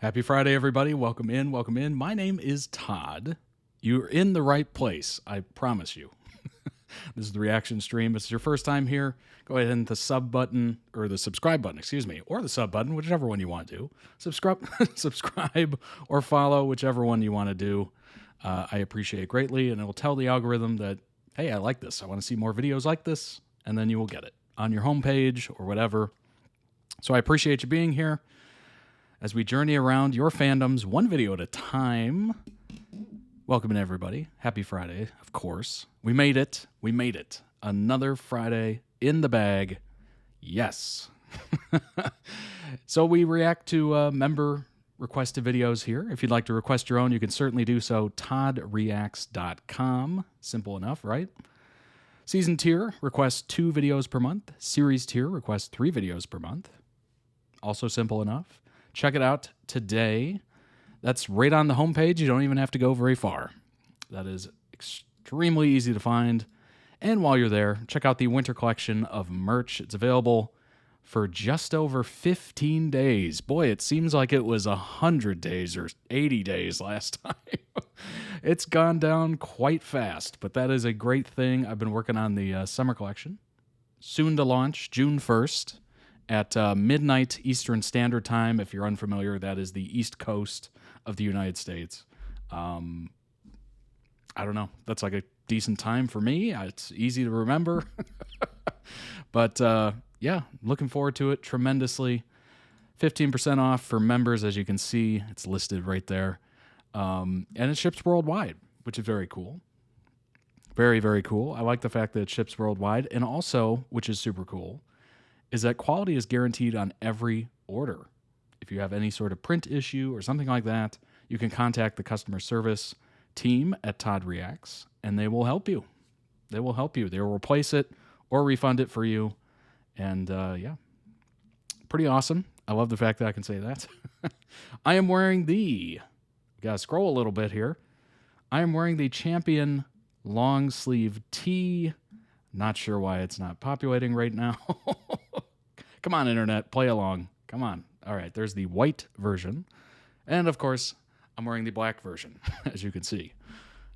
Happy Friday, everybody. Welcome in. Welcome in. My name is Todd. You're in the right place. I promise you. This is the reaction stream. If it's your first time here, go ahead and hit the sub button, or the subscribe button, excuse me, or the sub button, whichever one you want to do. Subscribe or follow, whichever one you want to do. I appreciate it greatly, and it will tell the algorithm that, hey, I like this. I want to see more videos like this, and then you will get it on your homepage or whatever. So I appreciate you being here as we journey around your fandoms one video at a time. Welcome in, everybody. Happy Friday, of course. We made it. We made it. Another Friday in the bag. Yes. So we react to member-requested videos here. If you'd like to request your own, you can certainly do so. toddreacts.com. Simple enough, right? Season tier requests 2 videos per month. Series tier requests 3 videos per month. Also simple enough. Check it out today. That's right on the homepage. You don't even have to go very far. That is extremely easy to find. And while you're there, check out the winter collection of merch. It's available for just over 15 days. Boy, it seems like it was 100 days or 80 days last time. It's gone down quite fast, but that is a great thing. I've been working on the summer collection. Soon to launch, June 1st. At midnight Eastern Standard Time. If you're unfamiliar, that is the East Coast of the United States. I don't know. That's like a decent time for me. It's easy to remember. But yeah, looking forward to it tremendously. 15% off for members, as you can see. It's listed right there. And it ships worldwide, which is very cool. Very, very cool. I like the fact that it ships worldwide. And also, which is super cool, is that quality is guaranteed on every order. If you have any sort of print issue or something like that, you can contact the customer service team at Todd Reacts, and they will help you. They will help you. They will replace it or refund it for you. And yeah, pretty awesome. I love the fact that I can say that. I am wearing gotta scroll a little bit here. I am wearing the Champion long sleeve tee. Not sure why it's not populating right now. Come on, internet, play along. Come on. All right, there's the white version. And, of course, I'm wearing the black version, as you can see.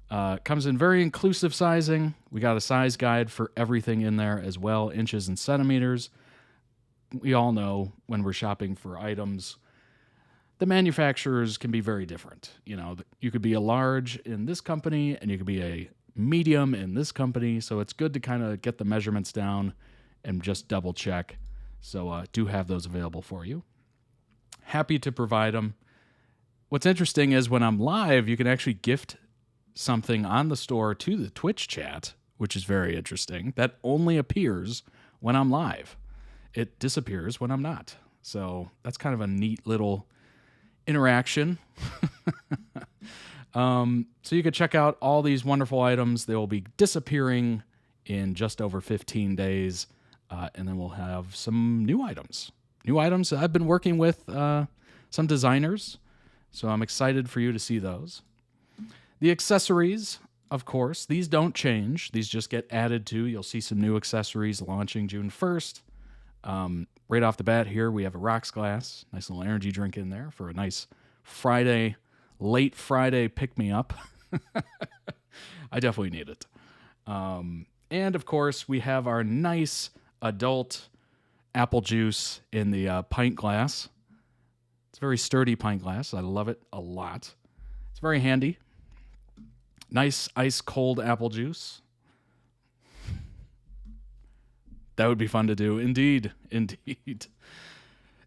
Comes in very inclusive sizing. We got a size guide for everything in there as well, inches and centimeters. We all know when we're shopping for items, the manufacturers can be very different. You know, you could be a large in this company, and you could be a medium in this company, so it's good to kind of get the measurements down and just double check. So do have those available for you. Happy to provide them. What's interesting is when I'm live, you can actually gift something on the store to the Twitch chat, which is very interesting. That only appears when I'm live. It disappears when I'm not. So that's kind of a neat little interaction. So you can check out all these wonderful items. They will be disappearing in just over 15 days. And then we'll have some new items. New items. I've been working with some designers, so I'm excited for you to see those. The accessories, of course, these don't change. These just get added to. You'll see some new accessories launching June 1st. Right off the bat here, we have a rocks glass. Nice little energy drink in there for a nice Friday, late Friday pick-me-up. I definitely need it. And, of course, we have our nice adult apple juice in the pint glass. It's a very sturdy pint glass. I love it a lot. It's very handy. Nice ice-cold apple juice. That would be fun to do. Indeed. Indeed.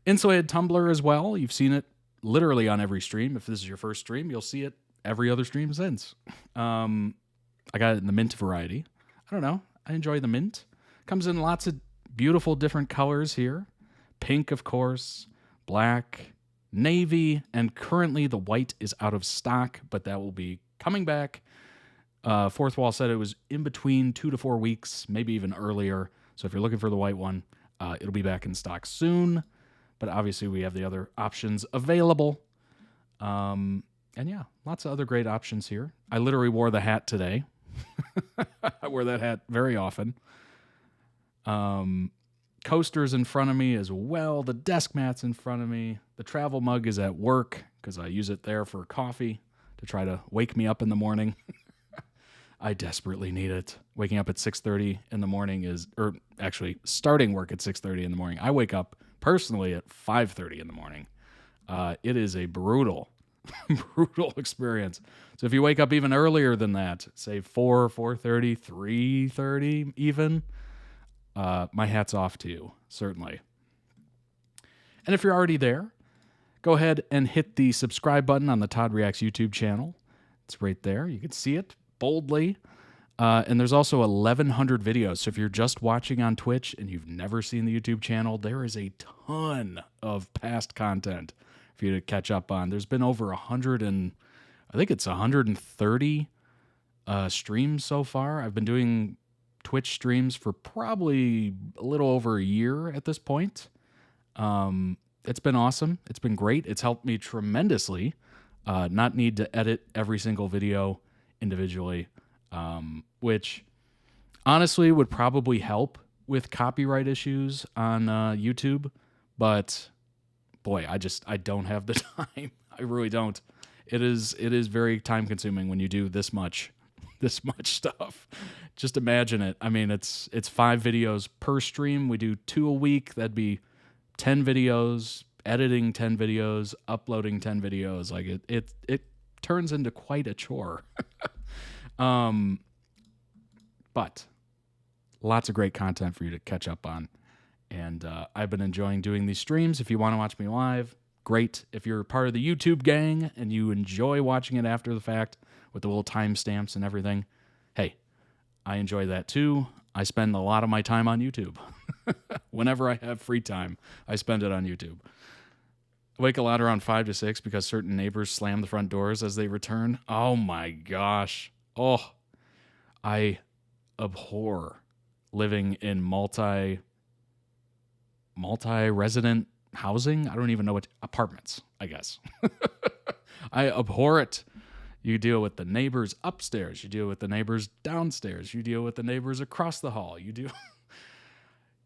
Insulated tumbler as well. You've seen it literally on every stream. If this is your first stream, you'll see it every other stream since. I got it in the mint variety. I don't know. I enjoy the mint. Comes in lots of beautiful different colors here. Pink, of course, black, navy, and currently the white is out of stock, but that will be coming back. Fourth Wall said it was in between 2 to 4 weeks, maybe even earlier. So if you're looking for the white one, it'll be back in stock soon. But obviously we have the other options available. And yeah, lots of other great options here. I literally wore the hat today. I wear that hat very often. coasters in front of me as well. The desk mat's in front of me. The travel mug is at work because I use it there for coffee to try to wake me up in the morning. I desperately need it. Waking up at 6:30 in the morning or actually starting work at 6:30 in the morning. I wake up personally at 5:30 in the morning. It is a brutal, brutal experience. So if you wake up even earlier than that, say 4, 4:30, 3:30 even, my hat's off to you, certainly. And if you're already there, go ahead and hit the subscribe button on the Todd Reacts YouTube channel. It's right there. You can see it boldly. And there's also 1,100 videos. So if you're just watching on Twitch and you've never seen the YouTube channel, there is a ton of past content for you to catch up on. There's been over 130 streams so far. I've been doing Twitch streams for probably a little over a year at this point. It's been awesome. It's been great. It's helped me tremendously not need to edit every single video individually, which honestly would probably help with copyright issues on YouTube. But boy, I don't have the time. I really don't. It is very time consuming when you do this much stuff. Just imagine it. I mean, it's 5 videos per stream. We do 2 a week. That'd be 10 videos, editing 10 videos, uploading 10 videos. Like it turns into quite a chore. But lots of great content for you to catch up on. And I've been enjoying doing these streams. If you want to watch me live, great. If you're part of the YouTube gang and you enjoy watching it after the fact with the little timestamps and everything, hey, I enjoy that too. I spend a lot of my time on YouTube. Whenever I have free time, I spend it on YouTube. I wake a lot around 5 to 6 because certain neighbors slam the front doors as they return. Oh my gosh. Oh, I abhor living in multi-resident housing. I don't even know what apartments, I guess. I abhor it. You deal with the neighbors upstairs. You deal with the neighbors downstairs. You deal with the neighbors across the hall. You deal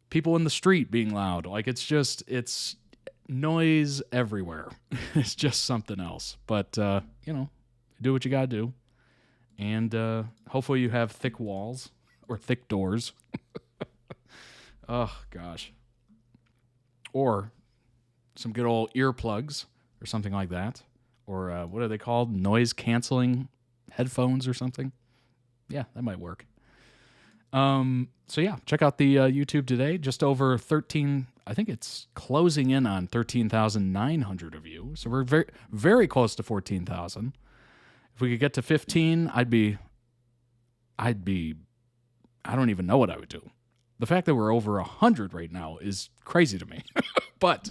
people in the street being loud. Like it's noise everywhere. It's just something else. But do what you gotta do. And hopefully you have thick walls or thick doors. Oh, gosh. Or some good old earplugs or something like that. Or what are they called? Noise-canceling headphones or something? Yeah, that might work. So yeah, check out the YouTube today. Just over 13, I think it's closing in on 13,900 of you. So we're very, very close to 14,000. If we could get to 15, I don't even know what I would do. The fact that we're over 100 right now is crazy to me. But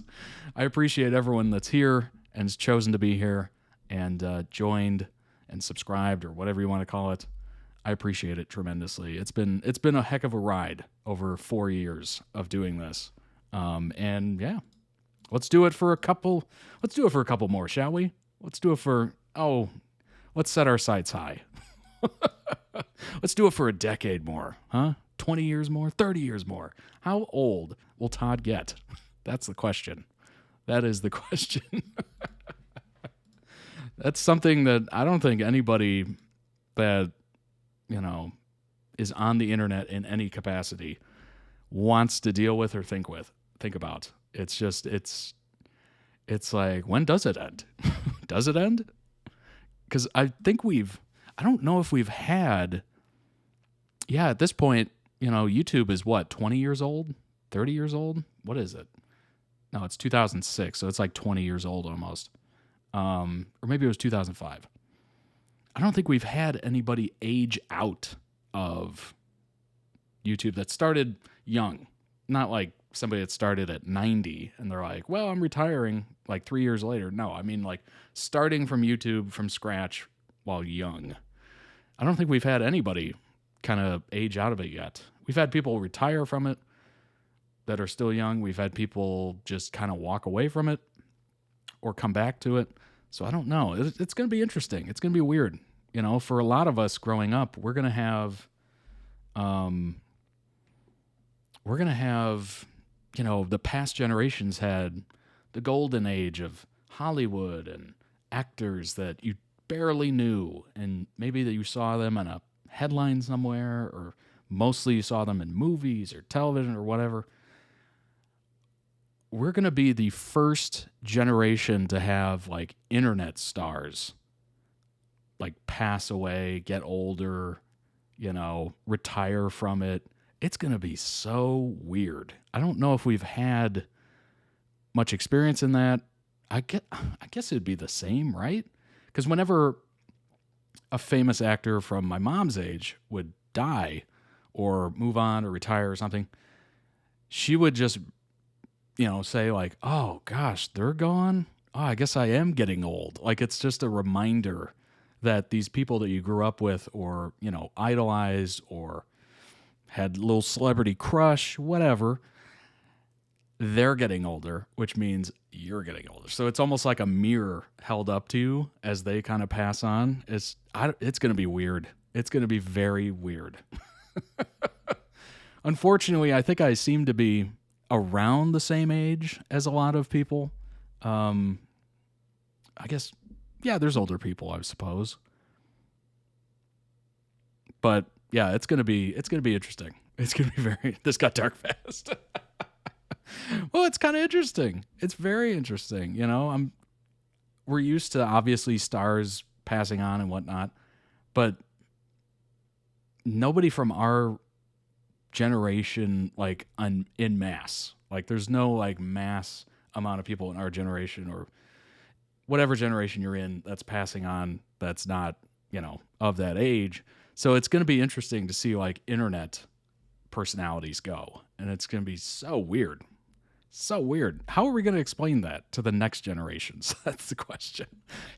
I appreciate everyone that's here and has chosen to be here and joined and subscribed or whatever you want to call it. I appreciate it tremendously. It's been a heck of a ride over 4 years of doing this. And yeah, let's do it for a couple more, shall we? Let's set our sights high. Let's do it for a decade more, huh? 20 years more, 30 years more. How old will Todd get? That's the question. That is the question. That's something that I don't think anybody that, is on the internet in any capacity wants to deal with or think about. It's just, it's like, when does it end? Does it end? Because I don't know if we've had, at this point, YouTube is what, 20 years old? 30 years old? What is it? No, it's 2006, so it's like 20 years old almost. Or maybe it was 2005. I don't think we've had anybody age out of YouTube that started young. Not like somebody that started at 90 and they're like, well, I'm retiring like 3 years later. No, I mean like starting from YouTube from scratch while young. I don't think we've had anybody kind of age out of it yet. We've had people retire from it that are still young. We've had people just kind of walk away from it or come back to it. So I don't know. It's going to be interesting. It's going to be weird. For a lot of us growing up, we're going to have the past generations had the golden age of Hollywood and actors that you barely knew, and maybe that you saw them on a headline somewhere, or mostly you saw them in movies or television or whatever. We're going to be the first generation to have like internet stars like pass away, get older, retire from it. It's going to be so weird. I don't know if we've had much experience in that. I guess it'd be the same, right? Because whenever a famous actor from my mom's age would die or move on or retire or something, she would just, say like, oh gosh, they're gone. Oh, I guess I am getting old. Like, it's just a reminder that these people that you grew up with or, idolized or had a little celebrity crush, whatever, they're getting older, which means you're getting older. So it's almost like a mirror held up to you as they kind of pass on. It's going to be weird. It's going to be very weird. Unfortunately, I think I seem to be around the same age as a lot of people. I guess, yeah, there's older people, I suppose. But yeah, it's gonna be interesting. It's gonna be this got dark fast. Well, it's kind of interesting. It's very interesting. We're used to obviously stars passing on and whatnot, but nobody from our generation, like in mass, like there's no like mass amount of people in our generation or whatever generation you're in that's passing on that's not, of that age. So it's going to be interesting to see like internet personalities go. And it's going to be so weird. So weird. How are we going to explain that to the next generations? That's the question.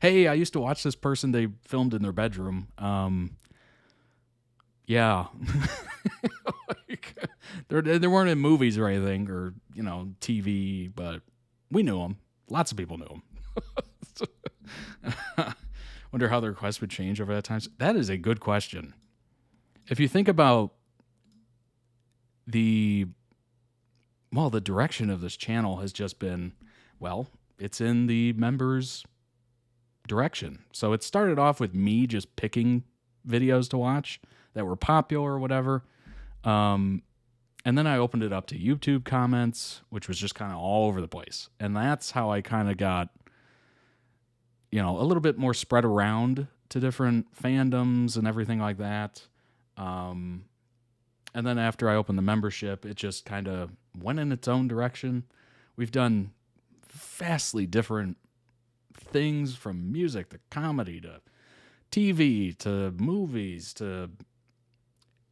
Hey, I used to watch this person they filmed in their bedroom. Yeah. Like, they weren't in movies or anything or, TV, but we knew them. Lots of people knew them. Wonder how the request would change over that time. That is a good question. If you think about the direction of this channel has just been, it's in the members' direction. So it started off with me just picking videos to watch that were popular or whatever. And then I opened it up to YouTube comments, which was just kind of all over the place. And that's how I kind of got, a little bit more spread around to different fandoms and everything like that. And then after I opened the membership, it just kind of went in its own direction. We've done vastly different things, from music to comedy to TV to movies to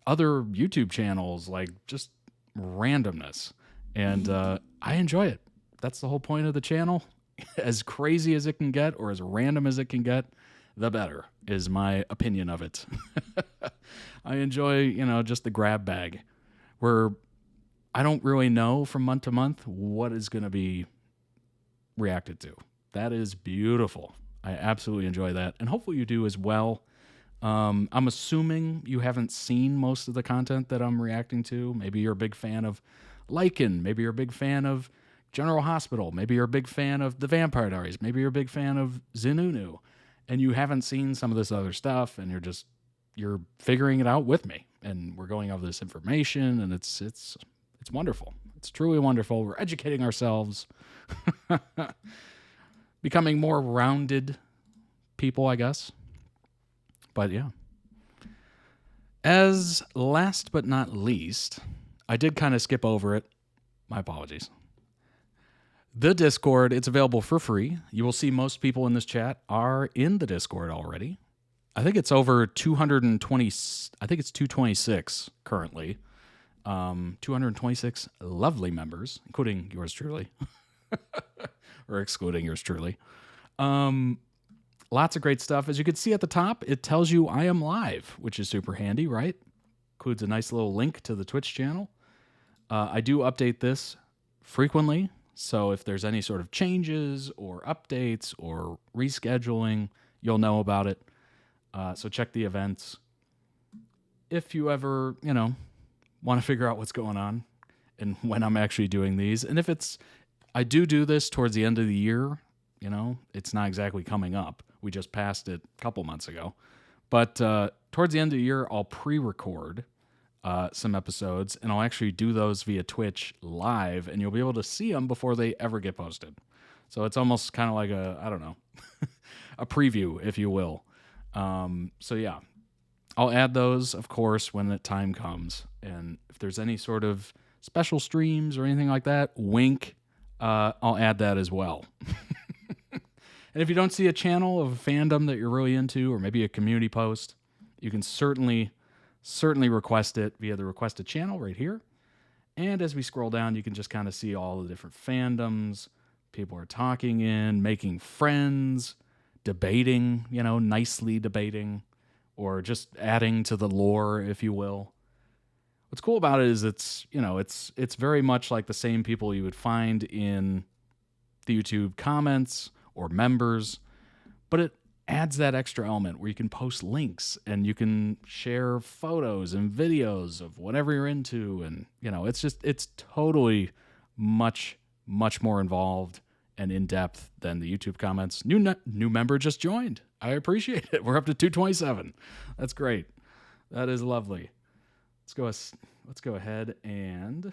other YouTube channels, like just randomness. And I enjoy it. That's the whole point of the channel. As crazy as it can get or as random as it can get, the better is my opinion of it. I enjoy, just the grab bag where I don't really know from month to month what is going to be reacted to. That is beautiful. I absolutely enjoy that. And hopefully you do as well. I'm assuming you haven't seen most of the content that I'm reacting to. Maybe you're a big fan of LYKN. Maybe you're a big fan of General Hospital. Maybe you're a big fan of The Vampire Diaries. Maybe you're a big fan of ZeeNunew. And you haven't seen some of this other stuff, and you're figuring it out with me. And we're going over this information, and it's wonderful. It's truly wonderful. We're educating ourselves, becoming more rounded people, I guess. But yeah. As last but not least, I did kind of skip over it. My apologies. The Discord, it's available for free. You will see most people in this chat are in the Discord already. I think it's over 220, I think it's 226 currently. 226 lovely members, including yours truly. Or excluding yours truly. Lots of great stuff. As you can see at the top, it tells you I am live, which is super handy, right? Includes a nice little link to the Twitch channel. I do update this frequently. So if there's any sort of changes or updates or rescheduling, you'll know about it. So check the events. If you ever, want to figure out what's going on. and when I'm actually doing these. And if I do this towards the end of the year, it's not exactly coming up. We just passed it a couple months ago. But towards the end of the year, I'll pre-record some episodes, and I'll actually do those via Twitch live, and you'll be able to see them before they ever get posted. So it's almost kind of like a preview, if you will. So yeah, I'll add those, of course, when the time comes. And if there's any sort of special streams or anything like that, wink, I'll add that as well. And if you don't see a channel of a fandom that you're really into, or maybe a community post, you can certainly request it via the requested channel right here. And as we scroll down, you can just kind of see all the different fandoms people are talking in, making friends, debating, nicely debating, or just adding to the lore, if you will. What's cool about it is it's very much like the same people you would find in the YouTube comments or members, but it adds that extra element where you can post links and you can share photos and videos of whatever you're into. And, it's totally much, much more involved and in-depth than the YouTube comments. New member just joined. I appreciate it. We're up to 227. That's great. That is lovely. Let's go ahead and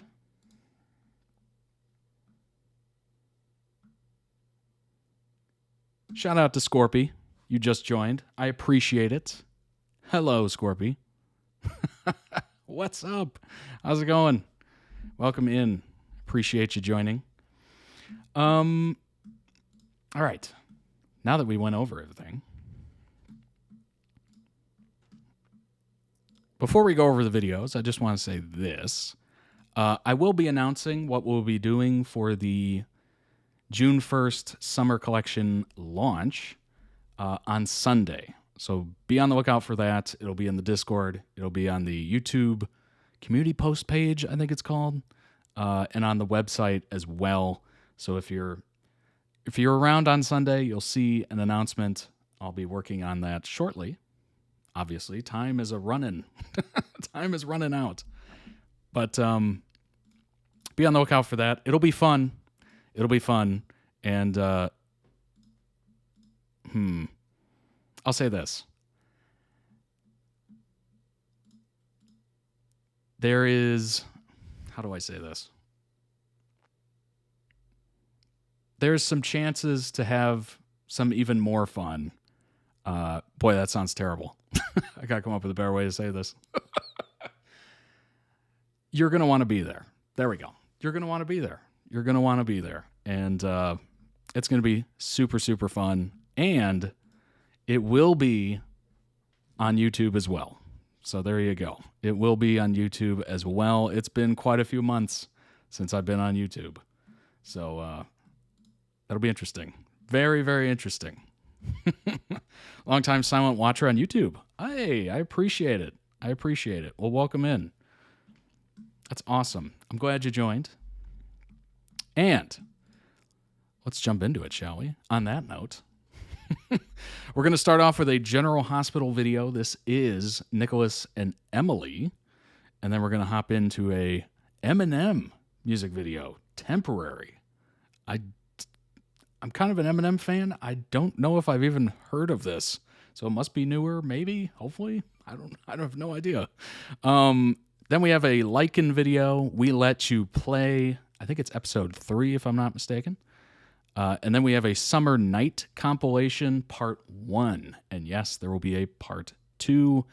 shout out to Scorpy. You just joined. I appreciate it. Hello, Scorpy. What's up? How's it going? Welcome in. Appreciate you joining. All right. Now that we went over everything, before we go over the videos, I just want to say this. I will be announcing what we'll be doing for the June 1st Summer Collection launch on Sunday. So be on the lookout for that. It'll be in the Discord. It'll be on the YouTube community post page, I think it's called, and on the website as well. So if you're around on Sunday, you'll see an announcement. I'll be working on that shortly. Obviously, time is running out. But be on the lookout for that. It'll be fun. And I'll say this. There is, how do I say this? There's some chances to have some even more fun. Boy, that sounds terrible. I got to come up with a better way to say this. You're going to want to be there. There we go. You're going to want to be there. And it's going to be super, super fun. And it will be on YouTube as well. So there you go. It will be on YouTube as well. It's been quite a few months since I've been on YouTube. So that'll be interesting. Very, very interesting. Longtime silent watcher on YouTube. Hey, I appreciate it. Well, welcome in. That's awesome. I'm glad you joined. And let's jump into it, shall we? On that note, we're going to start off with a General Hospital video. This is Nikolas and Emily. And then we're going to hop into a Eminem music video, Temporary. I'm kind of an Eminem fan. I don't know if I've even heard of this. So it must be newer, maybe, hopefully. I have no idea. Then we have a LYKN video, We Let You Play. I think it's episode 3, if I'm not mistaken. And then we have a Summer Night compilation, part 1. And yes, there will be a part 2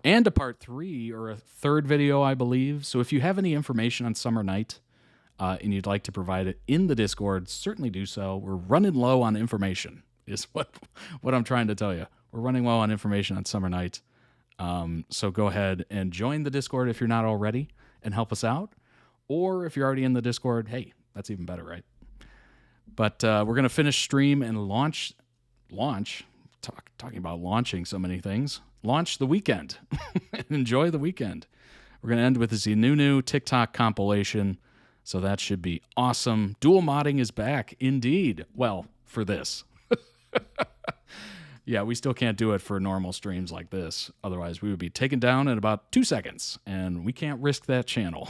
and a part 3, or a third video, I believe. So if you have any information on Summer Night and you'd like to provide it in the Discord, certainly do so. We're running low on information, is what I'm trying to tell you. We're running low on information on Summer Night. So go ahead and join the Discord if you're not already and help us out. Or if you're already in the Discord, hey, that's even better, right? But we're going to finish stream and launch, talking about launching so many things, launch the weekend and enjoy the weekend. We're going to end with the ZeeNunew TikTok compilation, so that should be awesome. Dual modding is back, indeed. Well, for this. Yeah, we still can't do it for normal streams like this. Otherwise, we would be taken down in about 2 seconds, and we can't risk that channel.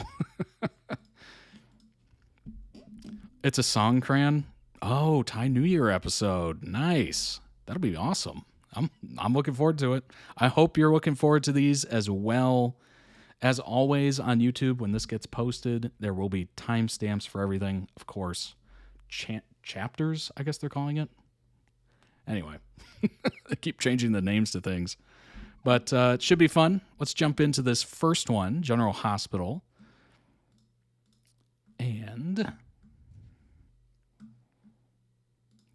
It's a song crayon. Oh, Thai New Year episode. Nice. That'll be awesome. I'm looking forward to it. I hope you're looking forward to these as well. As always on YouTube, when this gets posted, there will be timestamps for everything, of course. Chapters, I guess they're calling it. Anyway, they keep changing the names to things. But it should be fun. Let's jump into this first one, General Hospital. And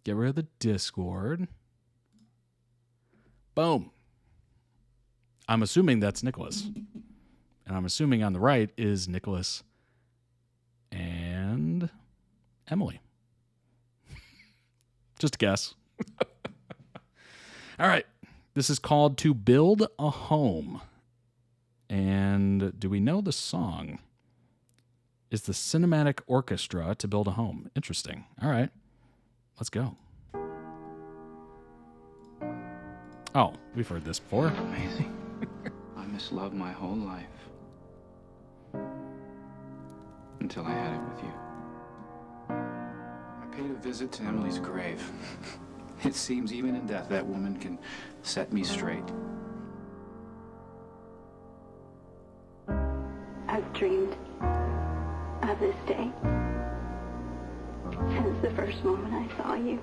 get rid of the Discord. Boom. I'm assuming that's Nikolas. And I'm assuming on the right is Nikolas and Emily. Just a guess. All right. This is called To Build a Home. And do we know the song? Is the cinematic orchestra To Build a Home. Interesting. All right. Let's go. Oh, we've heard this before. Amazing. I miss love my whole life. Until I had it with you. I paid a visit to Emily's grave. It seems even in death that woman can set me straight. I've dreamed of this day since the first moment I saw you.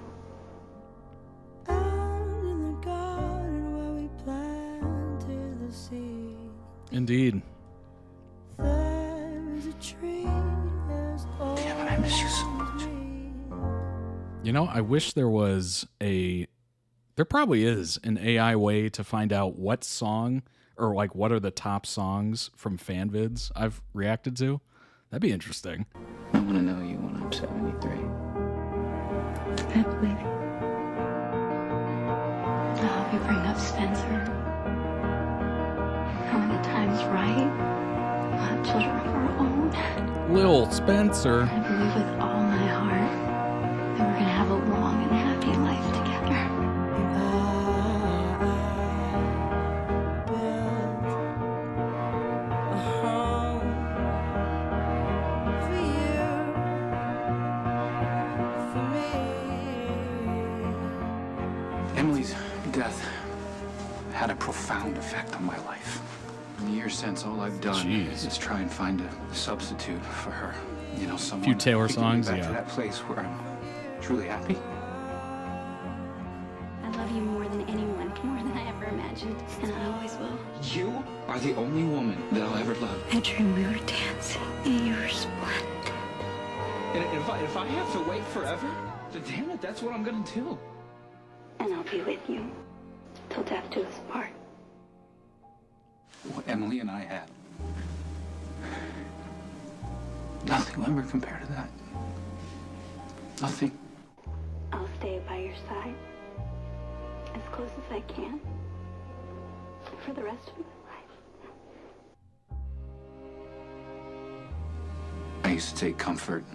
Out in the garden where we planted the seed. Indeed. There's a tree, there's Damn it, I miss you so much. You know, I wish there was there probably is an AI way to find out what song or like what are the top songs from fan vids I've reacted to. That'd be interesting. I want to know you when I'm 73. I believe you. I hope you bring up Spencer. And when the time's right, we'll have children of our own. Lil Spencer. I believe with all my heart that we're gonna have a long and happy life together. Emily's death had a profound effect on my life. In the years since, all I've done Jeez. is try and find a substitute for her. You know, someone Few Taylor who can get me songs, back yeah. to that place where I'm truly happy. I love you more than anyone, more than I ever imagined, and I always will. You are the only woman that I'll ever love. I dreamed we were dancing, and you were splendid. And if I have to wait forever, then damn it, that's what I'm gonna do. And I'll be with you till death do us part. What Emily and I had, nothing will ever compare to that. Nothing. I'll stay by your side as close as I can for the rest of my life. I used to take comfort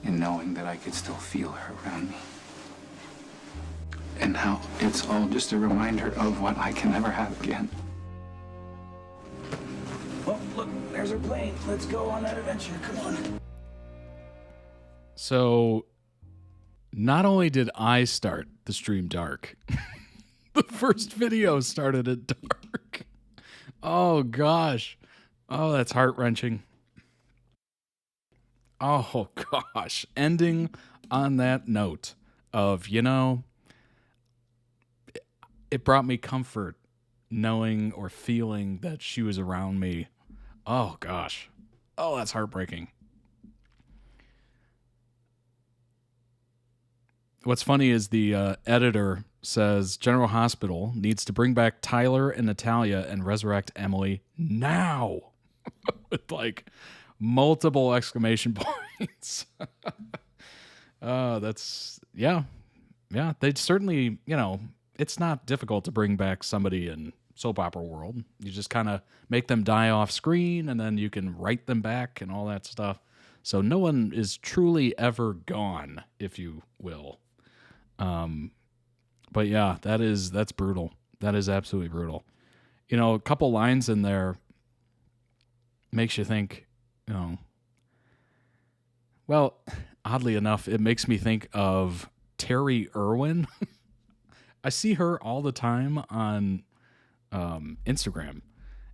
in knowing that I could still feel her around me. And now it's all just a reminder of what I can never have again. Oh, look, there's our plane. Let's go on that adventure. Come on. So, not only did I start the stream dark, the first video started it dark. Oh, gosh. Oh, that's heart-wrenching. Oh, gosh. Ending on that note of, you know, it brought me comfort knowing or feeling that she was around me. Oh, gosh. Oh, that's heartbreaking. What's funny is the editor says General Hospital needs to bring back Tyler and Natalia and resurrect Emily now. With like multiple exclamation points. That's, yeah. Yeah, they'd certainly, you know, it's not difficult to bring back somebody in soap opera world. You just kind of make them die off screen and then you can write them back and all that stuff. So no one is truly ever gone, if you will. But yeah, that's brutal. That is absolutely brutal. You know, a couple lines in there makes you think, you know, Well, oddly enough, it makes me think of Terry Irwin. I see her all the time on Instagram,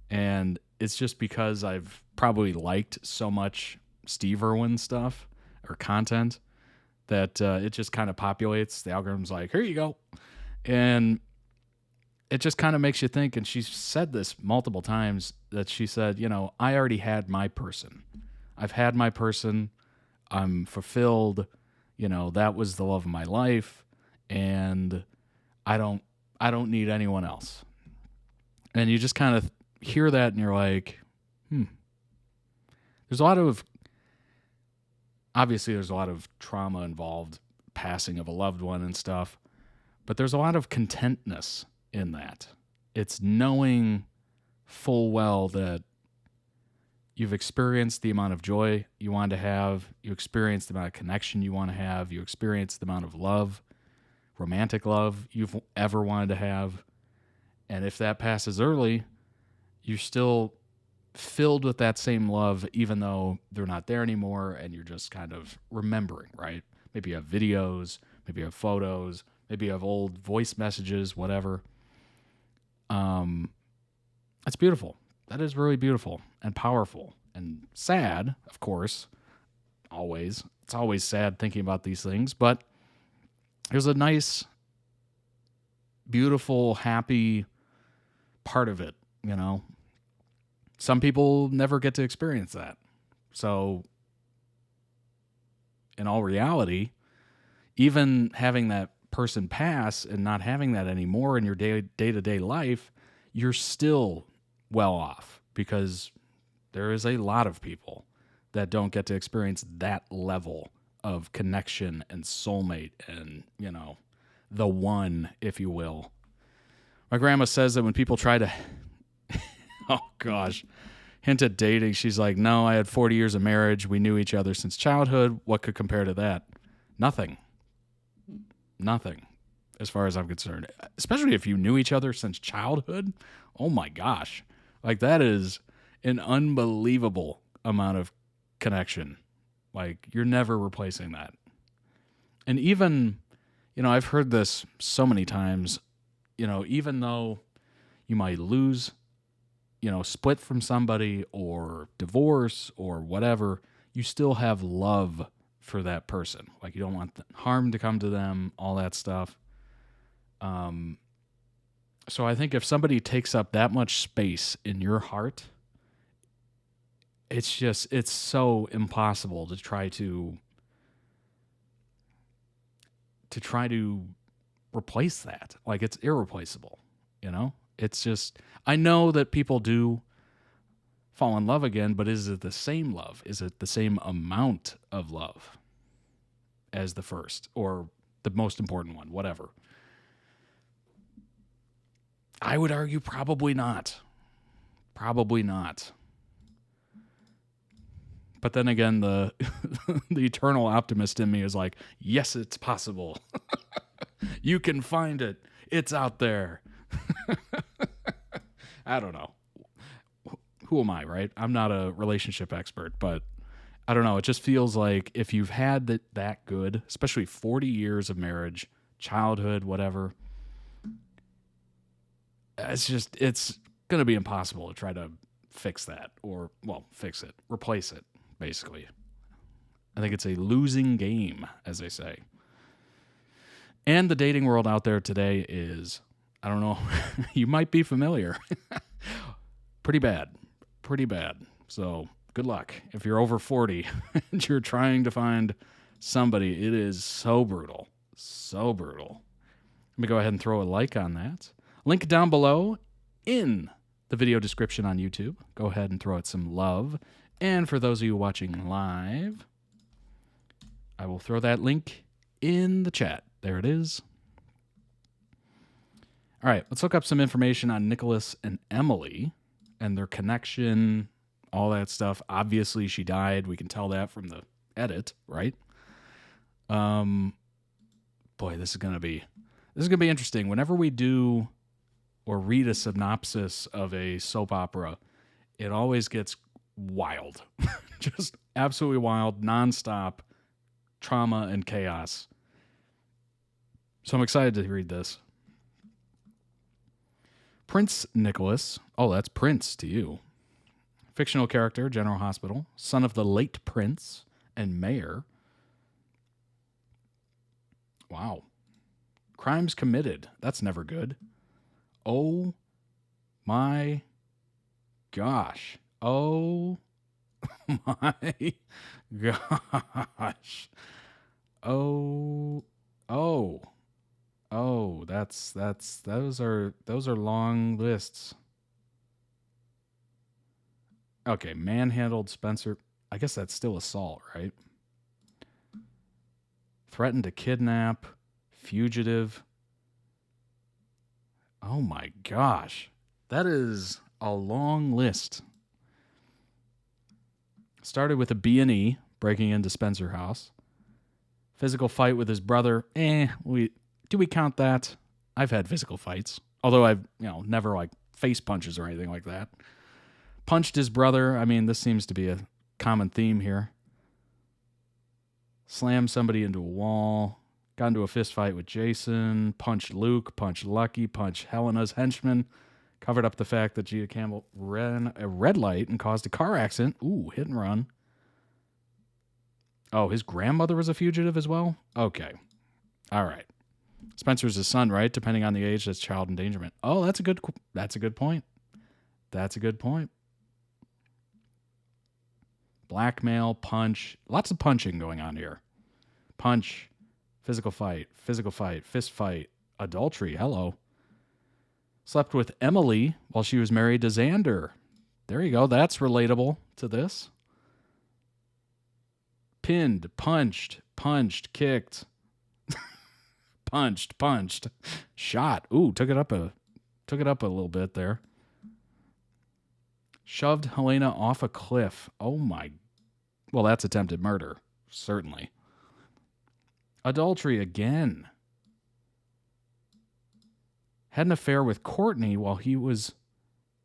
and it's just because I've probably liked so much Steve Irwin stuff or content that it just kind of populates. The algorithm's like, here you go. And it just kind of makes you think. And she's said this multiple times that she said, I already had my person. I've had my person. I'm fulfilled. That was the love of my life. And I don't need anyone else. And you just kind of hear that and you're like, there's a lot of trauma involved, passing of a loved one and stuff, but there's a lot of contentness in that. It's knowing full well that you've experienced the amount of joy you want to have, you experienced the amount of connection you want to have, you experienced the amount of love, romantic love you've ever wanted to have. And if that passes early, you're still filled with that same love, even though they're not there anymore, and you're just kind of remembering, right? Maybe you have videos, maybe you have photos, maybe you have old voice messages, whatever. That's beautiful. That is really beautiful and powerful and sad, of course. Always. It's always sad thinking about these things, but there's a nice, beautiful, happy part of it, Some people never get to experience that. So, in all reality, even having that person pass and not having that anymore in your day-to-day life, you're still well off, because there is a lot of people that don't get to experience that level of connection and soulmate and, the one, if you will. My grandma says that when people try to, oh gosh, hint at dating, she's like, no, I had 40 years of marriage. We knew each other since childhood. What could compare to that? Nothing. Nothing, as far as I'm concerned. Especially if you knew each other since childhood. Oh my gosh. Like, that is an unbelievable amount of connection. Like, you're never replacing that. And even, I've heard this so many times, even though you might lose, split from somebody or divorce or whatever, you still have love for that person. Like, you don't want harm to come to them, all that stuff. So I think if somebody takes up that much space in your heart, it's so impossible to try to replace that. Like, it's irreplaceable, It's just, I know that people do fall in love again, but is it the same love? Is it the same amount of love as the first or the most important one, whatever? I would argue probably not. Probably not. But then again, the the eternal optimist in me is like, yes, it's possible. You can find it. It's out there. I don't know. Who am I, right? I'm not a relationship expert, but I don't know. It just feels like if you've had that good, especially 40 years of marriage, childhood, whatever, it's going to be impossible to try to fix that or, fix it, replace it, basically. I think it's a losing game, as they say. And the dating world out there today is, I don't know, you might be familiar. Pretty bad. So good luck. If you're over 40 and you're trying to find somebody, it is so brutal. So brutal. Let me go ahead and throw a like on that. Link down below in the video description on YouTube. Go ahead and throw it some love. And for those of you watching live, I will throw that link in the chat. There it is. All right, let's look up some information on Nikolas and Emily and their connection, all that stuff. Obviously, she died. We can tell that from the edit, right? Boy, this is gonna be interesting. Whenever we do or read a synopsis of a soap opera, it always gets wild. Just absolutely wild, nonstop trauma and chaos. So I'm excited to read this. Prince Nikolas. Oh, that's Prince to you. Fictional character, General Hospital. Son of the late Prince and Mayor. Wow. Crimes committed. That's never good. Oh my gosh. Oh my gosh. Oh, those are long lists. Okay, manhandled Spencer. I guess that's still assault, right? Threatened to kidnap, fugitive. Oh my gosh. That is a long list. Started with a B&E, breaking into Spencer House. Physical fight with his brother. Do we count that? I've had physical fights. Although I've, never like face punches or anything like that. Punched his brother. I mean, this seems to be a common theme here. Slammed somebody into a wall. Got into a fist fight with Jason. Punched Luke. Punched Lucky. Punched Helena's henchman. Covered up the fact that Gita Campbell ran a red light and caused a car accident. Ooh, hit and run. Oh, his grandmother was a fugitive as well? Okay. All right. Spencer's his son, right? Depending on the age, that's child endangerment. Oh, that's a good point. That's a good point. Blackmail, punch. Lots of punching going on here. Punch, physical fight, fist fight, adultery. Hello. Slept with Emily while she was married to Xander. There you go. That's relatable to this. Pinned, punched, kicked. punched. Shot. Ooh, took it up a little bit there. Shoved Helena off a cliff. Oh my. Well, that's attempted murder, certainly. Adultery again. Had an affair with Courtney while he was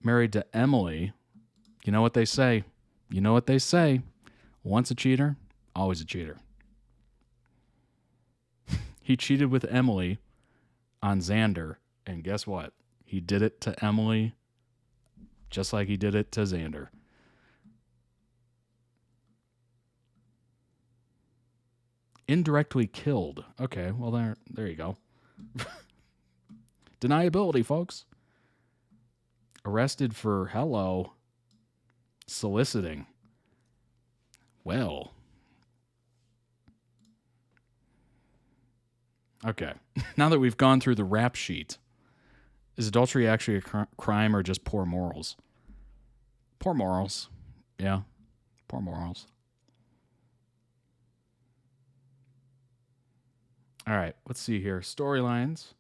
married to Emily. You know what they say. Once a cheater, always a cheater. He cheated with Emily on Xander, and guess what? He did it to Emily just like he did it to Xander. Indirectly killed. Okay, well, there you go. Deniability, folks. Arrested for, soliciting. Well. Okay. Now that we've gone through the rap sheet, is adultery actually a crime or just poor morals? Poor morals. Yeah. Poor morals. All right. Let's see here. Storylines.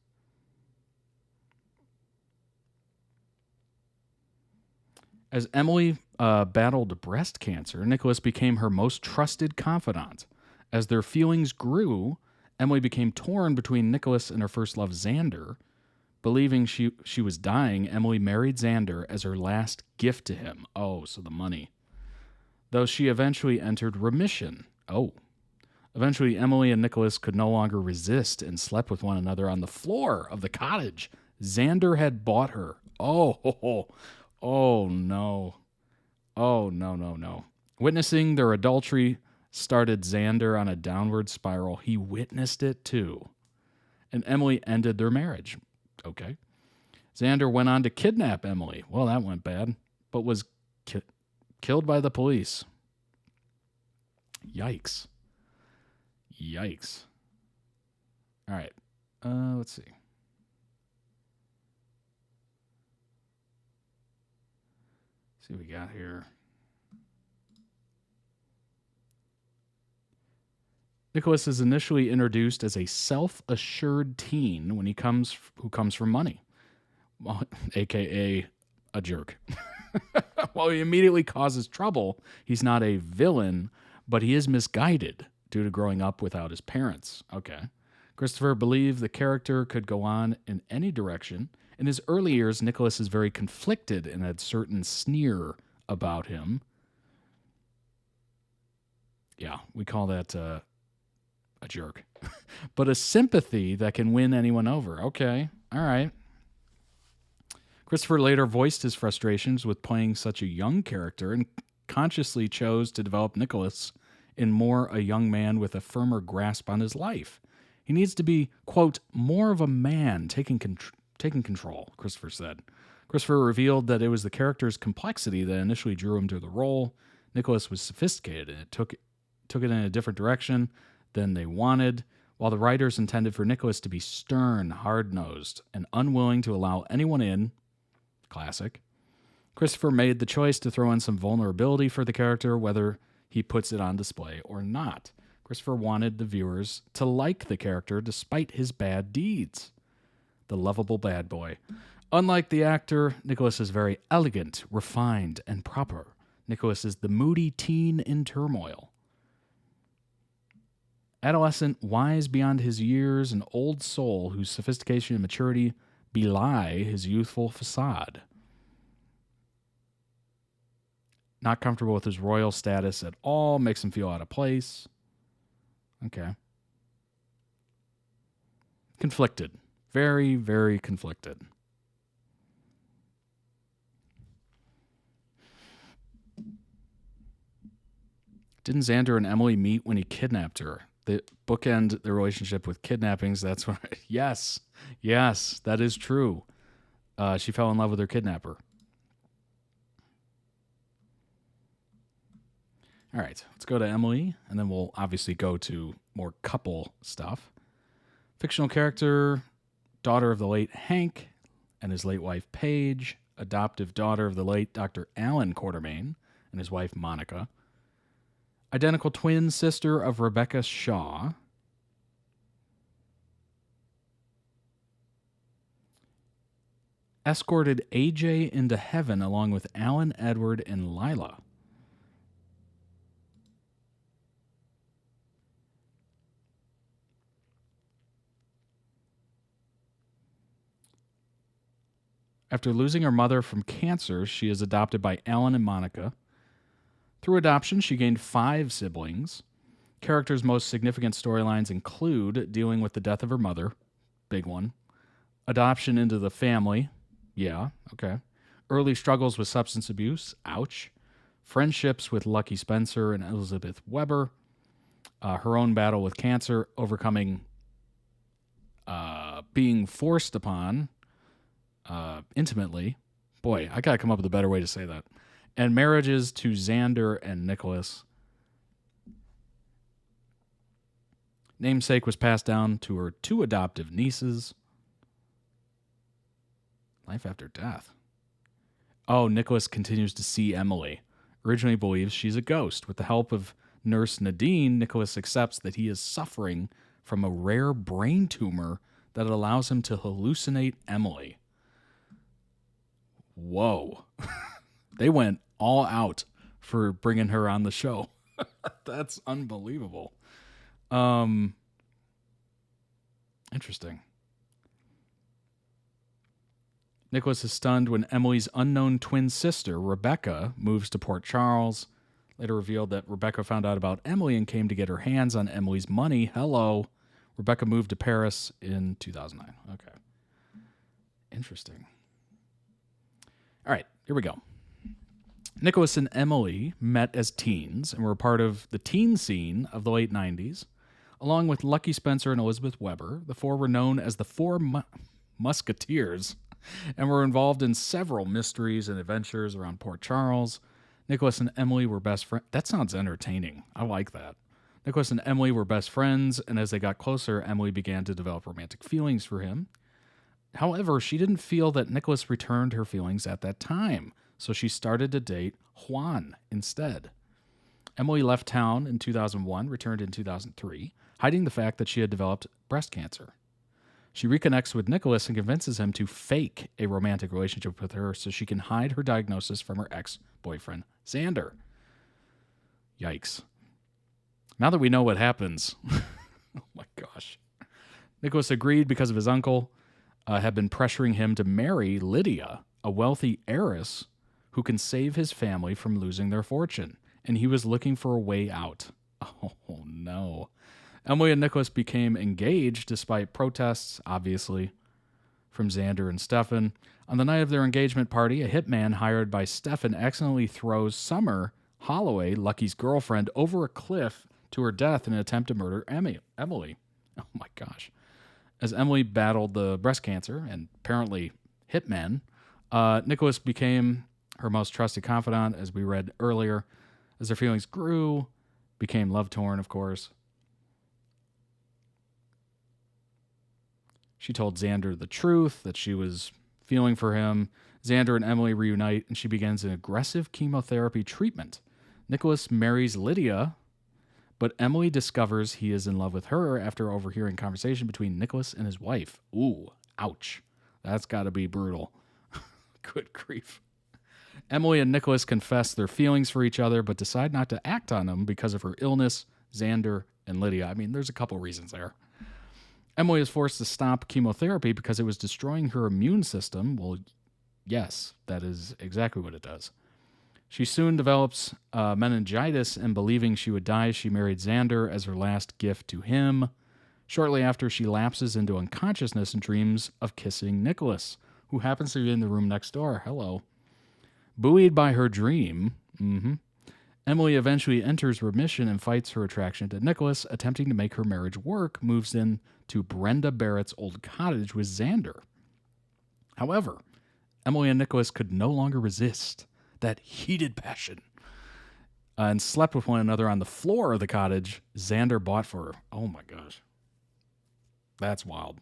As Emily battled breast cancer, Nikolas became her most trusted confidant. As their feelings grew, Emily became torn between Nikolas and her first love, Xander. Believing she was dying, Emily married Xander as her last gift to him. Oh, so the money. Though she eventually entered remission. Oh. Eventually, Emily and Nikolas could no longer resist and slept with one another on the floor of the cottage Xander had bought her. Oh no. Oh, no. Witnessing their adultery started Xander on a downward spiral. He witnessed it too. And Emily ended their marriage. Okay. Xander went on to kidnap Emily. Well, that went bad. But was killed by the police. Yikes. All right. Let's see. See what we got here. Nikolas is initially introduced as a self-assured teen who comes from money, well, aka a jerk. While he immediately causes trouble, he's not a villain, but he is misguided due to growing up without his parents. Okay. Christopher believed the character could go on in any direction. In his early years, Nikolas is very conflicted and had certain sneer about him. Yeah, we call that a jerk. But a sympathy that can win anyone over. Okay, all right. Christopher later voiced his frustrations with playing such a young character and consciously chose to develop Nikolas in more a young man with a firmer grasp on his life. He needs to be, quote, more of a man taking control, Christopher said. Christopher revealed that it was the character's complexity that initially drew him to the role. Nikolas was sophisticated and it took it in a different direction than they wanted, while the writers intended for Nikolas to be stern, hard-nosed, and unwilling to allow anyone in. Classic. Christopher made the choice to throw in some vulnerability for the character, whether he puts it on display or not. Christopher wanted the viewers to like the character despite his bad deeds. The lovable bad boy. Unlike the actor, Nikolas is very elegant, refined, and proper. Nikolas is the moody teen in turmoil. Adolescent, wise beyond his years, an old soul whose sophistication and maturity belie his youthful facade. Not comfortable with his royal status at all, makes him feel out of place. Okay. Conflicted. Very, very conflicted. Didn't Xander and Emily meet when he kidnapped her? They bookend their relationship with kidnappings. That's what. Yes, that is true. She fell in love with her kidnapper. All right, let's go to Emily, and then we'll obviously go to more couple stuff. Fictional character, daughter of the late Hank and his late wife Paige, adoptive daughter of the late Dr. Alan Quartermain and his wife Monica. Identical twin sister of Rebecca Shaw. Escorted AJ into heaven along with Alan, Edward, and Lila. After losing her mother from cancer, she is adopted by Alan and Monica. Through adoption, she gained 5 siblings. Characters' most significant storylines include dealing with the death of her mother, big one. Adoption into the family, yeah, okay. Early struggles with substance abuse, ouch. Friendships with Lucky Spencer and Elizabeth Weber. Her own battle with cancer, overcoming being forced upon intimately. Boy, I gotta come up with a better way to say that. And marriages to Xander and Nikolas. Namesake was passed down to her 2 adoptive nieces. Life after death. Oh, Nikolas continues to see Emily. Originally believes she's a ghost. With the help of nurse Nadine, Nikolas accepts that he is suffering from a rare brain tumor that allows him to hallucinate Emily. Whoa. They went all out for bringing her on the show. That's unbelievable. Interesting. Nikolas is stunned when Emily's unknown twin sister, Rebecca, moves to Port Charles. Later revealed that Rebecca found out about Emily and came to get her hands on Emily's money. Hello. Rebecca moved to Paris in 2009. Okay. Interesting. All right, here we go. Nikolas and Emily met as teens and were part of the teen scene of the late 90s. Along with Lucky Spencer and Elizabeth Weber, the 4 were known as the 4 Musketeers and were involved in several mysteries and adventures around Port Charles. Nikolas and Emily were best friends. That sounds entertaining. I like that. Nikolas and Emily were best friends, and as they got closer, Emily began to develop romantic feelings for him. However, she didn't feel that Nikolas returned her feelings at that time, so she started to date Juan instead. Emily left town in 2001, returned in 2003, hiding the fact that she had developed breast cancer. She reconnects with Nikolas and convinces him to fake a romantic relationship with her so she can hide her diagnosis from her ex-boyfriend, Xander. Yikes. Now that we know what happens, oh my gosh. Nikolas agreed because of his uncle had been pressuring him to marry Lydia, a wealthy heiress who can save his family from losing their fortune, and he was looking for a way out. Oh, no. Emily and Nikolas became engaged despite protests, obviously, from Xander and Stefan. On the night of their engagement party, a hitman hired by Stefan accidentally throws Summer Holloway, Lucky's girlfriend, over a cliff to her death in an attempt to murder Emily. Oh my gosh. As Emily battled the breast cancer and apparently hitmen, Nikolas became her most trusted confidant, as we read earlier. As their feelings grew, became love-torn, of course. She told Xander the truth, that she was feeling for him. Xander and Emily reunite, and she begins an aggressive chemotherapy treatment. Nikolas marries Lydia, but Emily discovers he is in love with her after overhearing conversation between Nikolas and his wife. Ooh, ouch. That's got to be brutal. Good grief. Emily and Nikolas confess their feelings for each other, but decide not to act on them because of her illness, Xander, and Lydia. I mean, there's a couple reasons there. Emily is forced to stop chemotherapy because it was destroying her immune system. Well, yes, that is exactly what it does. She soon develops meningitis, and believing she would die, she married Xander as her last gift to him. Shortly after, she lapses into unconsciousness and dreams of kissing Nikolas, who happens to be in the room next door. Hello. Buoyed by her dream, Emily eventually enters remission and fights her attraction to Nikolas, attempting to make her marriage work, moves in to Brenda Barrett's old cottage with Xander. However, Emily and Nikolas could no longer resist that heated passion and slept with one another on the floor of the cottage Xander bought for her. Oh my gosh. That's wild.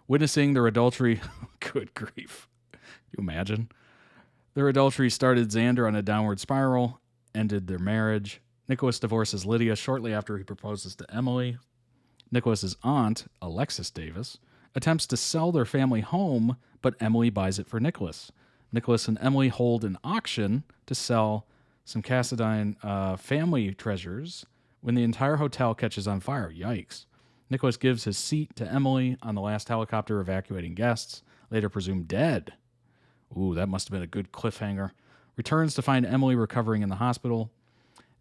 Witnessing their adultery, good grief. You imagine? Their adultery started Xander on a downward spiral, ended their marriage. Nikolas divorces Lydia shortly after he proposes to Emily. Nikolas's aunt, Alexis Davis, attempts to sell their family home, but Emily buys it for Nikolas. Nikolas and Emily hold an auction to sell some Cassadine family treasures when the entire hotel catches on fire. Yikes. Nikolas gives his seat to Emily on the last helicopter evacuating guests, later presumed dead. Ooh, that must have been a good cliffhanger. Returns to find Emily recovering in the hospital.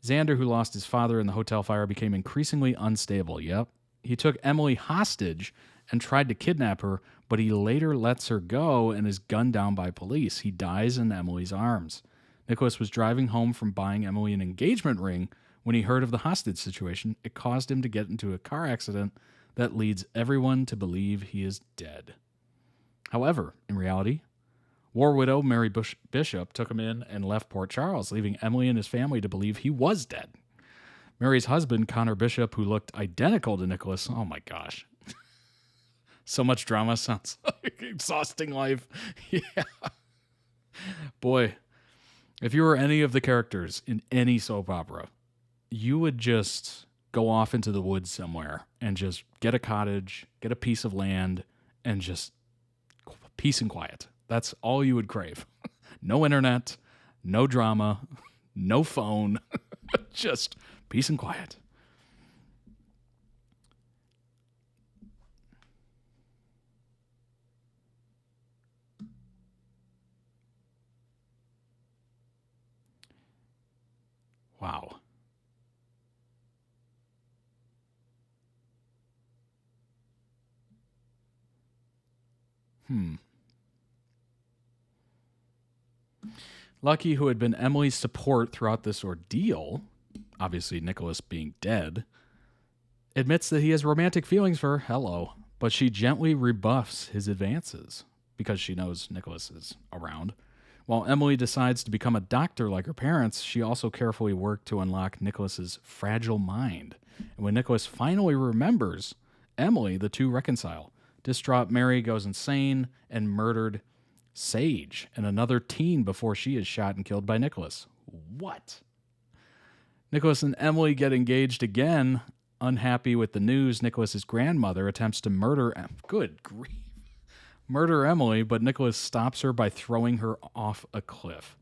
Xander, who lost his father in the hotel fire, became increasingly unstable. Yep. He took Emily hostage and tried to kidnap her, but he later lets her go and is gunned down by police. He dies in Emily's arms. Nikolas was driving home from buying Emily an engagement ring when he heard of the hostage situation. It caused him to get into a car accident that leads everyone to believe he is dead. However, in reality, war widow Mary Bishop took him in and left Port Charles, leaving Emily and his family to believe he was dead. Mary's husband, Connor Bishop, who looked identical to Nikolas, oh my gosh. So much drama, sounds like exhausting life. Yeah. Boy, if you were any of the characters in any soap opera, you would just go off into the woods somewhere and just get a cottage, get a piece of land, and just peace and quiet. That's all you would crave. No internet, no drama, no phone, just peace and quiet. Wow. Lucky, who had been Emily's support throughout this ordeal, obviously Nikolas being dead, admits that he has romantic feelings for her. Hello. But she gently rebuffs his advances because she knows Nikolas is around. While Emily decides to become a doctor like her parents, she also carefully worked to unlock Nikolas's fragile mind. And when Nikolas finally remembers Emily, the two reconcile. Distraught Mary goes insane and murdered Sage and another teen before she is shot and killed by Nikolas. What? Nikolas and Emily get engaged again. Unhappy with the news, Nikolas's grandmother attempts to murder Emily, but Nikolas stops her by throwing her off a cliff.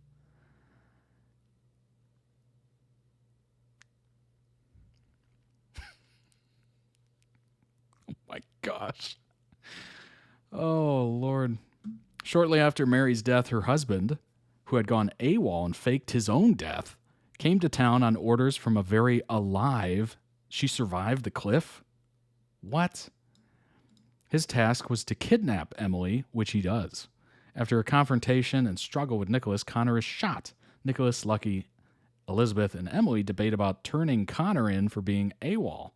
Oh my gosh. Oh, Lord. Shortly after Mary's death, her husband, who had gone AWOL and faked his own death, came to town on orders from a very alive. She survived the cliff? What? His task was to kidnap Emily, which he does. After a confrontation and struggle with Nikolas, Connor is shot. Nikolas, Lucky, Elizabeth, and Emily debate about turning Connor in for being AWOL,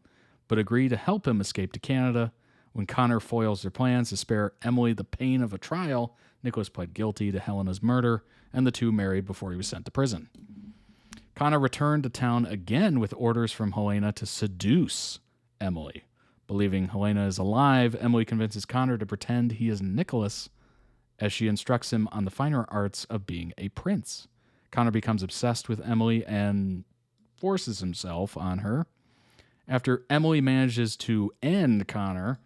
but agree to help him escape to Canada. When Connor foils their plans to spare Emily the pain of a trial, Nikolas pled guilty to Helena's murder, and the two married before he was sent to prison. Connor returned to town again with orders from Helena to seduce Emily. Believing Helena is alive, Emily convinces Connor to pretend he is Nikolas as she instructs him on the finer arts of being a prince. Connor becomes obsessed with Emily and forces himself on her. After Emily manages to end Connor,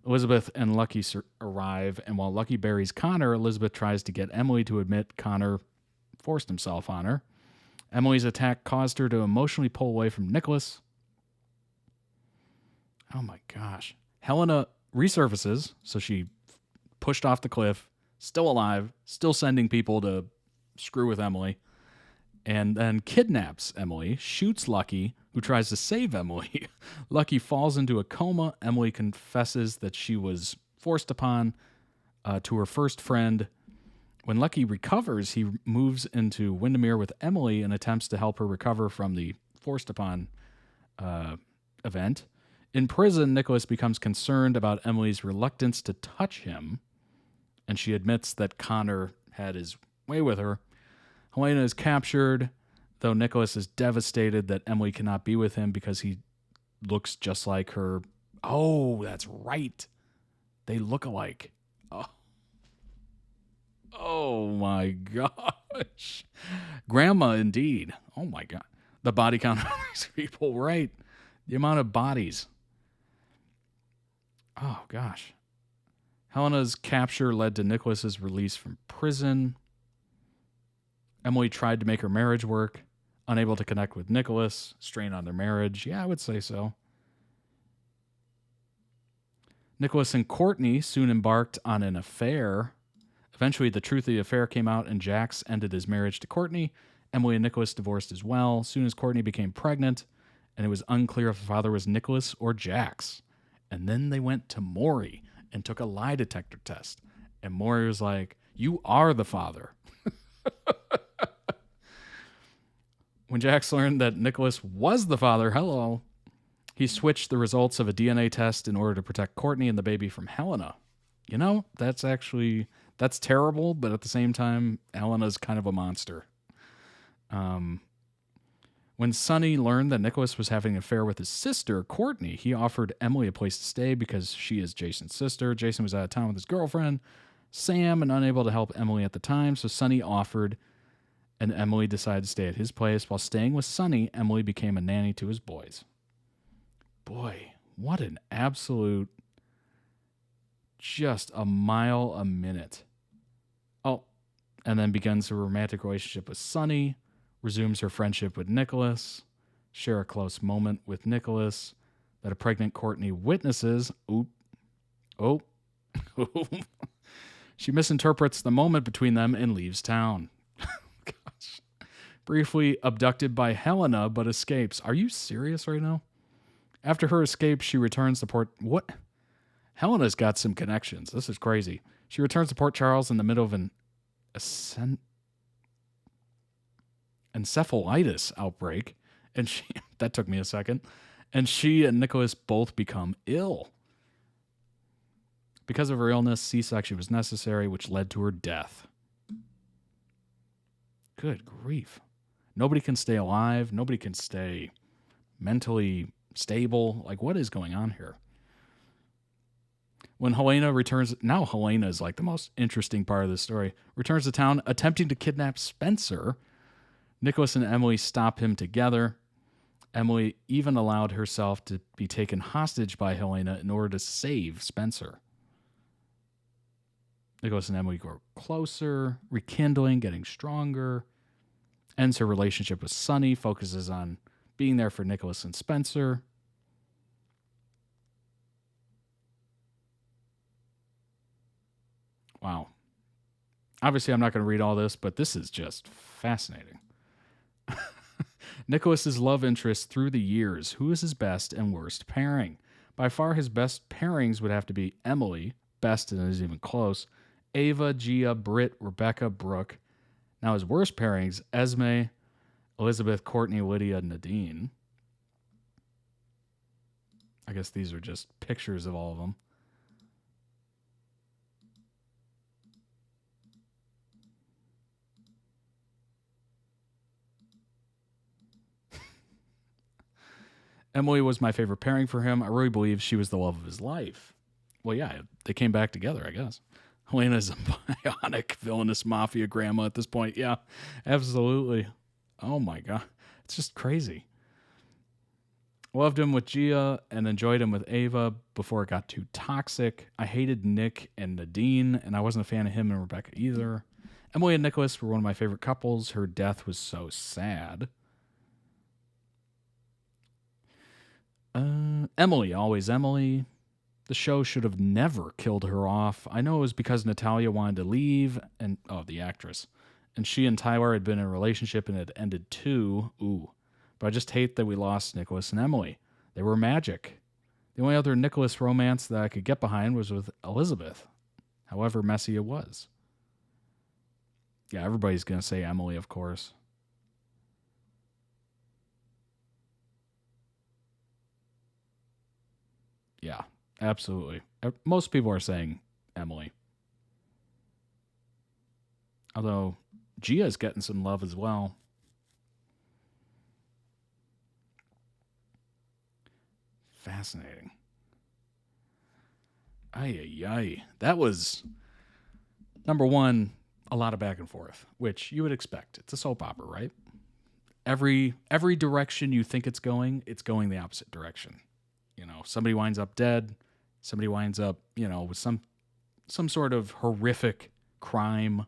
Elizabeth and Lucky arrive, and while Lucky buries Connor, Elizabeth tries to get Emily to admit Connor forced himself on her. Emily's attack caused her to emotionally pull away from Nikolas. Oh my gosh. Helena resurfaces, so she pushed off the cliff, still alive, still sending people to screw with Emily, and then kidnaps Emily, shoots Lucky, who tries to save Emily. Lucky falls into a coma. Emily confesses that she was forced upon to her first friend. When Lucky recovers, he moves into Windermere with Emily and attempts to help her recover from the forced upon event. In prison, Nikolas becomes concerned about Emily's reluctance to touch him, and she admits that Connor had his way with her. Helena is captured, though Nikolas is devastated that Emily cannot be with him because he looks just like her. Oh, that's right. They look alike. Oh my gosh. Grandma, indeed. Oh my God. The body count of these people, right? The amount of bodies. Oh gosh. Helena's capture led to Nikolas's release from prison. Emily tried to make her marriage work, unable to connect with Nikolas, strain on their marriage. Yeah, I would say so. Nikolas and Courtney soon embarked on an affair. Eventually, the truth of the affair came out, and Jax ended his marriage to Courtney. Emily and Nikolas divorced as well. Soon as Courtney became pregnant, and it was unclear if the father was Nikolas or Jax. And then they went to Maury and took a lie detector test. And Maury was like, "You are the father." When Jax learned that Nikolas was the father, he switched the results of a DNA test in order to protect Courtney and the baby from Helena. You know, that's terrible, but at the same time, Helena's kind of a monster. When Sonny learned that Nikolas was having an affair with his sister, Courtney, he offered Emily a place to stay because she is Jason's sister. Jason was out of town with his girlfriend, Sam, and unable to help Emily at the time, so Sonny offered, and Emily decided to stay at his place. While staying with Sonny, Emily became a nanny to his boys. Boy, what an absolute, just a mile a minute. Oh, and then begins a romantic relationship with Sonny, resumes her friendship with Nikolas, share a close moment with Nikolas that a pregnant Courtney witnesses. She misinterprets the moment between them and leaves town. Gosh. Briefly abducted by Helena, but escapes. Are you serious right now? After her escape, she returns to Port... What? Helena's got some connections. This is crazy. She returns to Port Charles in the middle of an encephalitis outbreak, and that took me a second, and she and Nikolas both become ill. Because of her illness, C-section was necessary, which led to her death. Good grief. Nobody can stay alive. Nobody can stay mentally stable. Like, what is going on here? When Helena returns, now Helena is like the most interesting part of the story, returns to town attempting to kidnap Spencer. Nikolas and Emily stop him together. Emily even allowed herself to be taken hostage by Helena in order to save Spencer. Nikolas and Emily grow closer, rekindling, getting stronger. Ends her relationship with Sonny, focuses on being there for Nikolas and Spencer. Wow. Obviously, I'm not going to read all this, but this is just fascinating. Nikolas's love interest through the years. Who is his best and worst pairing? By far, his best pairings would have to be Emily, best and isn't even close, Ava, Gia, Britt, Rebecca, Brooke. Now his worst pairings, Esme, Elizabeth, Courtney, Lydia, Nadine. I guess these are just pictures of all of them. Emily was my favorite pairing for him. I really believe she was the love of his life. Well, yeah, they came back together, I guess. Helena's a bionic, villainous mafia grandma at this point. Yeah, absolutely. Oh my God. It's just crazy. Loved him with Gia and enjoyed him with Ava before it got too toxic. I hated Nick and Nadine, and I wasn't a fan of him and Rebecca either. Emily and Nikolas were one of my favorite couples. Her death was so sad. Emily, always Emily. The show should have never killed her off. I know it was because Natalia wanted to leave, and the actress. And she and Tyler had been in a relationship and it ended too. Ooh. But I just hate that we lost Nikolas and Emily. They were magic. The only other Nikolas romance that I could get behind was with Elizabeth, however messy it was. Yeah, everybody's going to say Emily, of course. Yeah, absolutely. Most people are saying Emily. Although Gia's getting some love as well. Fascinating. Ay. That was, number one, a lot of back and forth, which you would expect. It's a soap opera, right? Every direction you think it's going the opposite direction. You know, somebody winds up dead. Somebody winds up, with some sort of horrific crime.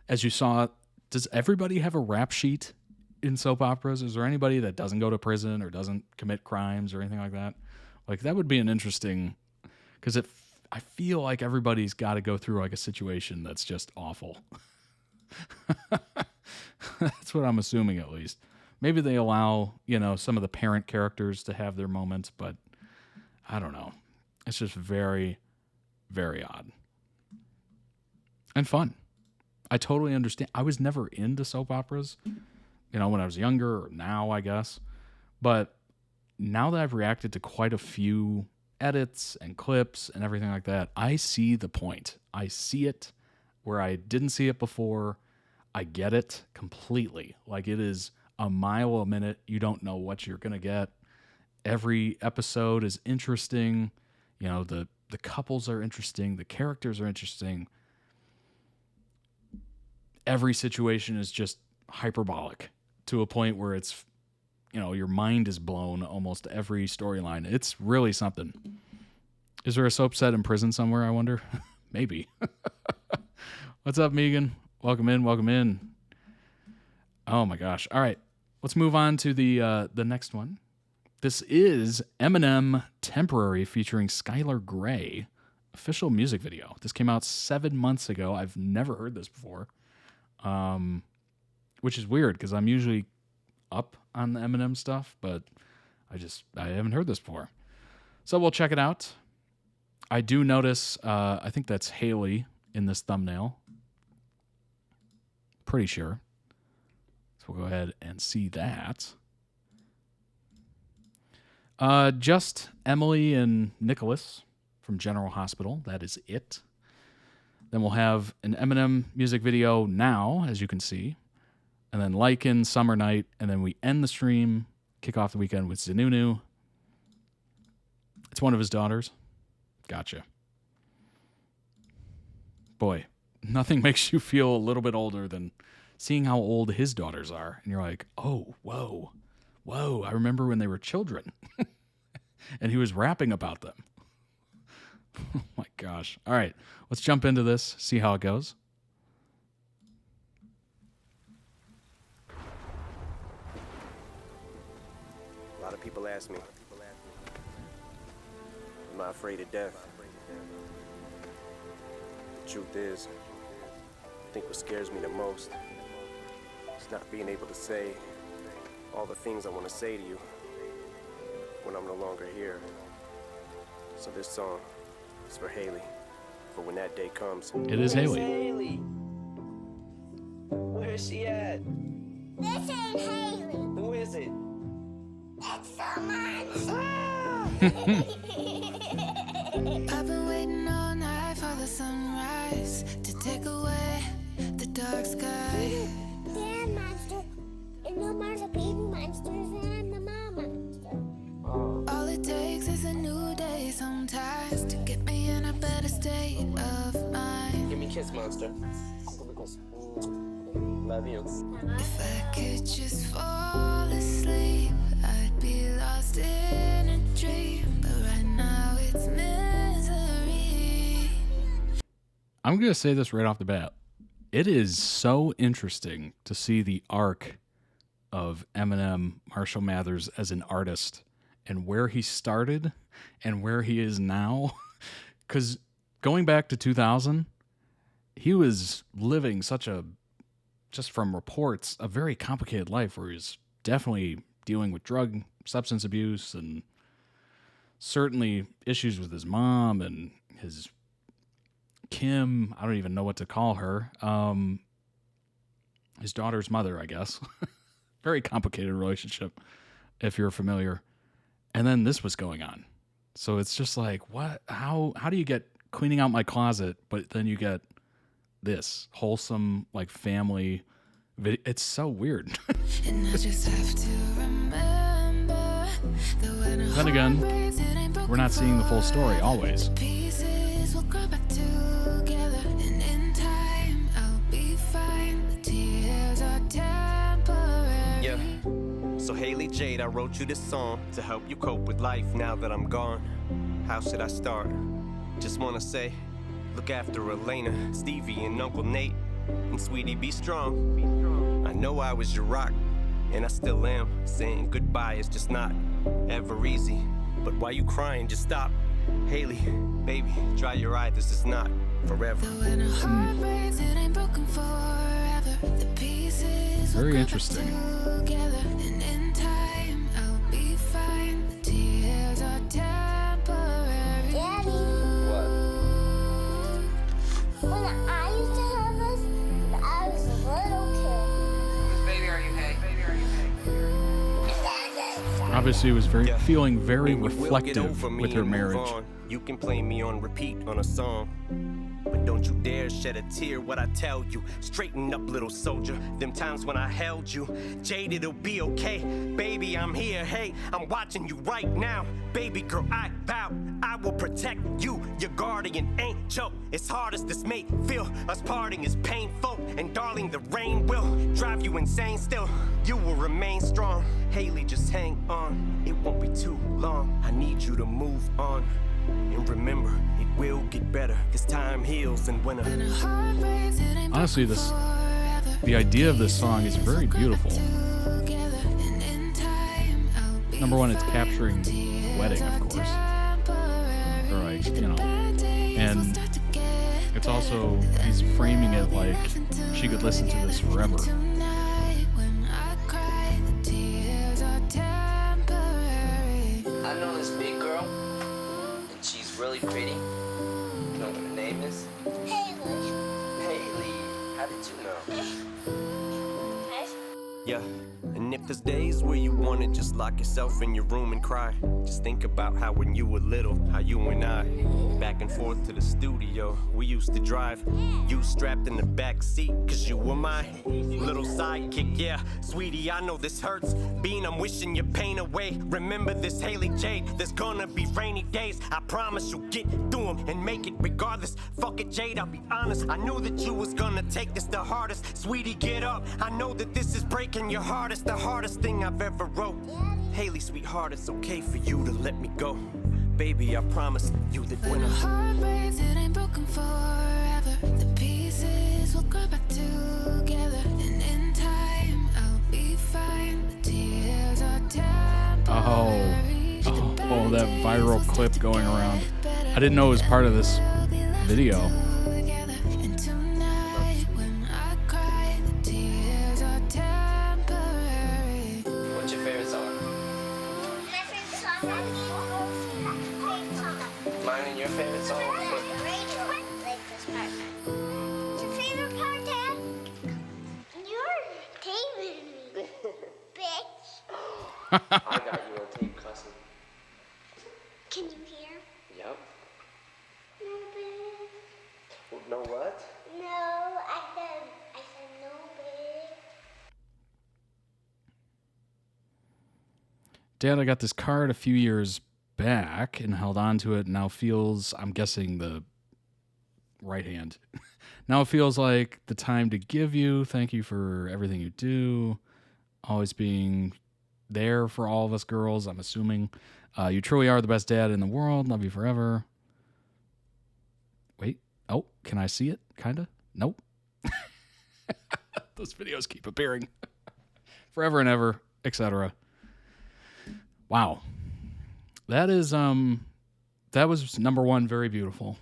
As you saw, does everybody have a rap sheet in soap operas? Is there anybody that doesn't go to prison or doesn't commit crimes or anything like that? Like, that would be an interesting, because I feel like everybody's got to go through like a situation that's just awful. That's what I'm assuming, at least. Maybe they allow, some of the parent characters to have their moments, but I don't know. It's just very, very odd. And fun. I totally understand. I was never into soap operas, when I was younger, or now, I guess. But now that I've reacted to quite a few edits and clips and everything like that, I see the point. I see it where I didn't see it before. I get it completely. Like, it is a mile a minute. You don't know what you're going to get. Every episode is interesting. The couples are interesting. The characters are interesting. Every situation is just hyperbolic to a point where it's, your mind is blown almost every storyline. It's really something. Is there a soap set in prison somewhere, I wonder? Maybe. What's up, Megan? Welcome in. Oh my gosh. All right. Let's move on to the next one. This is Eminem Temporary featuring Skylar Grey. Official music video. This came out 7 months ago. I've never heard this before. Which is weird because I'm usually up on the Eminem stuff, but I haven't heard this before. So we'll check it out. I do notice, I think that's Haley in this thumbnail. Pretty sure. So we'll go ahead and see that. Just Emily and Nikolas from General Hospital. That is it. Then we'll have an Eminem music video now, as you can see. And then LYKN, Summer Night. And then we end the stream, kick off the weekend with ZeeNunew. It's one of his daughters. Gotcha. Boy, nothing makes you feel a little bit older than seeing how old his daughters are. And you're like, oh, whoa, I remember when they were children. And he was rapping about them. Oh my gosh. All right, let's jump into this, see how it goes. A lot of people ask me, am I afraid of death? The truth is, I think what scares me the most is not being able to say all the things I want to say to you when I'm no longer here. So this song is for Haley, for when that day comes. It is Haley. Haley? Where is she at? This ain't Haley. Who is it? It's someone. Ah! I've been waiting all night for the sunrise to take away the dark sky. They're a monster. And no monster, baby monsters, and I'm the mom monster. All it takes is a new day sometimes to get me in a better state of mind. Give me a kiss, monster. Love you. If I could just fall asleep, I'd be lost in a dream. But right now it's misery. I'm going to say this right off the bat. It is so interesting to see the arc of Eminem, Marshall Mathers as an artist and where he started and where he is now. Because going back to 2000, he was living such a, just from reports, a very complicated life where he was definitely dealing with drug, substance abuse, and certainly issues with his mom and his Kim. I don't even know what to call her. His daughter's mother, I guess. Very complicated relationship, if you're familiar. And then this was going on. So it's just like, what? How do you get cleaning out my closet, but then you get this wholesome, like, family video? It's so weird. And I just have to remember that when a Then again, heart breaks, it ain't broken we're not seeing the full story forever. always. Pieces will grow back together, and in time I'll be fine. The tears are temporary. Yeah. So Haley Jade, I wrote you this song to help you cope with life now that I'm gone. How should I start? Just wanna say, look after Elena, Stevie, and Uncle Nate. And sweetie, be strong. I know I was your rock, and I still am. Saying goodbye is just not ever easy. But while you crying, just stop. Haley, baby, dry your eye, this is not forever. Though when a heart breaks, it ain't broken forever. The pieces will Very grow back interesting. together, and in time I'll be fine. The tears are temporary. Daddy, What? when I used to have this, I was a little kid. Baby, are you hay? Baby, are you hay? Obviously, was very Yeah. feeling very And you will get reflective over me with her and move marriage. on. You can play me on repeat on a song, but don't you dare shed a tear what I tell you. Straighten up, little soldier. Them times when I held you, Jade, it'll be okay. Baby, I'm here. Hey, I'm watching you right now. Baby girl, I vow I will protect you. Your guardian angel. As hard as this may feel, us parting is painful. And darling, the rain will drive you insane. Still, you will remain strong. Haley, just hang on. It won't be too long. I need you to move on. And remember, it will get better. Cause time heals and when When a heart breaks, it ain't Honestly, broken this- forever. the idea of this song is very beautiful. Together, and in time I'll be Number one, it's fine. capturing The tears wedding, of are course. temporary. Or like, you The know, bad days will and start to get it's also, he's framing it like she could listen to this forever. Tonight, when I cry, the tears are temporary. I know this big girl, and she's really pretty. You know what her name is? Haley. Haley. How did you know? Yeah, and if there's days where you wanna just lock yourself in your room and cry, just think about how when you were little, how you and I, back and forth to the studio, we used to drive. You strapped in the back seat, cause you were my little sidekick, yeah. Sweetie, I know this hurts. Bean, I'm wishing your pain away. Remember this, Haley Jade, there's gonna be rainy days. I promise you'll get through them and make it regardless. Fuck it, Jade, I'll be honest. I knew that you was gonna take this the hardest. Sweetie, get up. I know that this is breaking your heart. It's the hardest thing I've ever wrote. Haley, sweetheart, it's okay for you to let me go. Baby, I promise you that When when a I'm heart breaks, it ain't broken forever. The pieces will grow back together, and in time I'll be fine. The tears are temporary. Oh, that viral clip going around. I didn't know it was part of this video. Together, and tonight when I cry, the tears are temporary. What I got you on tape cussing. Can you hear? Yep. No, babe. No what? No, I said no, babe. Dad, I got this card a few years back and held on to it. Now feels, I'm guessing the right hand. Now it feels like the time to give you. Thank you for everything you do. Always being there for all of us girls, I'm assuming. You truly are the best dad in the world. Love you forever. Wait. Oh, can I see it? Kinda? Nope. Those videos keep appearing. Forever and ever, etc. Wow. That is that was number one, very beautiful.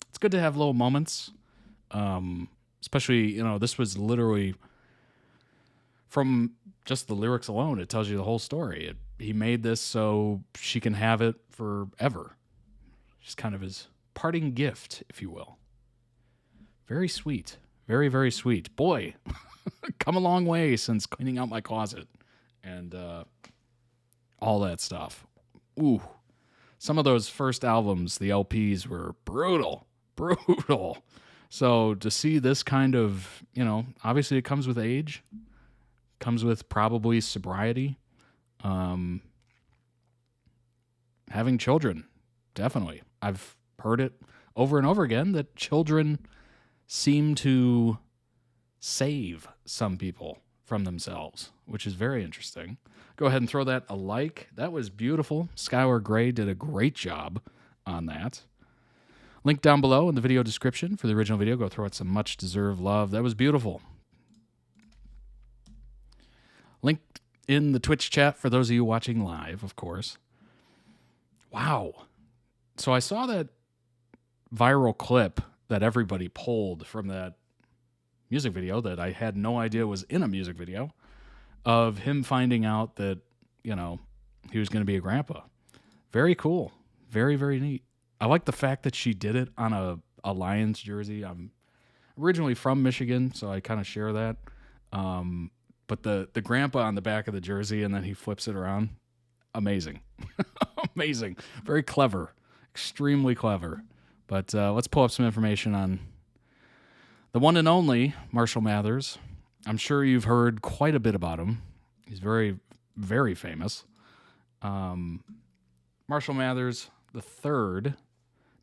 It's good to have little moments. Especially, you know, this was literally from just the lyrics alone, it tells you the whole story. He made this so she can have it forever. Just kind of his parting gift, if you will. Very sweet. Very, very sweet. Boy, come a long way since cleaning out my closet and all that stuff. Ooh. Some of those first albums, the LPs, were brutal. Brutal. So to see this kind of, you know, obviously it comes with age. Comes with probably sobriety. Having children, definitely. I've heard it over and over again that children seem to save some people from themselves, which is very interesting. Go ahead and throw that a like. That was beautiful. Skylar Gray did a great job on that. Link down below in the video description for the original video. Go throw it some much-deserved love. That was beautiful. Link in the Twitch chat for those of you watching live, of course. Wow. So I saw that viral clip that everybody pulled from that music video that I had no idea was in a music video of him finding out that, you know, he was going to be a grandpa. Very cool. Very, very neat. I like the fact that she did it on a Lions jersey. I'm originally from Michigan, so I kind of share that. But the grandpa on the back of the jersey and then he flips it around. Amazing. Amazing. Very clever. Extremely clever. But let's pull up some information on the one and only Marshall Mathers. I'm sure you've heard quite a bit about him. He's very, very famous. Marshall Mathers III,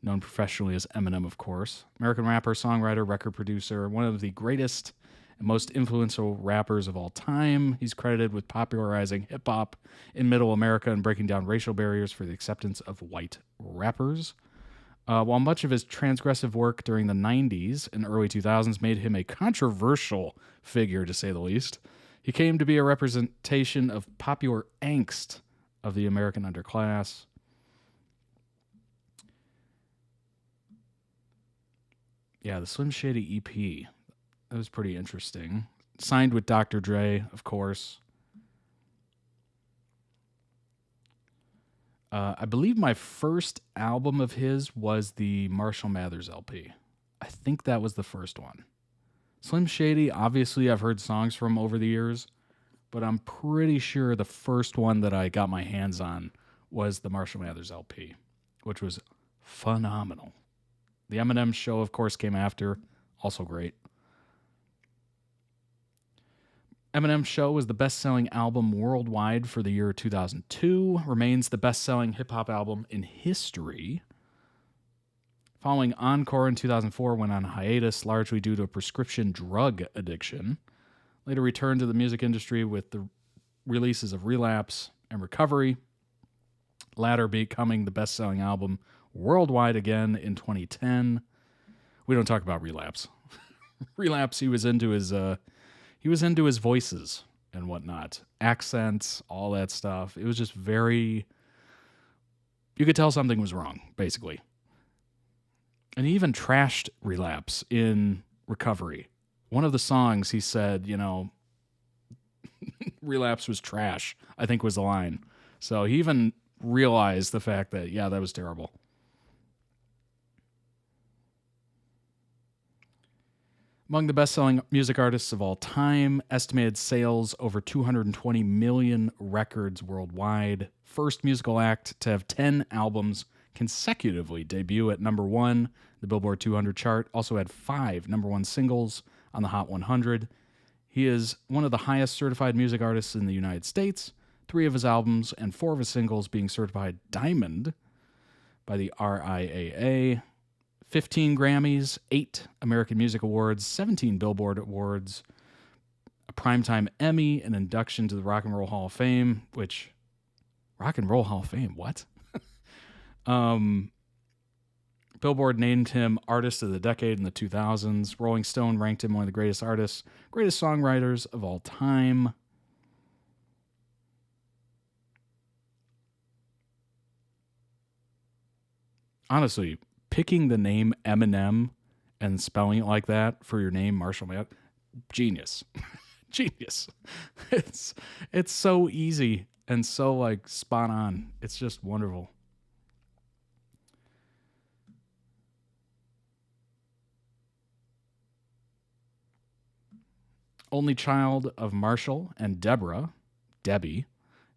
known professionally as Eminem, of course. American rapper, songwriter, record producer, one of the greatest and most influential rappers of all time. He's credited with popularizing hip-hop in Middle America and breaking down racial barriers for the acceptance of white rappers. While much of his transgressive work during the 90s and early 2000s made him a controversial figure, to say the least, he came to be a representation of popular angst of the American underclass. Yeah, the Slim Shady EP. That was pretty interesting. Signed with Dr. Dre, of course. I believe my first album of his was the Marshall Mathers LP. I think that was the first one. Slim Shady, obviously I've heard songs from over the years, but I'm pretty sure the first one that I got my hands on was the Marshall Mathers LP, which was phenomenal. The Eminem show, of course, came after. Also great. Eminem's show was the best-selling album worldwide for the year 2002, remains the best-selling hip-hop album in history. Following Encore in 2004, went on hiatus largely due to a prescription drug addiction. Later returned to the music industry with the releases of Relapse and Recovery, latter becoming the best-selling album worldwide again in 2010. We don't talk about Relapse. Relapse, he was into his voices and whatnot, accents, all that stuff. It was just very, you could tell something was wrong, basically. And he even trashed Relapse in Recovery. One of the songs he said, you know, Relapse was trash, I think was the line. So he even realized the fact that, yeah, that was terrible. Among the best-selling music artists of all time, estimated sales over 220 million records worldwide. First musical act to have 10 albums consecutively debut at number 1, the Billboard 200 chart. Also had 5 number 1 singles on the Hot 100. He is one of the highest certified music artists in the United States. 3 of his albums and 4 of his singles being certified diamond by the RIAA. 15 Grammys, 8 American Music Awards, 17 Billboard Awards, a Primetime Emmy, an induction to the Rock and Roll Hall of Fame, which, Rock and Roll Hall of Fame, what? Billboard named him Artist of the Decade in the 2000s. Rolling Stone ranked him one of the greatest artists, greatest songwriters of all time. Honestly, picking the name Eminem and spelling it like that for your name, Marshall Mathers, genius. Genius. It's so easy and so like spot on. It's just wonderful. Only child of Marshall and Deborah, Debbie.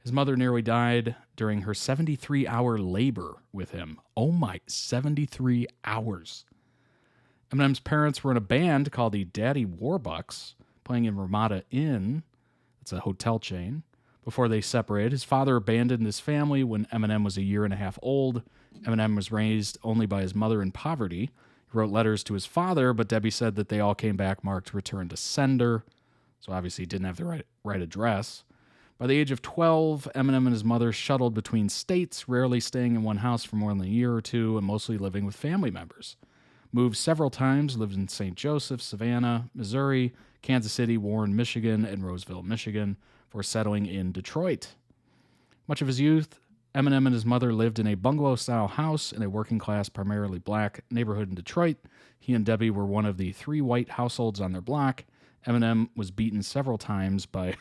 His mother nearly died during her 73-hour labor with him. Oh my, 73 hours. Eminem's parents were in a band called the Daddy Warbucks, playing in Ramada Inn. It's a hotel chain. Before they separated, his father abandoned his family when Eminem was a year and a half old. Eminem was raised only by his mother in poverty. He wrote letters to his father, but Debbie said that they all came back marked return to sender. So obviously he didn't have the right address. By the age of 12, Eminem and his mother shuttled between states, rarely staying in one house for more than a year or two, and mostly living with family members. Moved several times, lived in St. Joseph, Savannah, Missouri, Kansas City, Warren, Michigan, and Roseville, Michigan, before settling in Detroit. Much of his youth, Eminem and his mother lived in a bungalow-style house in a working-class, primarily black neighborhood in Detroit. He and Debbie were one of the 3 white households on their block. Eminem was beaten several times by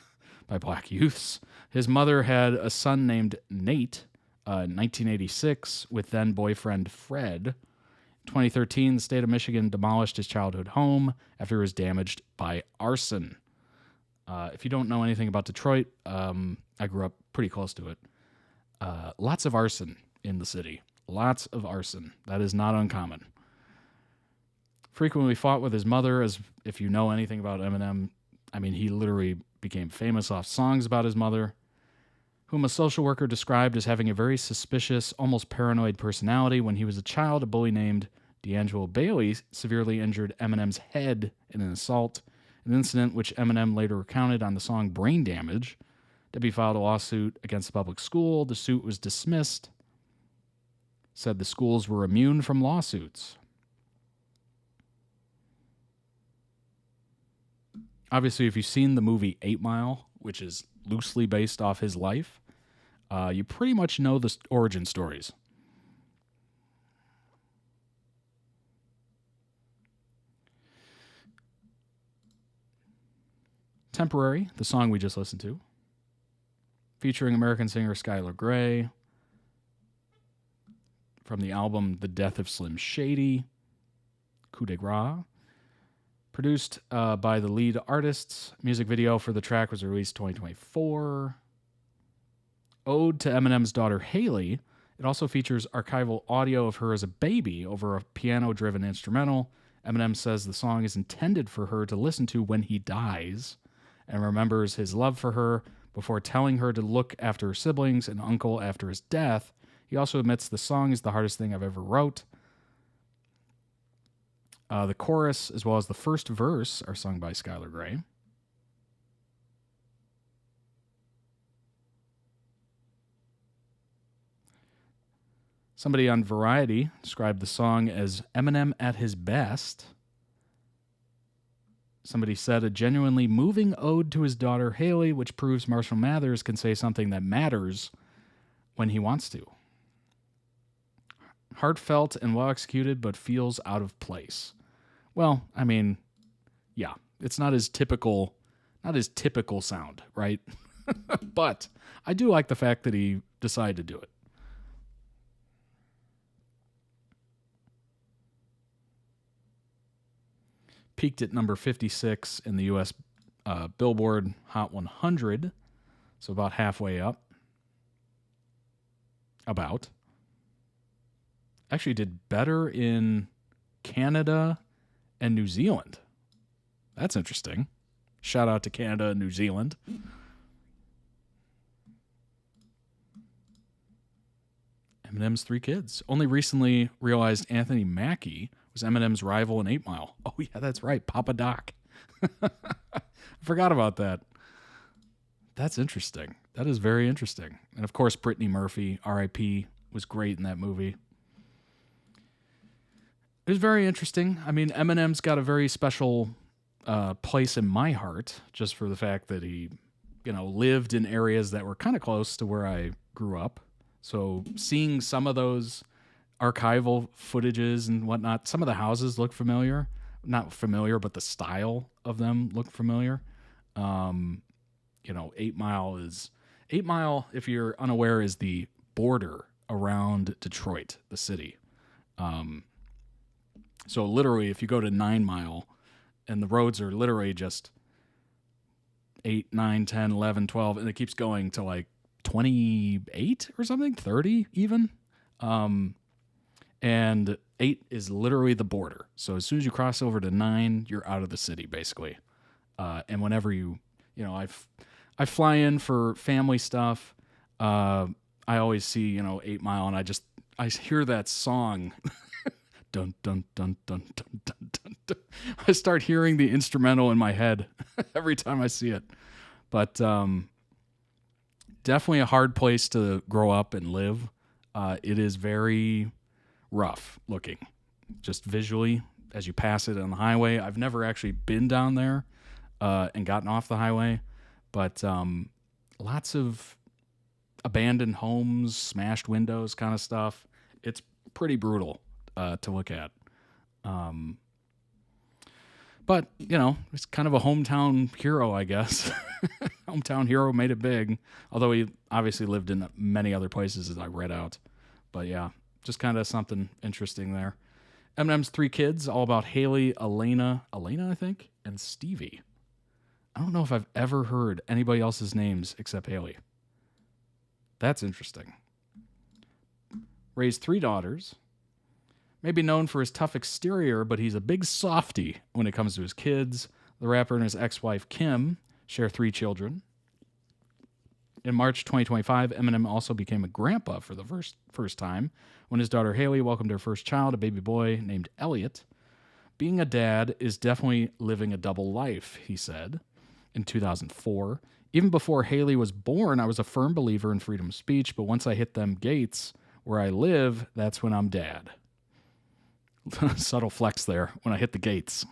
black youths. His mother had a son named Nate in 1986 with then-boyfriend Fred. In 2013, the state of Michigan demolished his childhood home after it was damaged by arson. If you don't know anything about Detroit, I grew up pretty close to it. Lots of arson in the city. Lots of arson. That is not uncommon. Frequently fought with his mother, as if you know anything about Eminem, I mean, he literally became famous off songs about his mother, whom a social worker described as having a very suspicious, almost paranoid personality. When he was a child, a bully named D'Angelo Bailey severely injured Eminem's head in an assault, an incident which Eminem later recounted on the song Brain Damage. Debbie filed a lawsuit against the public school. The suit was dismissed. Said the schools were immune from lawsuits. Obviously, if you've seen the movie 8 Mile, which is loosely based off his life, you pretty much know the origin stories. Temporary, the song we just listened to, featuring American singer Skylar Grey, from the album The Death of Slim Shady, Coup de Grace. Produced by the lead artists. Music video for the track was released 2024. Ode to Eminem's daughter Haley. It also features archival audio of her as a baby over a piano-driven instrumental. Eminem says the song is intended for her to listen to when he dies and remembers his love for her before telling her to look after her siblings and uncle after his death. He also admits the song is the hardest thing I've ever wrote. The chorus, as well as the first verse, are sung by Skylar Grey. Somebody on Variety described the song as Eminem at his best. Somebody said a genuinely moving ode to his daughter Haley, which proves Marshall Mathers can say something that matters when he wants to. Heartfelt and well executed, but feels out of place. Well, I mean, yeah, it's not his typical sound, right? But I do like the fact that he decided to do it. peaked at number 56 in the U.S. Billboard Hot 100, so about halfway up. About. Actually did better in Canada and New Zealand. That's interesting. Shout out to Canada and New Zealand. Eminem's 3 kids. Only recently realized Anthony Mackie was Eminem's rival in 8 Mile. Oh, yeah, that's right. Papa Doc. I forgot about that. That's interesting. That is very interesting. And, of course, Brittany Murphy, R.I.P., was great in that movie. It was very interesting. I mean, Eminem's got a very special place in my heart, just for the fact that he, lived in areas that were kind of close to where I grew up. So seeing some of those archival footages and whatnot, some of the houses look familiar. Not familiar, but the style of them look familiar. 8 Mile is... 8 Mile, if you're unaware, is the border around Detroit, the city. So literally, if you go to 9 Mile, and the roads are literally just 8, 9, 10, 11, 12, and it keeps going to like 28 or something, 30 even. And 8 is literally the border. So as soon as you cross over to 9, you're out of the city, basically. And whenever I fly in for family stuff, I always see, 8 Mile, and I hear that song. Dun, dun, dun, dun, dun, dun, dun, dun. I start hearing the instrumental in my head every time I see it. But definitely a hard place to grow up and live. It is very rough looking, just visually as you pass it on the highway. I've never actually been down there and gotten off the highway, but lots of abandoned homes, smashed windows kind of stuff. It's pretty brutal to look at. But, it's kind of a hometown hero, I guess. Hometown hero made it big, although he obviously lived in many other places, as I read out. But yeah, just kind of something interesting there. Eminem's 3 kids, all about Haley, Elena, I think, and Stevie. I don't know if I've ever heard anybody else's names except Haley. That's interesting. Raised 3 daughters. Maybe known for his tough exterior, but he's a big softy when it comes to his kids. The rapper and his ex-wife, Kim, share 3 children. In March 2025, Eminem also became a grandpa for the first time when his daughter Haley welcomed her first child, a baby boy named Elliot. Being a dad is definitely living a double life, he said in 2004. Even before Haley was born, I was a firm believer in freedom of speech, but once I hit them gates where I live, that's when I'm dad. Subtle flex there, when I hit the gates.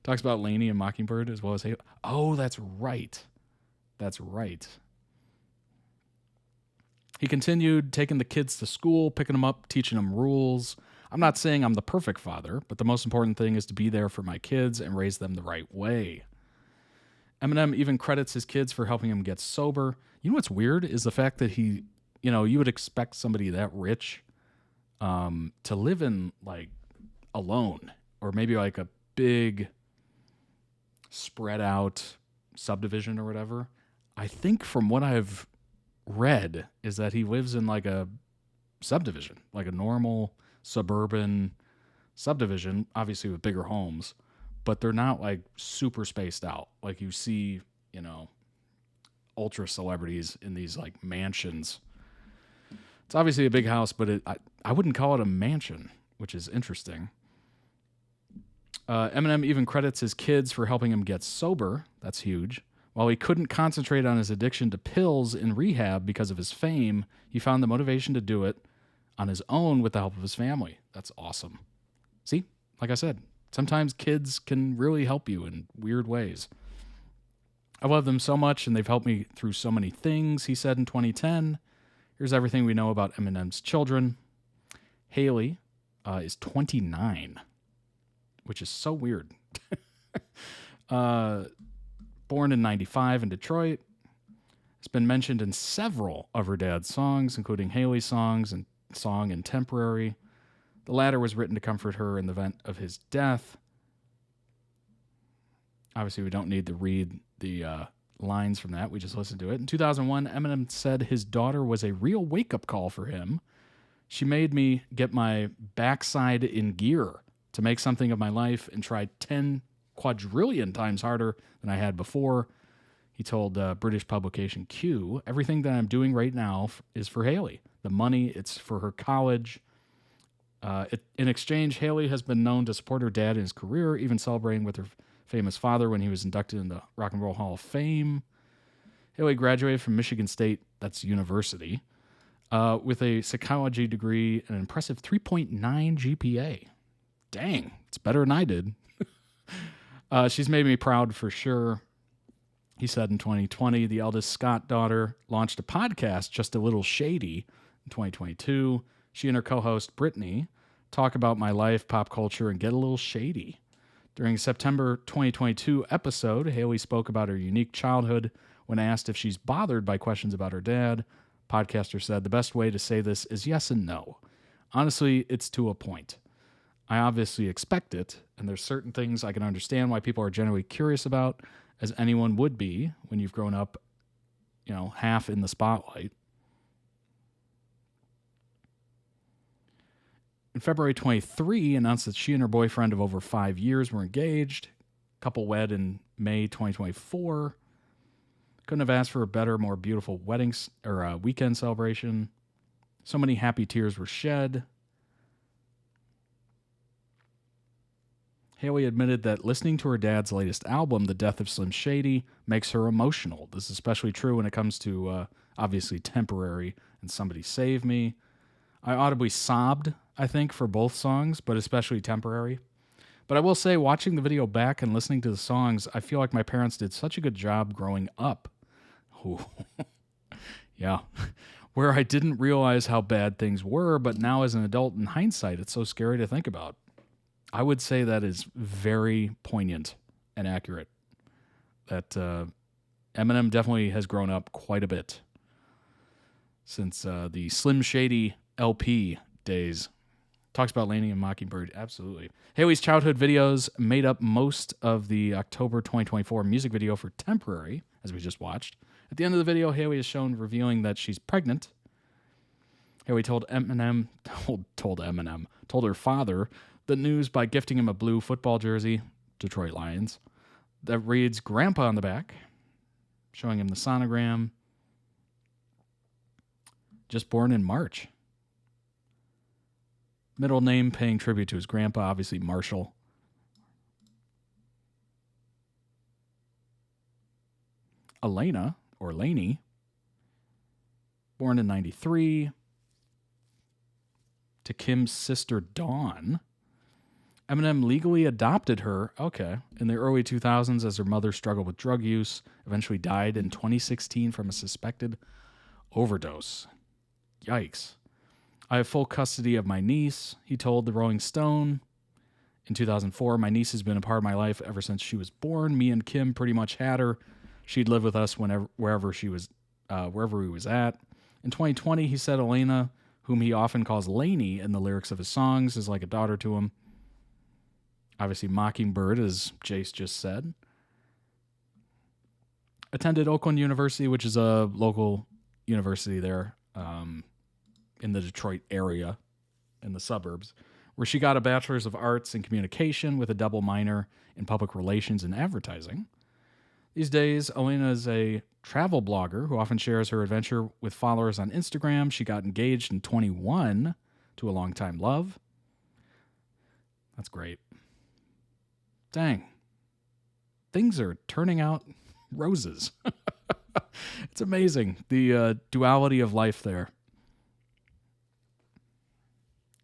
Talks about Laney and Mockingbird as well as Haley. Oh, that's right. That's right. He continued taking the kids to school, picking them up, teaching them rules. I'm not saying I'm the perfect father, but the most important thing is to be there for my kids and raise them the right way. Eminem even credits his kids for helping him get sober. You know what's weird is the fact that he, you would expect somebody that rich to live in like alone, or maybe like a big spread out subdivision or whatever. I think from what I've read is that he lives in like a subdivision, like a normal suburban subdivision, obviously with bigger homes, but they're not like super spaced out. Like you see, ultra celebrities in these like mansions. It's obviously a big house, but I wouldn't call it a mansion, which is interesting. Eminem even credits his kids for helping him get sober. That's huge. While he couldn't concentrate on his addiction to pills in rehab because of his fame, he found the motivation to do it on his own with the help of his family. That's awesome. See, like I said, sometimes kids can really help you in weird ways. I love them so much, and they've helped me through so many things, he said in 2010. Here's everything we know about Eminem's children. Haley is 29, which is so weird. Born in 95 in Detroit. It's been mentioned in several of her dad's songs, including Haley's songs and song and Temporary. The latter was written to comfort her in the event of his death. Obviously, we don't need to read the lines from that. We just listened to it. In 2001, Eminem said his daughter was a real wake-up call for him. She made me get my backside in gear to make something of my life and try 10 quadrillion times harder than I had before. He told British publication Q, everything that I'm doing right now is for Haley. The money, it's for her college. In exchange, Haley has been known to support her dad in his career, even celebrating with her famous father when he was inducted in the Rock and Roll Hall of Fame. Haley graduated from Michigan State, that's university, with a psychology degree and an impressive 3.9 GPA. Dang, it's better than I did. She's made me proud for sure. He said in 2020, the eldest Scott daughter launched a podcast, Just a Little Shady, in 2022. She and her co-host, Brittany, talk about my life, pop culture, and get a little shady. During a September 2022 episode, Haley spoke about her unique childhood. When asked if she's bothered by questions about her dad, podcaster said, the best way to say this is yes and no. Honestly, it's to a point. I obviously expect it, and there's certain things I can understand why people are generally curious about, as anyone would be when you've grown up, half in the spotlight. In February 23, announced that she and her boyfriend of over 5 years were engaged. Couple wed in May 2024. Couldn't have asked for a better, more beautiful weekend celebration. So many happy tears were shed. Haley admitted that listening to her dad's latest album, The Death of Slim Shady, makes her emotional. This is especially true when it comes to, obviously, Temporary and Somebody Save Me. I audibly sobbed, I think, for both songs, but especially Temporary. But I will say, watching the video back and listening to the songs, I feel like my parents did such a good job growing up. Ooh. Yeah. Where I didn't realize how bad things were, but now as an adult in hindsight, it's so scary to think about. I would say that is very poignant and accurate. That Eminem definitely has grown up quite a bit since the Slim Shady LP days. Talks about Laney and Mockingbird, absolutely. Haley's childhood videos made up most of the October 2024 music video for Temporary, as we just watched. At the end of the video, Haley is shown revealing that she's pregnant. Haley told her father the news by gifting him a blue football jersey, Detroit Lions, that reads Grandpa on the back, showing him the sonogram. Just born in March. Middle name paying tribute to his grandpa, obviously Marshall. Elena, or Laney, born in 93. To Kim's sister Dawn. Eminem legally adopted her, in the early 2000s as her mother struggled with drug use, eventually died in 2016 from a suspected overdose. Yikes. I have full custody of my niece, he told the Rolling Stone. In 2004, my niece has been a part of my life ever since she was born. Me and Kim pretty much had her. She'd live with us wherever he was at. In 2020, he said Elena, whom he often calls Laney in the lyrics of his songs, is like a daughter to him. Obviously, Mockingbird, as Jace just said. Attended Oakland University, which is a local university there in the Detroit area, in the suburbs, where she got a Bachelor's of Arts in Communication with a double minor in Public Relations and Advertising. These days, Elena is a travel blogger who often shares her adventure with followers on Instagram. She got engaged in 2021 to a longtime love. That's great. Dang. Things are turning out roses. It's amazing, the duality of life there.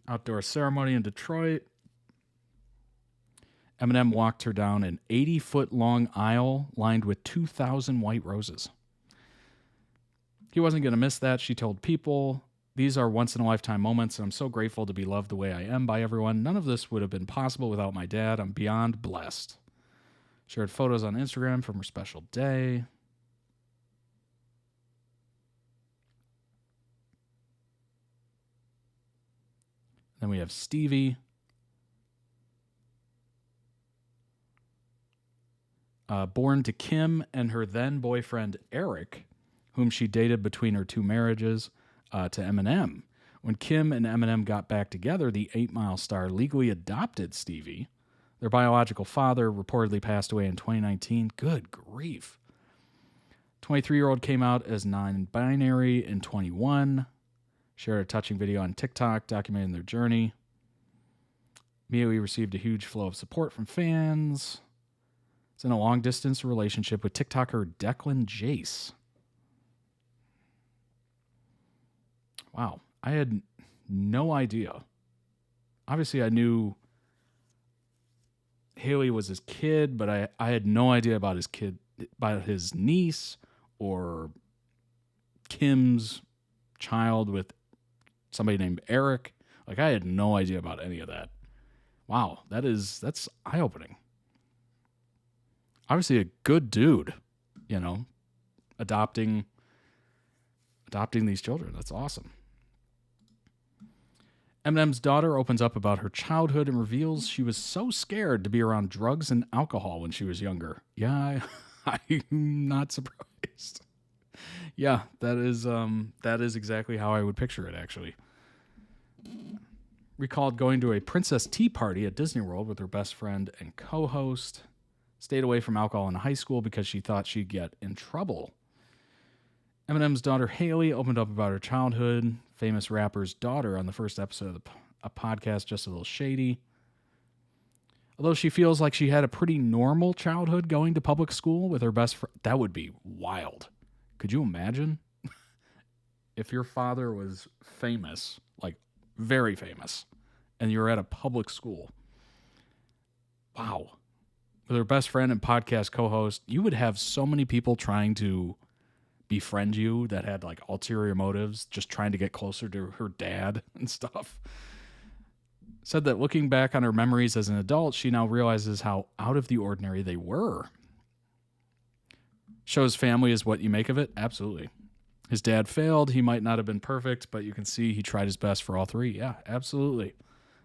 Outdoor ceremony in Detroit. Eminem walked her down an 80-foot-long aisle lined with 2,000 white roses. He wasn't going to miss that, she told People. These are once-in-a-lifetime moments, and I'm so grateful to be loved the way I am by everyone. None of this would have been possible without my dad. I'm beyond blessed. Shared photos on Instagram from her special day. Then we have Stevie. Born to Kim and her then boyfriend Eric, whom she dated between her two marriages, to Eminem. When Kim and Eminem got back together, the 8 Mile star legally adopted Stevie. Their biological father reportedly passed away in 2019. Good grief. 23-year-old came out as non-binary in 21. Shared a touching video on TikTok documenting their journey. Immediately received a huge flow of support from fans. It's in a long-distance relationship with TikToker Declan Jace. Wow. I had no idea. Obviously, I knew Haley was his kid, but I had no idea about his kid, about his niece or Kim's child with somebody named Eric. Like, I had no idea about any of that. Wow, that's eye-opening. Obviously a good dude, you know, adopting these children. That's awesome. Eminem's daughter opens up about her childhood and reveals she was so scared to be around drugs and alcohol when she was younger. Yeah, I'm not surprised. Yeah, that is exactly how I would picture it, actually. Recalled going to a princess tea party at Disney World with her best friend and co-host. Stayed away from alcohol in high school because she thought she'd get in trouble. Eminem's daughter Haley opened up about her childhood. Famous rapper's daughter on the first episode of a podcast, Just a Little Shady. Although she feels like she had a pretty normal childhood going to public school with her best friend. That would be wild. Could you imagine? If your father was famous, like very famous, and you were at a public school. Wow. With her best friend and podcast co-host, you would have so many people trying to befriend you that had like ulterior motives, just trying to get closer to her dad and stuff. Said that looking back on her memories as an adult, she now realizes how out of the ordinary they were. Shows family is what you make of it? Absolutely. His dad failed. He might not have been perfect, but you can see he tried his best for all three. Yeah, absolutely.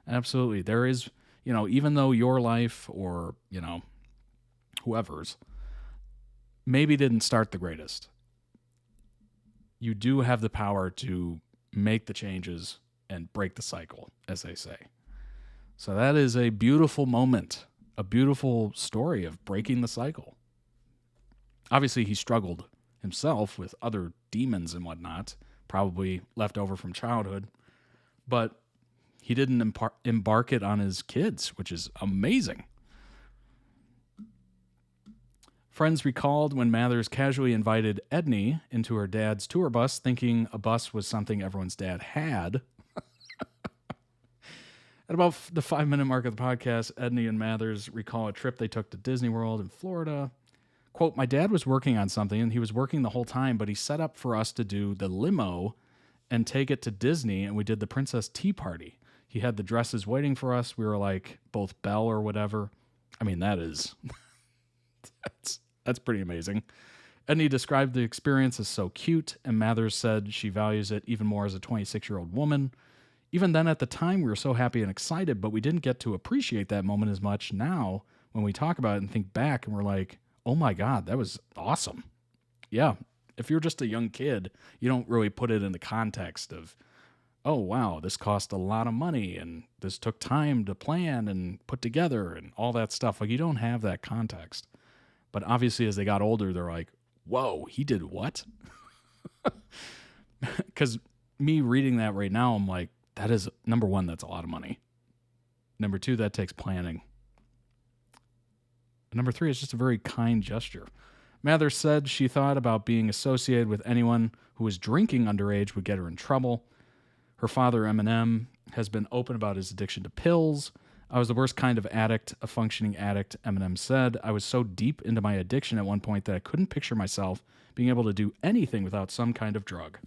Absolutely. There is, you know, even though your life or, you know, whoever's maybe didn't start the greatest, you do have the power to make the changes and break the cycle, as they say. So that is a beautiful moment, a beautiful story of breaking the cycle. Obviously, he struggled himself with other demons and whatnot, probably left over from childhood, but he didn't embark it on his kids, which is amazing. Friends recalled when Mathers casually invited Edney into her dad's tour bus, thinking a bus was something everyone's dad had. At about the 5-minute mark of the podcast, Edney and Mathers recall a trip they took to Disney World in Florida. Quote, my dad was working on something, and he was working the whole time, but he set up for us to do the limo and take it to Disney, and we did the princess tea party. He had the dresses waiting for us. We were like both Belle or whatever. I mean, that is... That's pretty amazing. Edney described the experience as so cute, and Mathers said she values it even more as a 26-year-old woman. Even then, at the time, we were so happy and excited, but we didn't get to appreciate that moment as much now when we talk about it and think back, and we're like, oh my God, that was awesome. Yeah, if you're just a young kid, you don't really put it in the context of, oh, wow, this cost a lot of money, and this took time to plan and put together and all that stuff. Like, you don't have that context. But obviously, as they got older, they're like, whoa, he did what? Because me reading that right now, I'm like, that is, number one, that's a lot of money. Number two, that takes planning. And number three, it's just a very kind gesture. Mathers said she thought about being associated with anyone who was drinking underage would get her in trouble. Her father, Eminem, has been open about his addiction to pills. I was the worst kind of addict, a functioning addict, Eminem said. I was so deep into my addiction at one point that I couldn't picture myself being able to do anything without some kind of drug.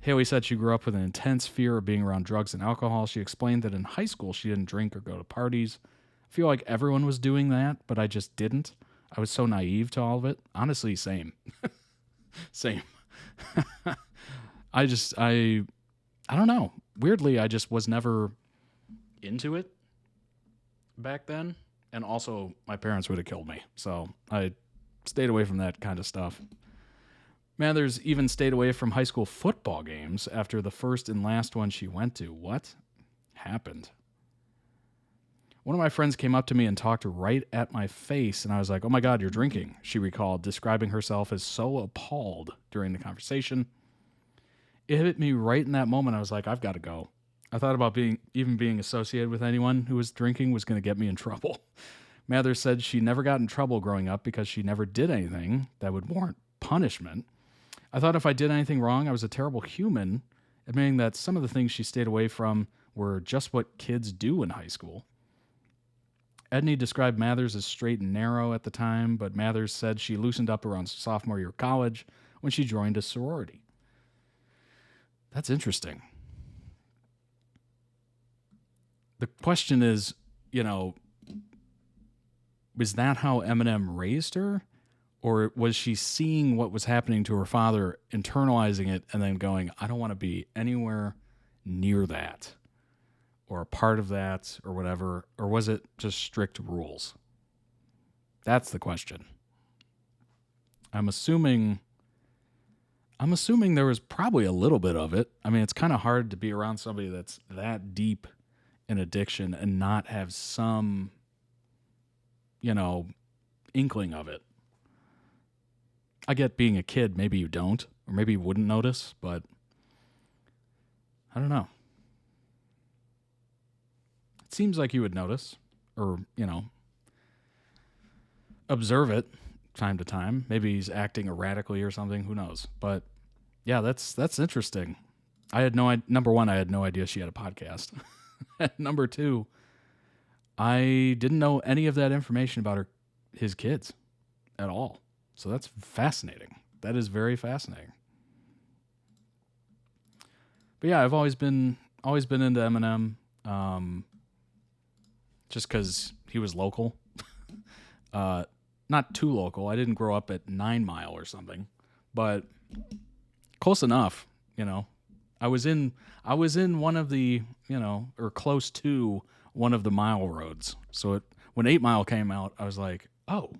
Haley said she grew up with an intense fear of being around drugs and alcohol. She explained that in high school she didn't drink or go to parties. I feel like everyone was doing that, but I just didn't. I was so naive to all of it. Honestly, same. Same. I don't know. weirdly, I just was never into it back then. And also, my parents would have killed me. So I stayed away from that kind of stuff. Mathers even stayed away from high school football games after the first and last one she went to. What happened? One of my friends came up to me and talked right at my face, and I was like, oh my God, you're drinking, she recalled, describing herself as so appalled during the conversation. It hit me right in that moment. I was like, I've got to go. I thought about being associated with anyone who was drinking was going to get me in trouble. Mathers said she never got in trouble growing up because she never did anything that would warrant punishment. I thought if I did anything wrong, I was a terrible human, admitting that some of the things she stayed away from were just what kids do in high school. Edney described Mathers as straight and narrow at the time, but Mathers said she loosened up around sophomore year of college when she joined a sorority. That's interesting. The question is, was that how Eminem raised her? Or was she seeing what was happening to her father, internalizing it, and then going, I don't want to be anywhere near that, or a part of that, or whatever? Or was it just strict rules? That's the question. I'm assuming there was probably a little bit of it. I mean, it's kind of hard to be around somebody that's that deep in addiction and not have some, inkling of it. I get being a kid, maybe you don't, or maybe you wouldn't notice, but I don't know. It seems like you would notice, or, observe it time to time. Maybe he's acting erratically or something, who knows? But yeah, that's interesting. Number one, I had no idea she had a podcast. Number two, I didn't know any of that information about his kids at all. So that's fascinating. That is very fascinating. But yeah, I've always been into Eminem, just because he was local. Not too local. I didn't grow up at 9 Mile or something, but close enough. I was in one of the or close to one of the mile roads. So when 8 Mile came out, I was like, oh.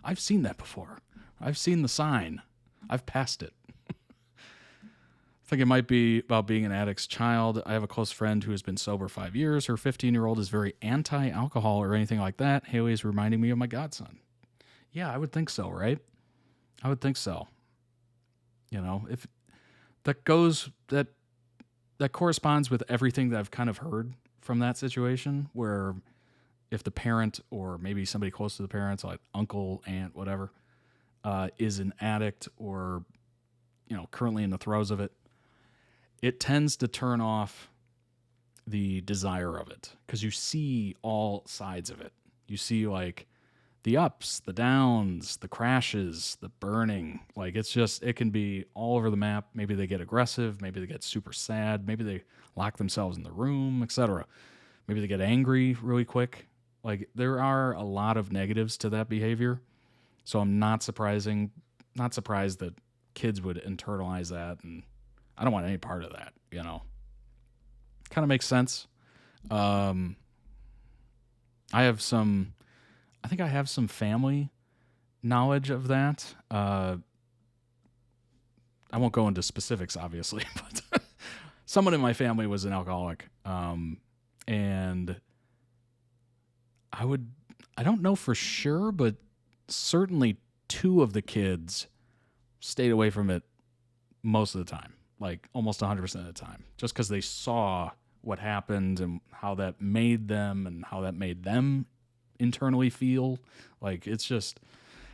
I've seen that before. I've seen the sign. I've passed it. I think it might be about being an addict's child. I have a close friend who has been sober 5 years. Her 15-year-old is very anti-alcohol or anything like that. Haley is reminding me of my godson. Yeah, I would think so, right? I would think so. If that corresponds with everything that I've kind of heard from that situation, where if the parent or maybe somebody close to the parents, like uncle, aunt, whatever, is an addict or, currently in the throes of it, it tends to turn off the desire of it because you see all sides of it. You see like the ups, the downs, the crashes, the burning. Like it can be all over the map. Maybe they get aggressive. Maybe they get super sad. Maybe they lock themselves in the room, etc. Maybe they get angry really quick. Like there are a lot of negatives to that behavior. So I'm not surprised that kids would internalize that, and I don't want any part of that, Kind of makes sense. I think I have some family knowledge of that. I won't go into specifics, obviously, but someone in my family was an alcoholic. And I don't know for sure, but certainly 2 of the kids stayed away from it most of the time, like almost 100% of the time, just because they saw what happened and how that made them and how that made them internally feel. Like it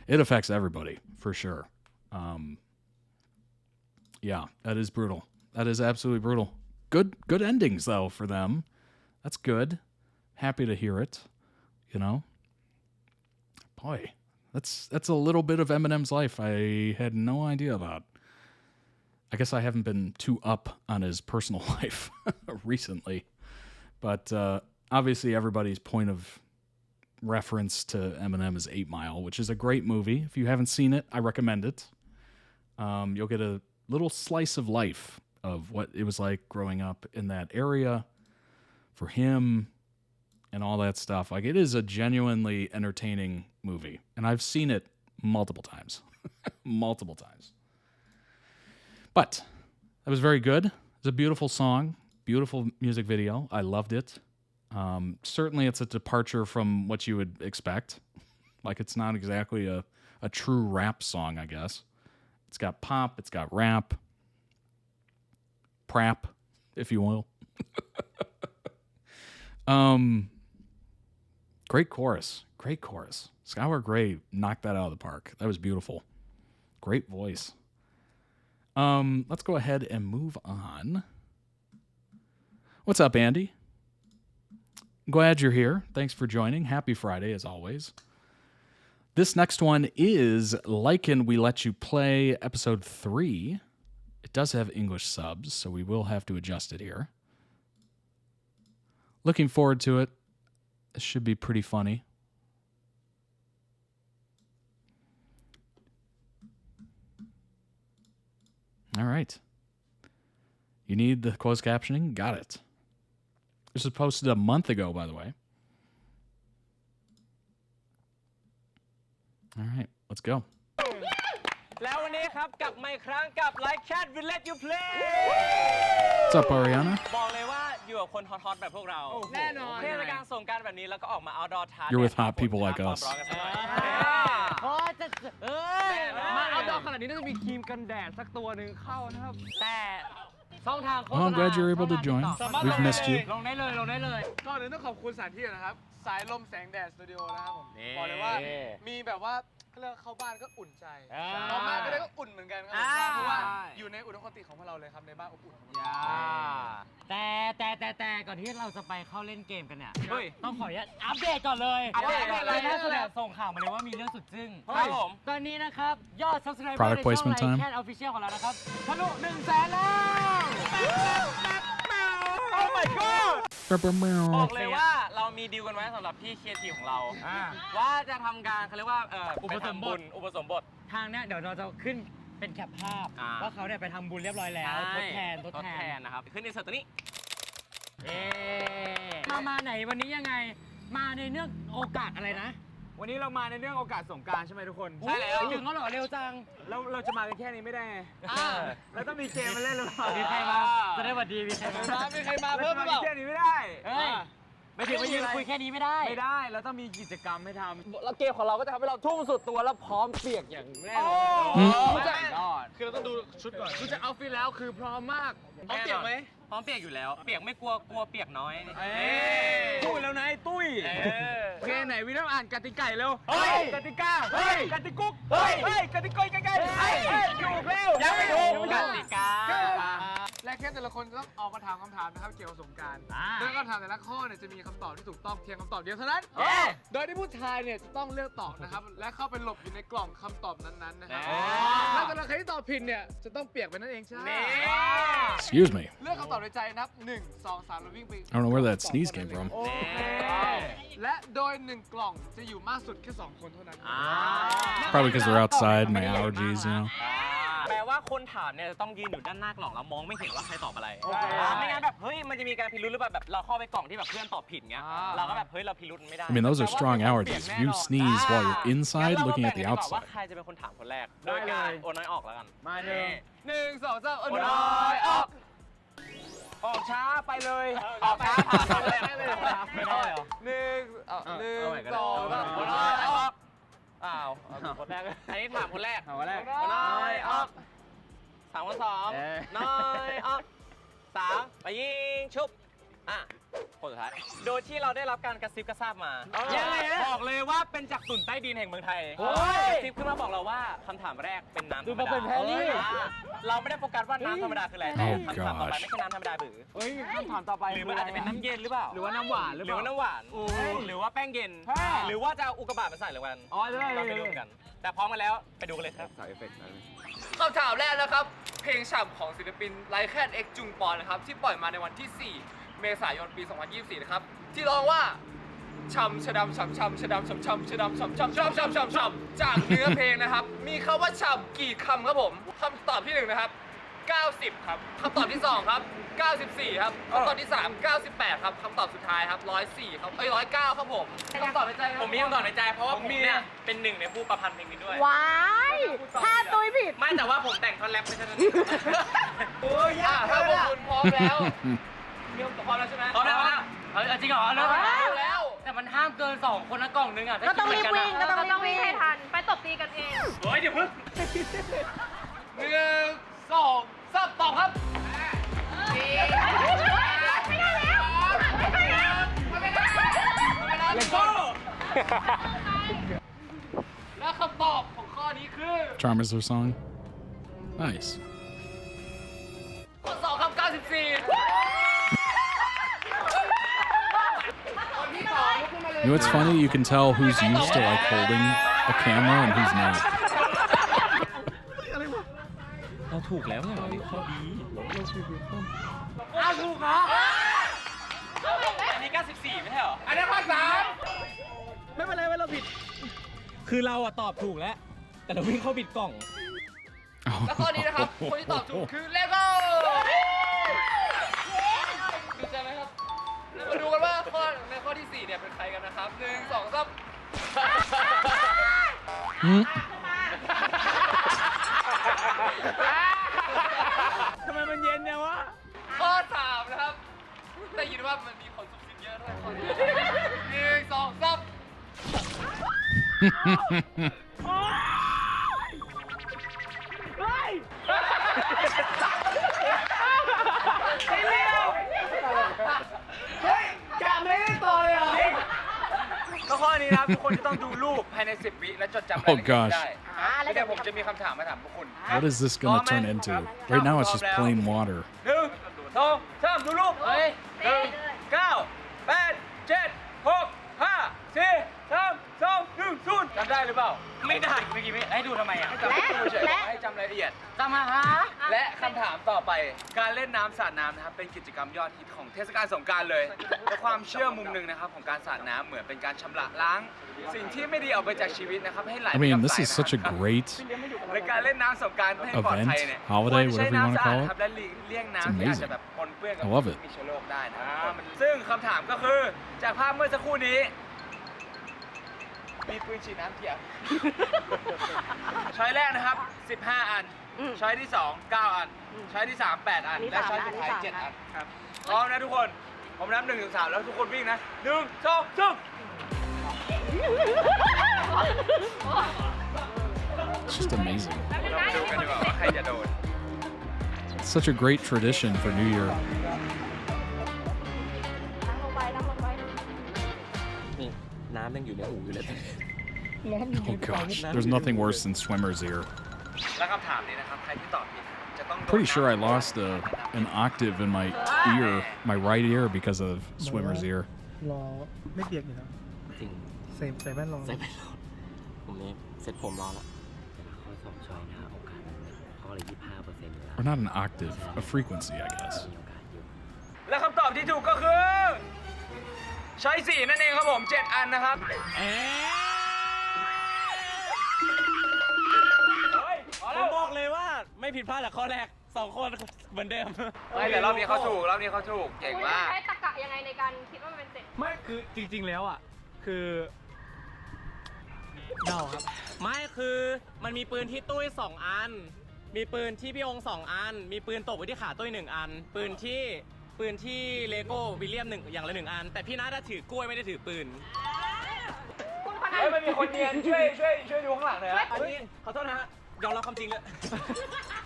affects everybody for sure. Yeah, that is brutal. That is absolutely brutal. Good endings though for them. That's good. Happy to hear it. Boy, that's a little bit of Eminem's life I had no idea about. I guess I haven't been too up on his personal life recently, but obviously everybody's point of reference to Eminem is 8 Mile, which is a great movie. If you haven't seen it, I recommend it. You'll get a little slice of life of what it was like growing up in that area for him and all that stuff. Like, it is a genuinely entertaining movie, and I've seen it multiple times. Multiple times. But that was very good. It's a beautiful song, beautiful music video. I loved it. Certainly it's a departure from what you would expect. Like, it's not exactly a true rap song, I guess. It's got pop, it's got rap, prap, if you will. Great chorus. Great chorus. Skylar Grey knocked that out of the park. That was beautiful. Great voice. Let's go ahead and move on. What's up, Andy? Glad you're here. Thanks for joining. Happy Friday, as always. This next one is LYKN We Let You Play, Episode 3. It does have English subs, so we will have to adjust it here. Looking forward to it. This should be pretty funny. All right. You need the closed captioning? Got it. This was posted a month ago, by the way. All right, let's go. แล้ววันนี้ครับกลับมาอีกครั้งกับ LYKN We Let You Play What's up, Ariana? บอกเลยว่าอยู่กับคนฮอตๆแบบพวกเราแน่นอนเทศกาลสงกรานต์แบบนี้แล้วก็ออกมา outdoor ท้า You're with hot people like us. มา outdoor ขนาดนี้น่าจะมีครีมกันแดดสักตัวหนึ่งเข้านะครับแต่ช่องทางโฆษณา Well, I'm glad you're able to join. We've missed you. ลงได้เลย ก่อนอื่นต้องขอบคุณสถานที่นะครับสายลมแสงแดดสตูดิโอนะครับผมบอกเลยว่ามีแบบว่าเขาเรียกเข้าบ้านก็อุ่นใจออกมาก็ได้ก็อุ่นเหมือนกันครับเพราะว่าอยู่ในอุดมคติของพวกเราเลยครับในบ้านอบอุ่นของเราแต่ก่อนที่เราจะไปเข้าเล่นเกมกันเนี่ยต้องขออนุญาตอัปเดตก่อนเลยล่าสุดส่งข่าวมาเลยว่ามีเรื่องสุดจึ้งครับผมตอนนี้นะครับยอด subscriber ในช่อง LYKN Official ของเรานะครับทะลุ 100,000 แล้ว Oh my god บอกเลยว่าเรามีดีลกันไว้สำหรับพี่ครีเอทีฟของเราว่าจะทำการเขาเรียกว่าอุปสมบททางเนี้ยเดี๋ยวเราจะขึ้นเป็นแคปภาพว่าเขาเนี่ยไปทำบุญเรียบร้อยแล้วทดแทนนะครับขึ้นในเสิร์ฟตัวนี้มาไหนวันนี้ยังไงมาในเนื่องโอกาสอะไรนะวันนี้เรามาในเรื่องโอกาสสงกรานต์ใช่ไหมทุกคนใช่แล้วถึงเขาหล่อเร็วจังเราจะมากันแค่นี้ไม่ได้ไงเราต้องมีเกมมาเล่นหรือเปล่ามีใครมาจะได้หวัดดีมีใครมาเพิ่มหรือเปล่าแค่นี้ไม่ได้ไม่ถึงมายืนคุยแค่นี้ไม่ได้เราต้องมีกิจกรรมให้ทำแล้วเกมของเราก็จะทำให้เราทุ่มสุดตัวแล้วพร้อมเปียกอย่างแน่นอนคือเราต้องดูชุดก่อนชุดจะเอาฟิตแล้วคือพร้อมมากพร้อมเปียกไหมพร้อมเปียกอยู่แล้วเปียกไม่กลัวเปียกน้อยตุ้ยแล้วนะตุ้ยโอเคไหนวินต้องอ่านกติกาเร็วกติกากติกุ๊กกติกอยถูกแล้วยังไม่ถูกกติกาและแค่แต่ละคนต้องออกมาถามคำถามนะครับเกี่ยวกับสงกรานต์โดยคำถามแต่ละข้อเนี่ยจะมีคำตอบที่ถูกต้องเพียงคำตอบเดียวเท่านั้นโดยที่ผู้ชายเนี่ยจะต้องเลือกตอบนะครับและเข้าไปหลบอยู่ในกล่องคำตอบนั้นๆนะครับแล้วแต่ละใครที่ตอบผิดเนี่ยจะต้องเปียกไปนั่นเองใช่ไหม Excuse me. เลือกคำตอบในใจนับ1 2 3แล้ววิ่งไป I don't know where that sneeze came from. และโดย1กล่องจะอยู่มากสุดแค่2คนเท่านั้น Probably because they're outside, my allergies, you know. แปลว่าคนถามเนี่ยจะต้องยืนอยู่ด้านหน้ากล่องแล้วมองไม่เห็นว่าใครตอบอะไรไม่งั้นแบบเฮ้ยมันจะมีการพิรุธหรือแบบเราเข้าไปกล่องที่แบบเพื่อนตอบผิดเงี้ยเราก็แบบเฮ้ยเราพิรุธไม่ได้ I mean, those are strong allergies. If you sneeze while you're inside, looking at the ว่า outside. ใครจะเป็นคนถามคนแรกโดยการโอนน้อยออกแล้วกันมา1 2 3โอนน้อยออกช้าไปเลยออกช้าผ่านคนแรกได้เลยไม่ได้เหรอ1 2 โอนน้อยออกคนแรกอันนี้ถามคนแรกน้อยออก3 คน2น้อยออก3ไปยิงชุบคนสุดท้ายโดยที่เราได้รับการกระซิบกระซาบมาบอกเลยว่าเป็นจากตุ่นใต้ดินแห่งเมืองไทยกระซิบขึ้นมาบอกเราว่าคำถามแรกเป็นน้ำธรรมดาเราไม่ได้โฟกัสว่าน้ำธรรมดาคืออะไรคำถามต่อไปไม่ใช่น้ำธรรมดาบือคำถามต่อไปหรือมันอาจจะเป็นน้ำเย็นหรือเปล่าหรือว่าน้ำหวานหรือว่าน้ำหวานหรือว่าแป้งเย็นหรือว่าจะเอาอุกกาบาตมาใส่หรือวันเราไปดูกันแต่พร้อมกันแล้วไปดูกันเลยครับคำถามแรกนะครับเพลงฉ่ำของศิลปินLYKN X จุงปอนนะครับที่ปล่อยมาในวันที่4 เมษายนปี 2024 นะครับที่ร้องว่าช่ำชะดำช่ำช่ำชะดำช่ำช่ำชะดำช่ำช่ำช่ำช่ำช่ำช่ำจากเนื้อเพลงนะครับมีคำว่าช่ำกี่คำครับผมคำตอบที่1นะครับ 90 ครับคำตอบที่ 2 ครับ 94 ครับคำตอบที่ 3 98 ครับคำตอบสุดท้ายครับ 104 ครับ109 ครับผมคำตอบในใจผมมีคำตอบในใจเพราะว่าผมเนี่ยเป็นหนึ่งในผู้ประพันธ์เพลงนี้ด้วย ว้ายถ้าตัวผิด ไม่แต่ว่าผมแต่งท่อนแรปไม่ใช่นั้นโอ้ยถ้าพวกคุณพร้อมแล้วมีคำตอบพร้อมแล้วใช่ไหมพร้อมแล้วจริงเหรอเริ่มแล้วแต่มันห้ามเกิน2คนนะกล่องนึงอ่ะ ก็ต้องรีบวิ่งก็ต้องวิ่งให้ทันไปตบตีกันเอง เฮ้ยเดี๋ยวพึ่ง1 2 3ตอบครับและคำตอบของข้อนี้คือ Charm is their song. Nice. ข้อ2ครับ 94 You know what's funny? You can tell who's used to like holding a camera and who's not. เราถูกแล้วเนี่ยเราข้อดี ถูกเหรออันนี้ 94 ไม่ใช่เหรออันนี้ข้อ3ไม่เป็นไรเราผิด คือเราอะตอบถูกแล้ว แต่เราวิ่งเข้าผิดกล่อง แล้วข้อนี้นะครับ คนที่ตอบถูกคือเลโก้ดีใจไหมครับแล้วมาดูกันว่าในข้อที่ 4 เนี่ยเป็นใครกันนะครับ 1 2 3ทำไมมันเย็นเนี่ยวะ ข้อ 3 นะครับได้ยินว่ามันมีคนซุบซิบเยอะด้วยข้อนี้1 2 3ก็ข้อนี้นะครับทุกคนจะต้องดูรูปภายใน 10 วิและจดจำรายละเอียดได้แล้วเดี๋ยวผมจะมีคำถามมาถามพวกคุณ What is this gonna turn into? Right now it's just plain water. 1 2 3ดูรูป1 9 8 7 6 5 4 3 2 1 0จำได้หรือเปล่าไม่ได้เมื่อกี้ไม่ให้ดูทำไมอ่ะให้จำรูปเฉยให้จำรายละเอียดจำมาฮะและคำถามต่อไปการเล่นน้ำสาดน้ำนะครับเป็นกิจกรรมยอดฮิตของเทศกาลสงกรานต์เลยและความเชื่อมุมหนึ่งนะครับของการสาดน้ำเหมือนเป็นการชำระล้างสิ่งที่ไม่ดีออกไปจากชีวิตนะครับให้ไหล I mean, this is such a great ในการเล่นน้ำสงกรานต์ให้ปลอดภัยเนี่ย holiday, whatever you want to call it. และเลี่ยงน้ำที่อาจจะแบบปนเปื้อนกับ I love it. มีเชื้อโรคได้นะซึ่งคำถามก็คือจากภาพเมื่อสักครู่นี้มีปืนฉีดน้ำเทียมช้อยแรกนะครับ15 อันช้อยที่2 9 อันช้อยที่3 8 อันและช้อยสุดท้าย7 อันพร้อมนะทุกคนผมนับ1 ถึง 3แล้วทุกคนวิ่งนะ1 2 3 It's just amazing. เรามาดูกันดีกว่าว่าใครจะโดน It's such a great tradition for New Year. นี่น้ำยังอยู่ในหูอยู่เลย Oh gosh, there's nothing worse than swimmer's ear. และคำถามนี้นะครับใครที่ตอบผิดจะต้อง Pretty sure I lost an octave in my ear, my right ear, because of swimmer's ear. รอไม่เปียกอยู่แล้ว จริง ใส่แว่นรอ ใส่ไปรอผมนี่เซ็ตผมรอแล้วข้อ2ช้อยนะโอกาสข้อละ 25% อยู่แล้ว Or not an octave, a frequency, I guess. และคำตอบที่ถูกก็คือใช้4นั่นเองครับผม7 อันนะครับผมบอกเลยว่าไม่ผิดพลาดจากข้อแรก2 คนเหมือนเดิม ไม่แต่รอบนี้เขาถูกเก่งมาก ใช้ตรรกะยังไงในการคิดว่ามันเป็นเจ็ด ไม่คือจริงๆแล้วอ่ะคือเดาครับ ไม่คือมันมีปืนที่ตุ้ย2 อันมีปืนที่พี่องค์2 อันมีปืนตกไว้ที่ขาตุ้ย1 อันปืนที่เลโก้วิลเลียมอย่างละ1 อันแต่พี่นัทถือกล้วยไม่ได้ถือปืน เฮ้ยมันมีคนเนียนช่วยดูข้างหลังหน่อยฮะ อันนี้ขอโทษนะฮะยอมรับความจริงเลย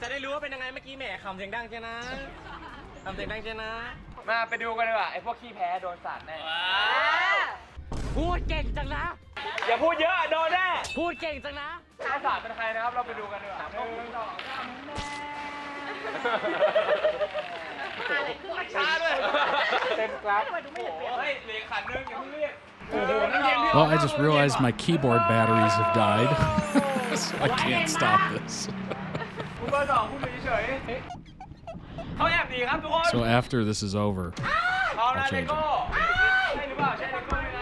จะได้รู้ว่าเป็นยังไงเมื่อกี้แหมขำเสียงดังใช่นะขำเสียงดังใช่นะ มาไปดูกันดีกว่าไอ้พวกขี้แพ้โดนสาดแน่ พูดเก่งจังนะ อย่าพูดเยอะโดนแน่ พูดเก่งจังนะ ข้าสาดเป็นใครนะครับเราไปดูกันดีกว่าช้าด้วยเต็มกราฟเฮ้ยเหลือขันนึงอย่าเพิ่งเรียก Well, I just realized my keyboard batteries have died, so I can't stop this. คุณเบอร์2คุณอยู่เฉยๆเขาแอบหนีครับทุกคน So after this is over, เอานะ I'll เล change โก้ it. ใช่หรือเปล่าใช่เลโก้ด้วยนะ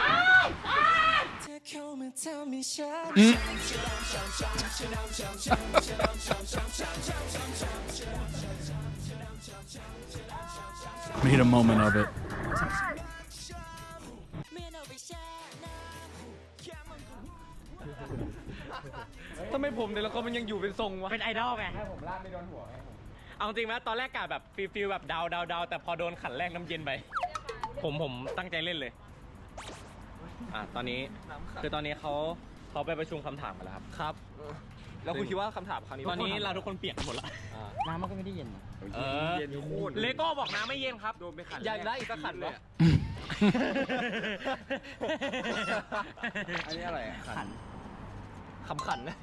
Made a moment of it. ทำไมผมแต่ละคนมันยังอยู่เป็นทรงวะ เป็นไอดอลไง ถ้าผมลาดไม่โดนหัวไง เอาจริงไหมตอนแรกกะแบบฟิลแบบเดาแต่พอโดนขันแรกน้ำเย็นไป ผมตั้งใจเล่นเลยตอนนี้คือตอนนี้เขาไปประชุมคำถามกันแล้วครับ ครับ แล้วคุณคิดว่าคำถามครั้งนี้ ตอนนี้เราทุกคนเปียกหมดละ น้ำมันก็ไม่ได้เย็น เย็นโคตร เลโก้บอกน้ำไม่เย็นครับ โดนไปขันอยากได้อีกสักขันเลย อันนี้อะไรขันคำขันนะ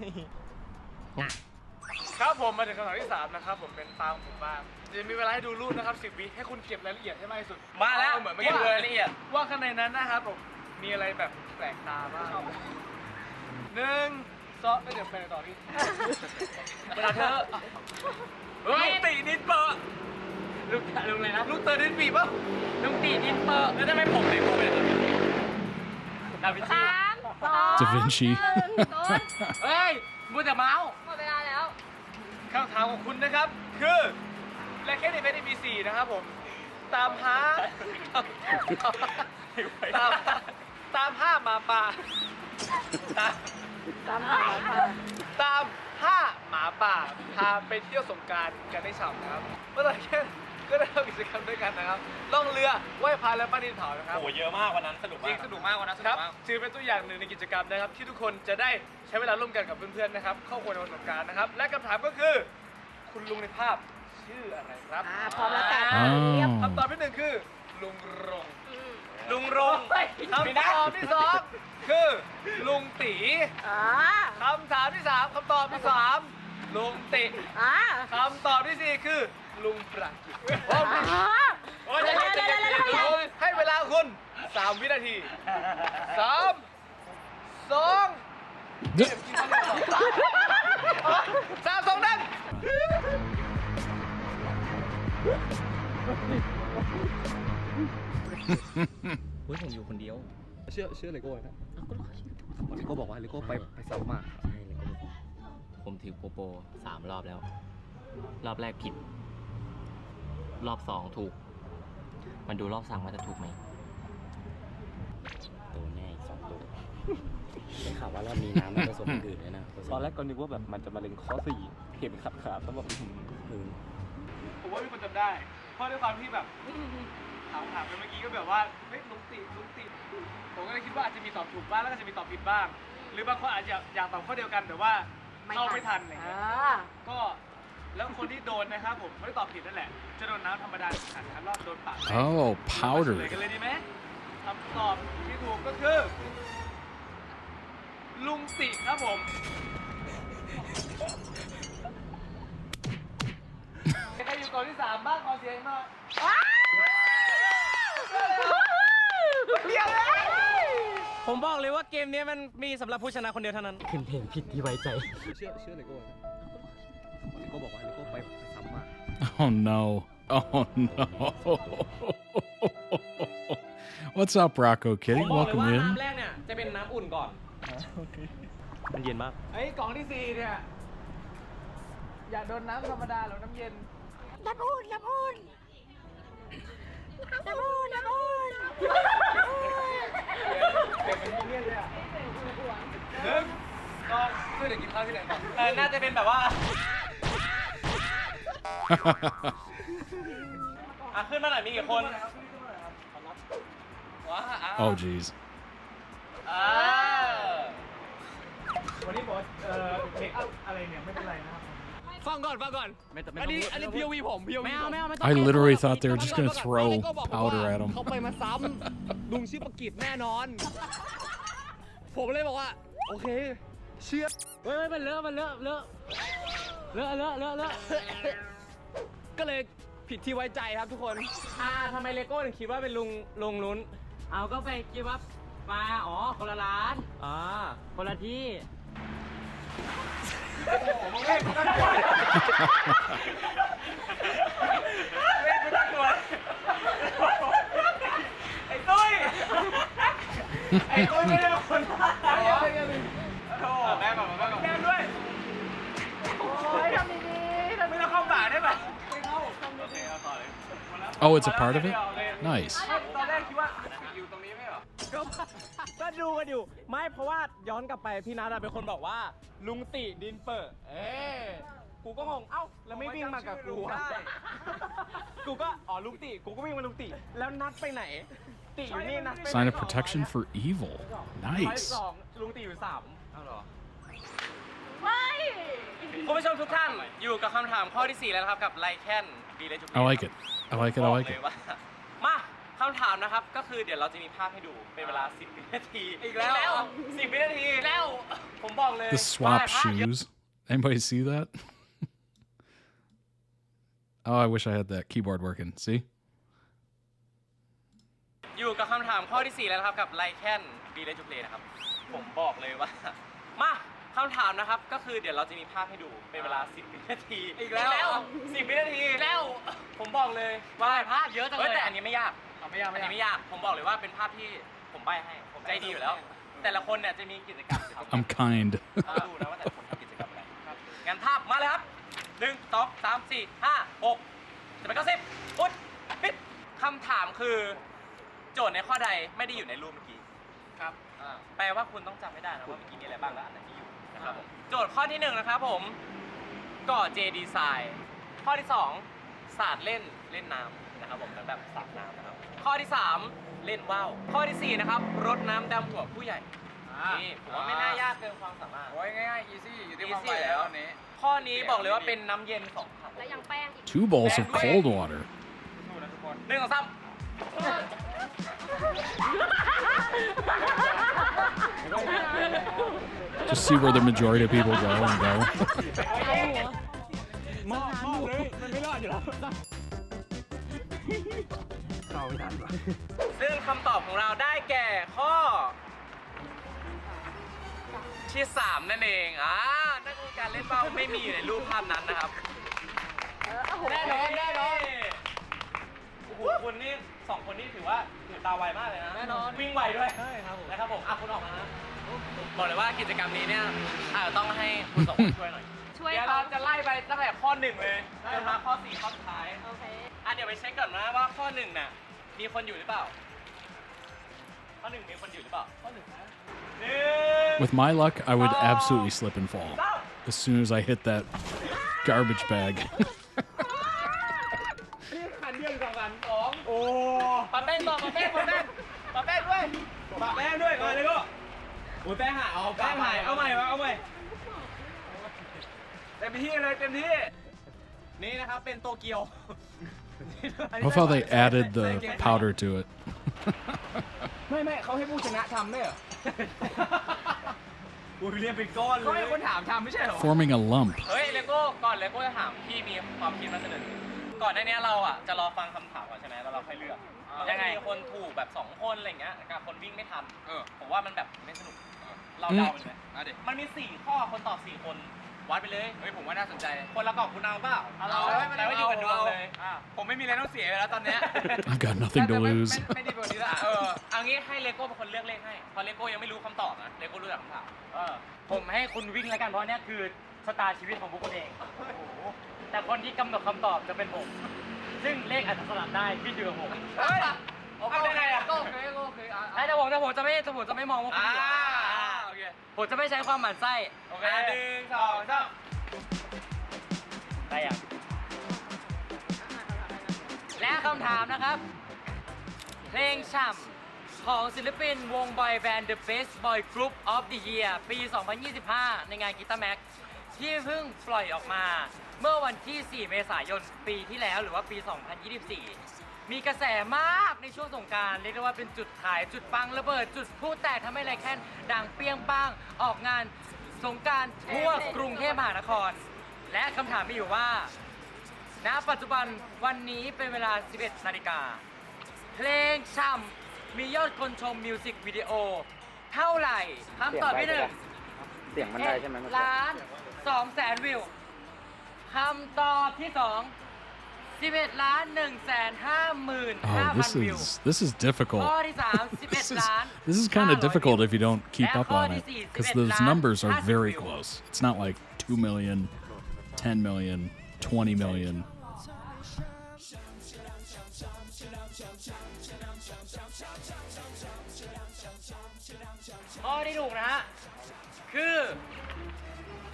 ครับผมมาถึงคำถามที่ 3 นะครับผมเป็นตามผมบ้างจะมีเวลาให้ดูรูปนะครับ10 วิให้คุณเก็บรายละเอียดให้มากที่สุด มาแล้ว เหมือนเมื่อ เก็ กี้ บ เลย รายละเอียด ว่าข้างในนั้นนะครับผมมีอะไรแบบแปลกตาบ้าง1 2เดี๋ยวไปต่อที่ เวลาเธอ ลูกตีนิดเปอร์ ลุงอะไรนะ ลูกเตอร์นิดปีป่ะ ลุงตีดินเปอร์แล้วทำไมผมเลโก้เป็นแบบนี้ดาวินชี Da Vinci. เฮ้ยมัวแต่เมาส์ หมดเวลาแล้ว คำถามของคุณนะครับคือและแค่ในเพจ EP4 นะครับผมตามหาหมาป่าตามห้าหมาป่าพาไปเที่ยวสงกรานต์กันได้ฉ่ำนะครับเมื่อไหร่แค่ก็ได้ทำกิจกรรมด้วยกันนะครับล่องเรือไหว้พระและปั้นดินเผานะครับ โอ้เยอะมากวันนั้นสนุก จ มา ริ ก งสนุกมากวันนั้นสนุกมากถือเป็นตัวอย่างหนึ่งในกิจกรรมนะครับที่ทุกคนจะได้ใช้เวลาร่วมกันกับเพื่อนๆนะครับครอบครัวในวันสงกรานต์นะครับและคำถามก็คือคุณลุงในภาพชื่ออะไรครับ พร้อมแล้วแต่ คำตอบที่ 1 คือลุงรง ลุงรงคำตอบที่ 2 คือลุงตีคำถามที่ 3คำตอบที่ 3ลุงติคำตอบที่ 4 คือลุงประกิตโอ้ยให้เวลาคุณ3 วินาที3 2 3 2 1เฮ้ยผมอยู่คนเดียว เชื่อเลโก้นะเลโก้บอกว่าเลโก้ไปซ้ำมา ใช่เลยก็ผมถือโปโป3 รอบแล้ว รอบแรกผิด รอบ 2 ถูก มันดูรอบ3ว่าจะถูกไหมตัวแน่อีก2 ตัวได้ข่าวว่ารอบนี้น้ำมันผสมอื่นเลยนะ ตอนแรกก็นึกว่าแบบมันจะมาเล็งข้อ4เห็นขาดแล้วแบบผมว่ามีคนจำได้เพราะด้วยความที่แบบถามไปเมื่อกี้ก็แบบว่าเฮ้ยลุงติผมก็เลยคิดว่าอาจจะมีตอบถูกบ้างแล้วก็จะมีตอบผิดบ้าง หรือบางคนอาจจะอยากตอบข้อเดียวกันแต่ว่าเข้าไม่ทันอะไรเงี้ยก็แล้วคนที่โดนนะครับผมไม่ได้ตอบผิดนั่นแหละจะโดนน้ำธรรมดาขันรอบโดนปาก Oh, เฉ powder. ลยกันเลยดีไหมคำตอบที่ถูกก็คือลุงติครับผมใครอยู่ก่อนที่ 3 บ้างขอเสียงหน่อยเดียวเลย ผมบอกเลยว่าเกมนี้มันมีสำหรับผู้ชนะคนเดียวเท่านั้นขึ้นเพลงผิดที่ไว้ใจ เชื่อเลโก้นะเลโก้บอกว่าเลโก้ไปซ้ำมา Oh no. Oh no. What's up, Rocco ผม Kitty? บอกเลย Welcome ว่า in. น้ำแรกเนี่ยจะเป็นน้ำอุ่นก่อนมันเย็นมาก ไอ้กล่องที่ 4 เนี่ย อยากโดนน้ำธรรมดาหรือน้ำเย็น น้ำอุ่นน้ำอุ่นน้ำอุ่นน้ำอุ่น เด็กเป็นเงี้ยเลยอ่ะ1 2เดี๋ยวกินข้าวที่ไหนก่อน น่าจะเป็นแบบว่าขึ้นมาหน่อยมีกี่คน Oh, jeez. วันนี้บอกเด็กอะไรเนี่ยไม่เป็นไรนะครับ ฟังก่อน อันนี้ POV ผมไม่เอา I literally thought they were just going to throw powder at him. เขาไปมาซ้ำลุงชื่อประกิตแน่นอน ผมเลยบอกว่า โอเค เชื่อเฮ้ยมันเลอะก็เลยผิดที่ไว้ใจครับทุกคนทำไมเลโก้ถึงคิดว่าเป็นลุงลุ้นเอาก็ไปคิดว่ามาคนละร้านคนละที่ไอ้ตุ้ยไม่ได้เป็นคนโธ่แม่ก่อนแก้มด้วยโอ้ยทำดีๆไม่ต้องเข้าปากได้ไหมไม่เข้าโอเคเอาต่อเลยหมดแล้ว Oh, it's a part of it? Nice. ตอนแรกคิดว่าอยู่ตรงนี้ไม่เหรอก็ดูกันอยู่ไม่เพราะว่าย้อนกลับไปพี่นัทเป็นคนบอกว่าลุงติดินเปิดกูก็งงเอ้าแล้วไม่วิ่งมากับกูกูก็ลุงติกูก็วิ่งมาลุงติแล้วนัดไปไหนติอยู่นี่นัด Sign of protection for evil. Nice. 2ลุงติอยู่3เอาเหรอ คุณผู้ชมทุกท่านอยู่กับคำถามข้อที่4แล้วนะครับกับไลแคนดีเลยจุก I like it. I like it. I like it. มาคำถามนะครับก็คือเดี๋ยวเราจะมีภาพให้ดูเป็นเวลา10 วินาทีอีกแล้ว10 วินาทีแล้วผมบอกเลย The swap shoes. Anybody see that? Oh, I wish I had that keyboard working. See? อยู่กับคำถามข้อที่4แล้วนะครับกับไลแคนดีเลยจุกเลยนะครับผมบอกเลยว่ามาคำถามนะครับก็คือเดี๋ยวเราจะมีภาพให้ดูเป็นเวลา10 วินาทีอีกแล้ว10 วินาทีแล้วผมบอกเลยว่าภาพเยอะจังเลยแต่อันนี้ไม่ยากอันนี้ไม่ยากผมบอกเลยว่าเป็นภาพที่ผมใบ้ให้ผมใจดีอยู่แล้วแต่ละคนเนี่ยจะมีกิจกรรม I'm kind. ดูนะว่าแต่ละคนทำกิจกรรมอะไรงั้นภาพมาเลยครับ1 2 3 4 5 6 7 8 9 10ปุ๊บปิดคำถามคือโจทย์ในข้อใดไม่ได้อยู่ในรูปเมื่อกี้ครับแปลว่าคุณต้องจำให้ได้นะว่าเมื่อกี้มีอะไรบ้างและอันไหนที่อยู่นะครับผมโจทย์ข้อที่1นะครับผมก่อเจดีไซน์ข้อที่2สาดเล่นน้ำนะครับผมแบบสาดน้ำนะครับข้อที่3เล่นว่าวข้อที่4นะครับรดน้ำดำหัวผู้ใหญ่นี่ผมว่าไม่น่ายากเกินความสามารถโอ้ยง่ายๆ easy อยู่ที่ความไวแล้วอันนี้ ข้อนี้บอกเลยว่าเป็นน้ำเย็น2 ถัง แล้วยังแป้งอีก 2 bowls of cold water. สู้นะทุกคน 1 2 3 Just see where the majority of people go and go. มอบเลยมันไม่รอดอยู่แล้วซึ่งคำตอบของเราได้แก่ข้อที่3นั่นเองนั่นคือการเล่นเป้าไม่มีอยู่ในรูปภาพนั้นนะครับแน่นอนโอ้โหคุณนี่2 คนนี่ถือว่าตาไวมากเลยนะแน่นอนวิ่งไวด้วยนะครับผมคุณออกมานะบอกเลยว่ากิจกรรมนี้เนี่ยต้องให้คุณ2 คนช่วยหน่อยเดี๋ยวเราจะไล่ไปตั้งแต่ข้อ1เลยจนมาข้อ4ข้อสุดท้ายโอเคเดี๋ยวไปเช็คก่อนนะว่าข้อ1น่ะมีคนอยู่หรือเปล่าข้อ1มีคนอยู่หรือเปล่าข้อ1นะWith my luck, I would absolutely slip and fall as soon as I hit that garbage bag. คันเดียว2 คัน2โอ้ปะแป้งด้วยมาเลยลูกโอ้ยแป้งหายแป้งหายเอาใหม่เต็มที่เลยเต็มที่นี่นะครับเป็นโตเกียว I love how they added the powder to it. ไม่เขาให้ผู้ชนะทำด้วยเหรอกูเรียนเป็นก้อนเลยเขาให้คนถามทำไม่ใช่เหรอ Forming a lump. เฮ้ยเลโก้ก่อนเลโก้จะถามพี่มีความคิดมาเสนอก่อนหน้านี้เราจะรอฟังคำถามก่อนใช่ไหมแล้วเราค่อยเลือกยังไงคนถูกแบบ2 คนอะไรอย่างเงี้ยกับคนวิ่งไม่ทันผมว่ามันแบบไม่สนุกเราเดาไปเลยมันมี4 ข้อคนตอบ4 คนวัดไปเลยเฮ้ยผมว่าน่าสนใจคนละกล่องคุณเอาเปล่าเราแต่ว่าอยู่กับดวงเลยผมไม่มีอะไรต้องเสียแล้วตอนเนี้ย I've got nothing to lose. ไม่ดีกว่านี้ละเอางี้ให้เลโก้เป็นคนเลือกเลขให้เพราะเลโก้ยังไม่รู้คำตอบนะเลโก้รู้แต่คำถามผมให้คุณวิ่งแล้วกันเพราะเนี้ยคือชะตาชีวิตของพวกคุณเองแต่คนที่กำหนดคำตอบจะเป็นผมซึ่งเลขอาจจะสลับได้ขึ้นอยู่กับผมเอาได้ไงอ่ะโอเคแต่ผมจะไม่มองว่าคุณผิดผมจะไม่ใช้ความหมั่นไส้โอเค1 2 3ได้ยังและคำถามนะครับเพลงฉ่ำของศิลปินวงบอยแบนด์ The Best Boy Group of the Year ปี 2025 ในงานกีตาร์แม็กที่เพิ่งปล่อยออกมาเมื่อวันที่ 4 เมษายนปีที่แล้วหรือว่าปี 2024 มีกระแสมากในช่วงสงกรานต์เรียกได้ว่าเป็นจุดขายจุดปังระเบิดจุดพลุแตกทำให้LYKNดังเปรี้ยงป้างออกงานสงกรานต์ทั่วกรุงเทพมหานครและคำถามมีอยู่ว่าณปัจจุบันวันนี้เป็นเวลา 11 นาฬิกาเพลงช่ำมียอดคนชมมิวสิกวิดีโอเท่าไหร่คำตอบที่1เสียงมันได้ใช่ไหม1,200,000 วิวคำตอบที่2 11,155,000 วิว This is difficult. ข้อที่3 This is kind of difficult if you don't keep up on it because those numbers are very close. It's not like 2 million, 10 million, 20 million. ข้อที่ถูกนะฮะ คือ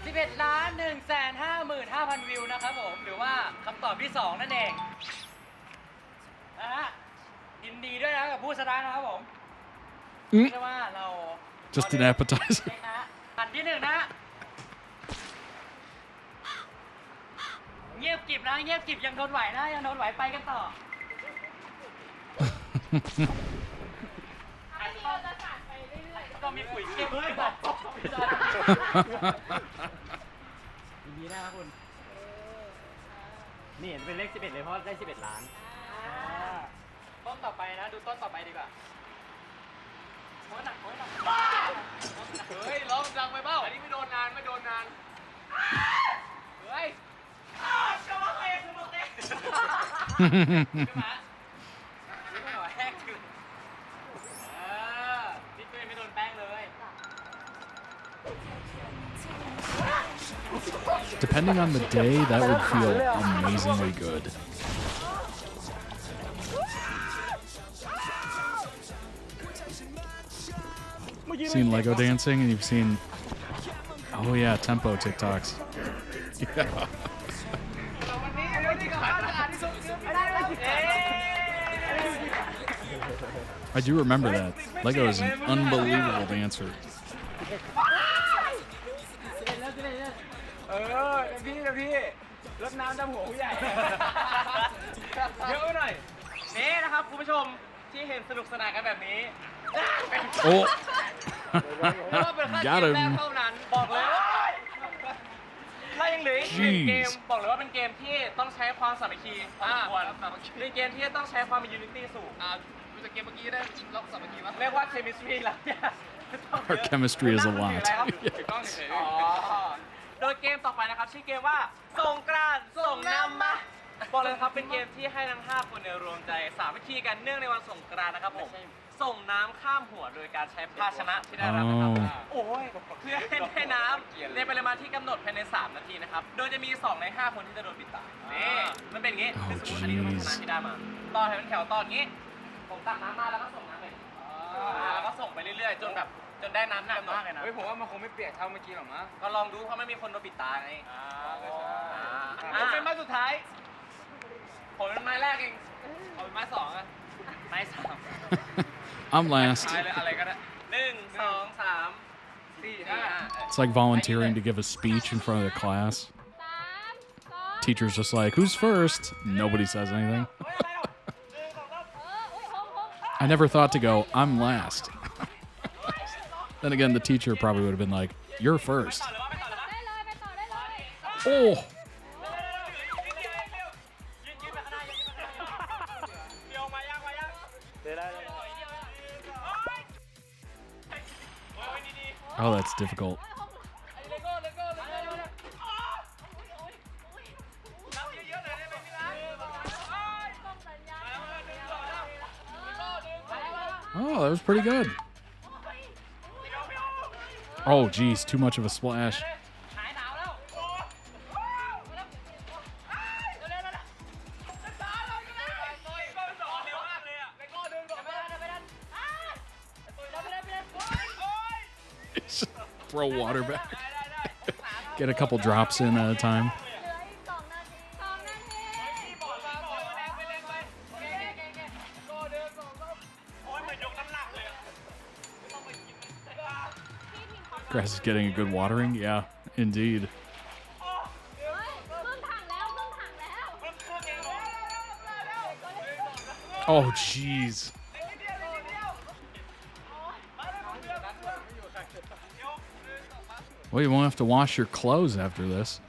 11,155,500 วิวนะครับผม หรือว่าคำตอบที่ 2 นั่นเองนะฮะยินดีด้วยนะกับผู้ชนะนะครับผมไม่ใช่ว่าเรา Just an appetizer. อันที่ 1 นะ เงียบกริบนะเงียบกริบยังทนไหวนะยังทนไหวไปกันต่อ เราจะสานไปเรื่อยๆ ต้องมีปุ๋ยเก็บเลยบอกยินดีนะครับคุณ นี่เห็นเป็นเลข 11 เลยเพราะได้ 11 ล้านต้นต่อไปนะ ดูต้นต่อไปดีกว่าโอ้ยหนักเฮ้ยร้องดังไปเปล่าอันนี้ไม่โดนนานเฮ้ยจะมาเตะขึ้นมาไม่ไหวแห้งถึงนี่ตัวเองไม่โดนแป้งเลย Depending on the day, that would feel amazingly good. Seen Lego dancing, and you've seen, oh yeah, tempo TikToks. Yeah. I do remember that. Lego is an unbelievable dancer. พี่รดน้ำดำหัวผู้ใหญ่เยอะหน่อยนี่นะครับคุณผู้ชมที่เห็นสนุกสนานกันแบบนี้ Oh. เป็นแค่เก Got มแรก him. เท่านั้นบอกเลยถ้ายังเหลืออีกหนึ่งเกมบอกเลยว่าเป็นเกมที่ต้องใช้ความสามัคคีเป็นเกมที่ต้องใช้ความมียูนิตี้สูงดูจากเกมเมื่อกี้ได้ล็อกสามัคคีมั้ยเรียกว่าเคมิสตรีแล้วเนี่ย Our chemistry is a lot. โดยเกมต่อไปนะครับชื่อเกมว่าสงกรานต์ส่งน้ำมาบอกเลยครับเป็นเกมที่ให้ทั้ง5คนเนี่ยรวมใจสามัคคีกันเนื่องในวันสงกรานต์นะครับผมส่งน้ำข้ามหัวโดยการใช้ภาชนะที่ได้รับนะครับโอ้ยเพื่อให้น้ำในปริมาณที่กำหนดภายใน3 นาทีนะครับโดยจะมี2 ใน 5 คนที่จะโดนปิดตานี่มันเป็นอย่างนี้คือสมมติอันนี้คือภาชนะที่ได้มาต่อให้เป็นแถวต่ออย่างนี้ผมตักน้ำมาแล้วก็ส่งน้ำไปแล้วก็ส่งไปเรื่อยๆจนได้น้ำที่กำหนดเฮ้ยผมว่ามันคงไม่เปียกเท่าเมื่อกี้หรอกมั้งก็ลองดูเพราะไม่มีคนโดนปิดตาไงผมเป็นไม้สุดท้ายผมเป็นไม้แรกเองผมเป็นไม้2อ่ะไม้3 I'm last. อะไรก็ได้1 2 3 4 5 It's like volunteering to give a speech in front of the class. Teacher's just like, who's first? Nobody says anything. I never thought to go, I'm last. Then again, the teacher probably would have been like, you're first. Oh! Oh, that's difficult. Oh, that was pretty good. Oh, geez, too much of a splash. Throw water back. Get a couple drops in at a time. Grass is getting a good watering. Yeah, indeed. Oh, jeez. Well, you won't have to wash your clothes after this.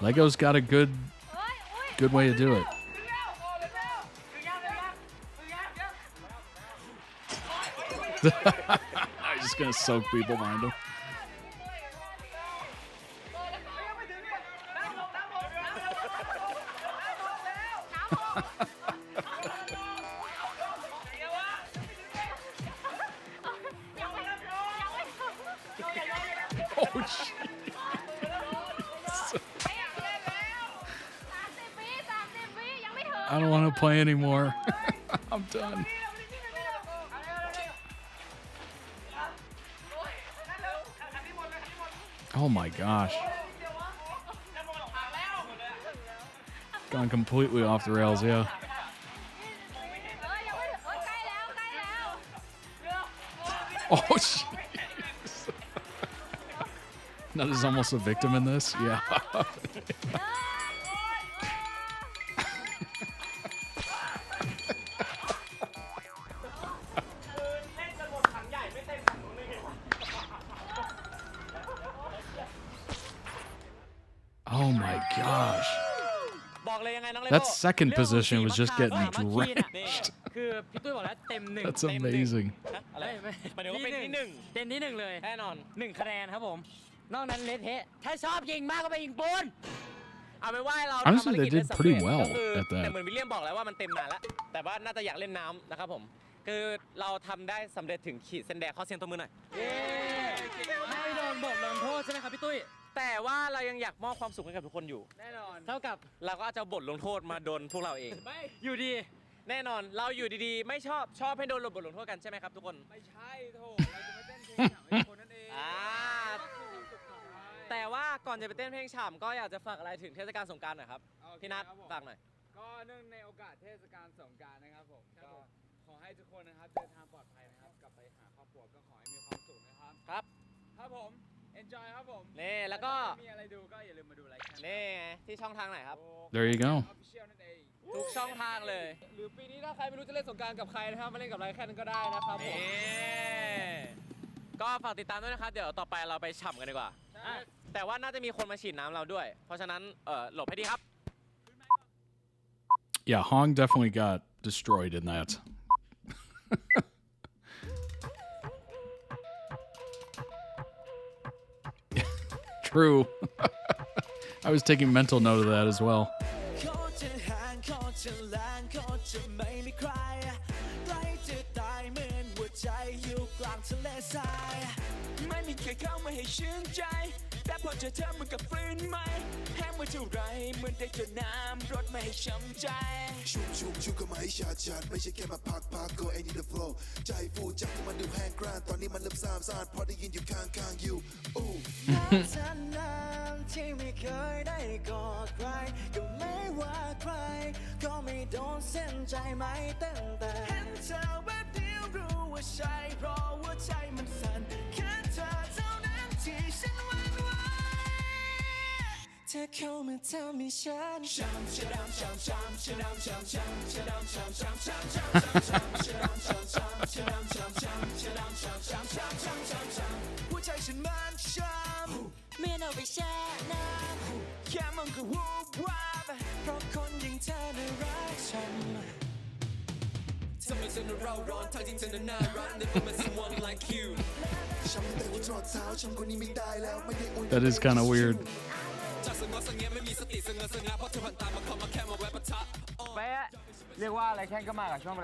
Lego's got a good way to do it. I'm just gonna soak people behind him. Oh, jeez. I don't want to play anymore. I'm done. Oh my gosh. Gone completely off the rails, yeah. Oh, jeez. Nut is almost a victim in this? Yeah. Oh my gosh. That second position was just getting drenched. That's amazing. หมายถึงว่าเป็นที่หนึ่งเป็นที่หนึ่งเลยแน่นอน1คะแนนครับผมนอกนั้นเละเทะถ้าชอบยิงมากก็ไปยิงปูนเอาไปว่าเรา Honestly, they did pretty well at แต่ that. เหมือนวิลเลียมบอกแล้วว่ามันเต็มนานแล้วแต่ว่าน่าจะอยากเล่นน้ำนะครับผมคือเราทำได้สำเร็จถึงขีดเส้นแดงขอเสียงตบมือหน่อยไม่โดนบทลงโทษใช่ไหมครับพี่ตุ้ยแต่ว่าเรายังอยากมอบความสุขให้กับทุกคนอยู่แน่นอนเท่ากับเราก็จะบทลงโทษมาโดนพวกเราเองอยู่ดีแน่นอนเราอยู่ดีๆไม่ชอบให้โดนบทลงโทษกันใช่ไหมครับทุกคนไม่ใช่โถเราจะไม่เต้นเพลงฉ่ำให้คนนั่นเองแต่ว่าก่อนจะไปเต้นเพลงฉ่ำก็อยากจะฝากอะไรถึงเทศกาลสงกรานต์หน่อยครับพี่นัทฝากหน่อยก็เนื่องในโอกาสเทศกาลสงกรานต์นะครับผมก็ขอให้ทุกคนนะครับเดินทางปลอดภัยนะครับกลับไปหาครอบครัวก็ขอให้มีความสุขนะครับครับผม enjoy ครับผมนี่แล้วก็มีอะไรดูก็อย่าลืมมาดูรายการนี่ที่ช่องทางไหนครับ There you go. ทุกช่องทางเลยหรือปีนี้ถ้าใครไม่รู้จะเล่นสงกรานต์กับใครนะครับมาเล่นกับLYKNก็ได้นะครับผมก็ฝากติดตามด้วยนะครับเดี๋ยวต่อไปเราไปฉ่ำกันดีกว่าแต่ว่าน่าจะมีคนมาฉีดน้ำเราด้วยเพราะฉะนั้นหลบให้ดีครับ Yeah, Hong definitely got destroyed in that. True. I was taking mental note of that as well. That is kind of weird. แป๊ะเรียกว่าLYKNก็มากับช่วงอ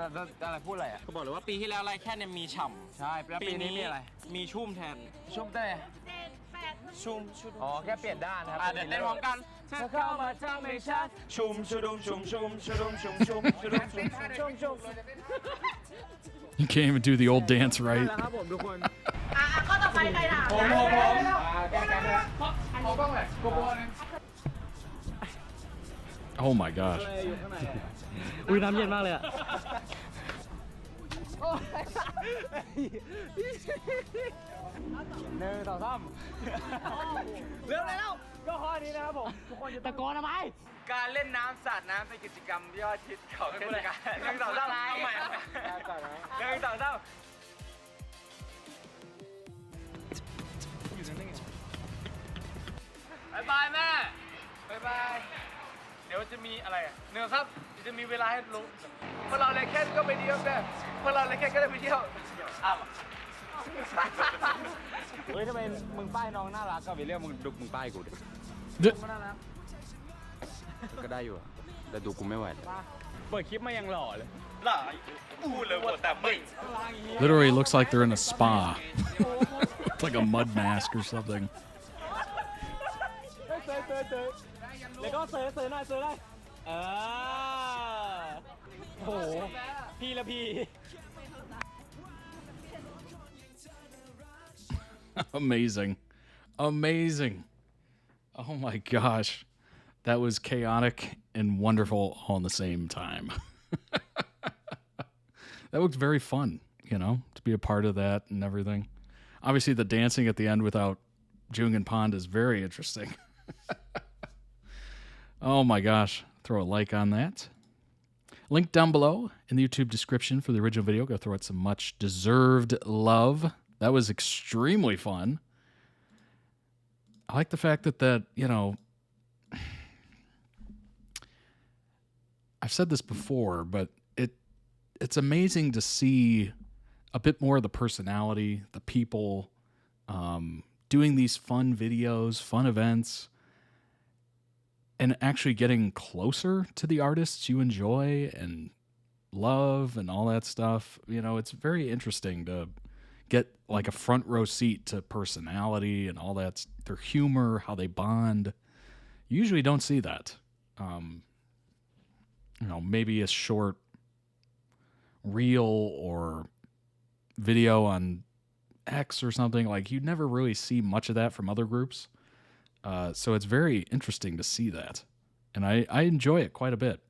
ะไรพูดอะไรอ่ะก็บอกเลยว่าปีที่แล้วLYKNเนี่ยมีฉ่ำใช่แล้วปีนี้มีอะไรมีชุ่มแทนชุ่มได้ชุ่มอ๋อแค่เปลี่ยนด้านนะครับเดี๋ยวเล่นพร้อมกันเธอเข้ามาทำให้ฉันชุ่มชุดุมชุ่มชุ่มชุดุมชุ่มชุ่มชุดุมชุ่มชุ่ม You can't even do the old dance right. ครับผมทุกคน ก็ต่อไปใครถาม ผมแกกันนะเอาบ้างเลยโกโก้นึง Oh my gosh. อุ้ยน้ำเย็นมากเลยอ่ะ1 2 3เริ่มเลยแล้วก็ข้อนี้นะครับผมทุกคนจะตะโกนทำไมการเล่นน้ำสาดน้ำเป็นกิจกรรมยอดฮิตของเทศกาล1 2 3เอาใหม่1 2 3บายบายแม่บายบายเดี๋ยวจะมีอะไรอ่ะเนื่องครับจะมีเวลาให้ลงพวกเราLYKNก็ไปเที่ยวแต่พวกเราLYKNก็ได้ไปเที่ยวอ้าวเฮ้ยทำไมมึงป้ายน้องน่ารักกับวิลเลียมมึงป้ายกูดิน่ารักก็ได้อยู่ แต่ดูกูไม่ไหวเลย เปิดคลิปมายังหล่อเลย Literally looks like they're in a spa. It's like a mud mask or something. แล้วก็เซอร์หน่อยโอ้โหพี่ละพี่ Amazing. Amazing. Oh my gosh. That was chaotic and wonderful all in the same time. That looked very fun, you know, to be a part of that and everything. Obviously, the dancing at the end without Jung and Pond is very interesting. Oh my gosh. Throw a like on that. Link down below in the YouTube description for the original video. Go throw it some much deserved love. That was extremely fun. I like the fact that, you know, I've said this before, but it's amazing to see a bit more of the personality, the people, doing these fun videos, fun events, and actually getting closer to the artists you enjoy and love and all that stuff. You know, it's very interesting to get like a front row seat to personality and all that, their humor, how they bond. You usually don't see that. You know, maybe a short reel or video on X or something. Like, you never really see much of that from other groups. So it's very interesting to see that. And I enjoy it quite a bit.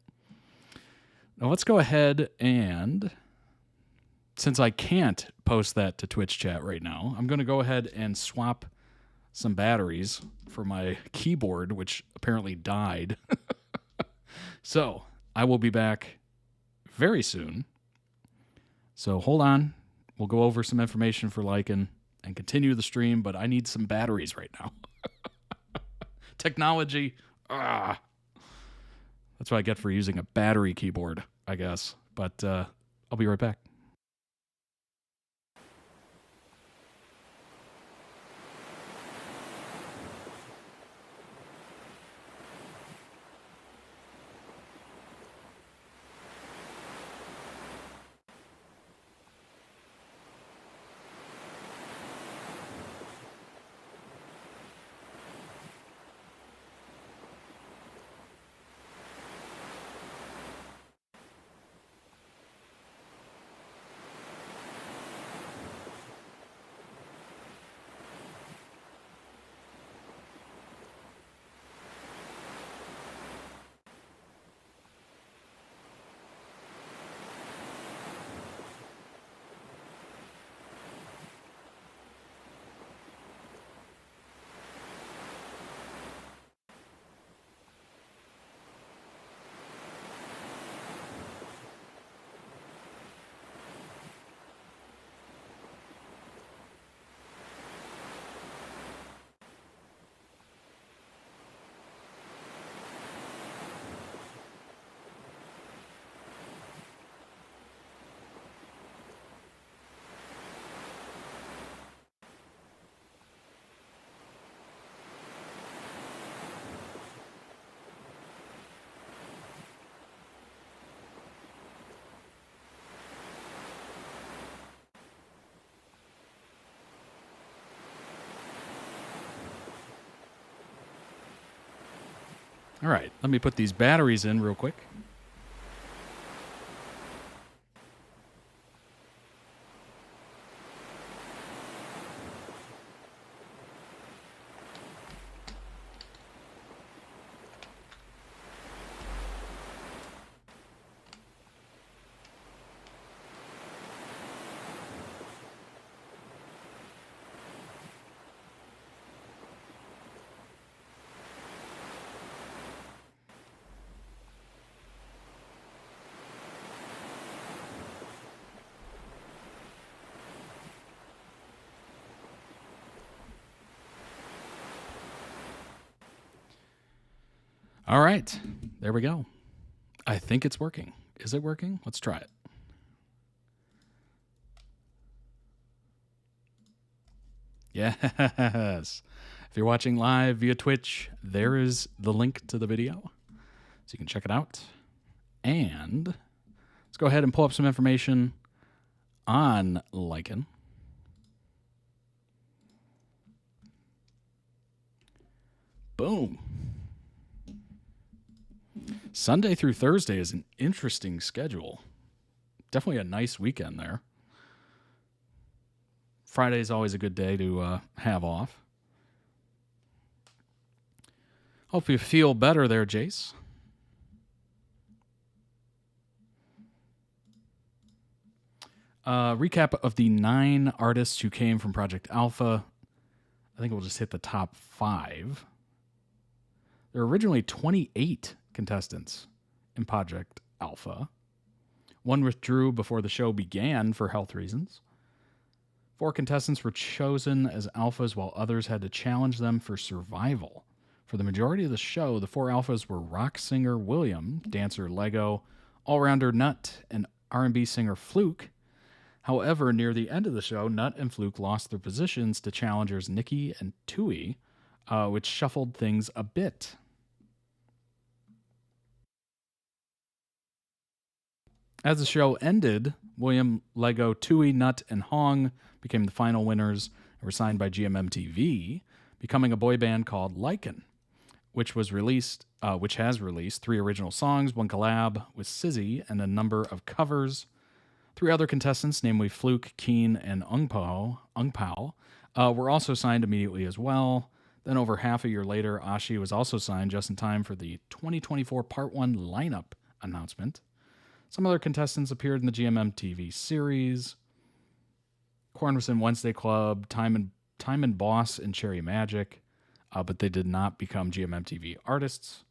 Now let's go ahead and, since I can't post that to Twitch chat right now, I'm going to go ahead and swap some batteries for my keyboard, which apparently died. So I will be back very soon. So hold on. We'll go over some information for LYKN and continue the stream, but I need some batteries right now. Technology. That's what I get for using a battery keyboard, I guess. But I'll be right back. All right, let me put these batteries in real quick. All right, there we go. I think it's working. Is it working? Let's try it. Yes. If you're watching live via Twitch, there is the link to the video. So you can check it out. And let's go ahead and pull up some information on LYKN. Boom. Sunday through Thursday is an interesting schedule. Definitely a nice weekend there. Friday is always a good day to have off. Hope you feel better there, Jace. Recap of the 9 artists who came from Project Alpha. I think we'll just hit the top 5. There were originally 28 contestants in Project Alpha. 1 withdrew before the show began for health reasons. 4 contestants were chosen as alphas while others had to challenge them for survival. For the majority of the show, the 4 alphas were rock singer William, dancer Lego, all-rounder Nut, and R&B singer Fluke. However, near the end of the show, Nut and Fluke lost their positions to challengers Nikki and Tui, which shuffled things a bit. As the show ended, William, Lego, Tui, Nut, and Hong became the final winners and were signed by GMMTV, becoming a boy band called LYKN, which has released 3 original songs, 1 collab with Sizzy, and a number of covers. 3 other contestants, namely Fluke, Keen, and Ung Pao, were also signed immediately as well. Then over half a year later, Ashi was also signed just in time for the 2024 Part 1 lineup announcement. Some other contestants appeared in the GMMTV series. Korn was in Wednesday Club, Time and Boss, and Cherry Magic, but they did not become GMMTV artists.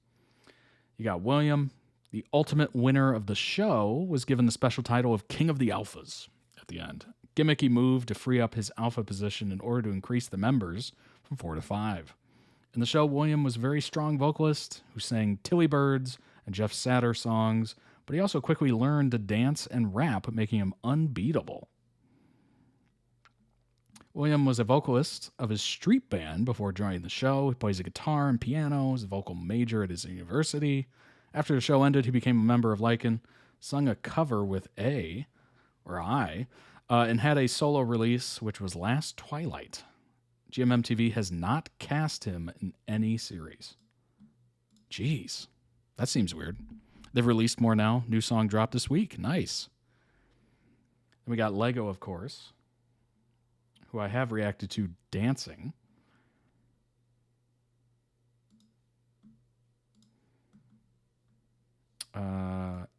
You got William. The ultimate winner of the show was given the special title of King of the Alphas at the end. Gimmicky move to free up his alpha position in order to increase the members from 4 to 5. In the show, William was a very strong vocalist who sang Tilly Birds and Jeff Satter songs, but he also quickly learned to dance and rap, making him unbeatable. William was a vocalist of his street band before joining the show. He plays a guitar and piano, is a vocal major at his university. After the show ended, he became a member of LYKN, sung a cover with I, and had a solo release, which was Last Twilight. GMMTV has not cast him in any series. Jeez, that seems weird. They've released more now. New song dropped this week. Nice. Then we got Lego, of course, who I have reacted to dancing.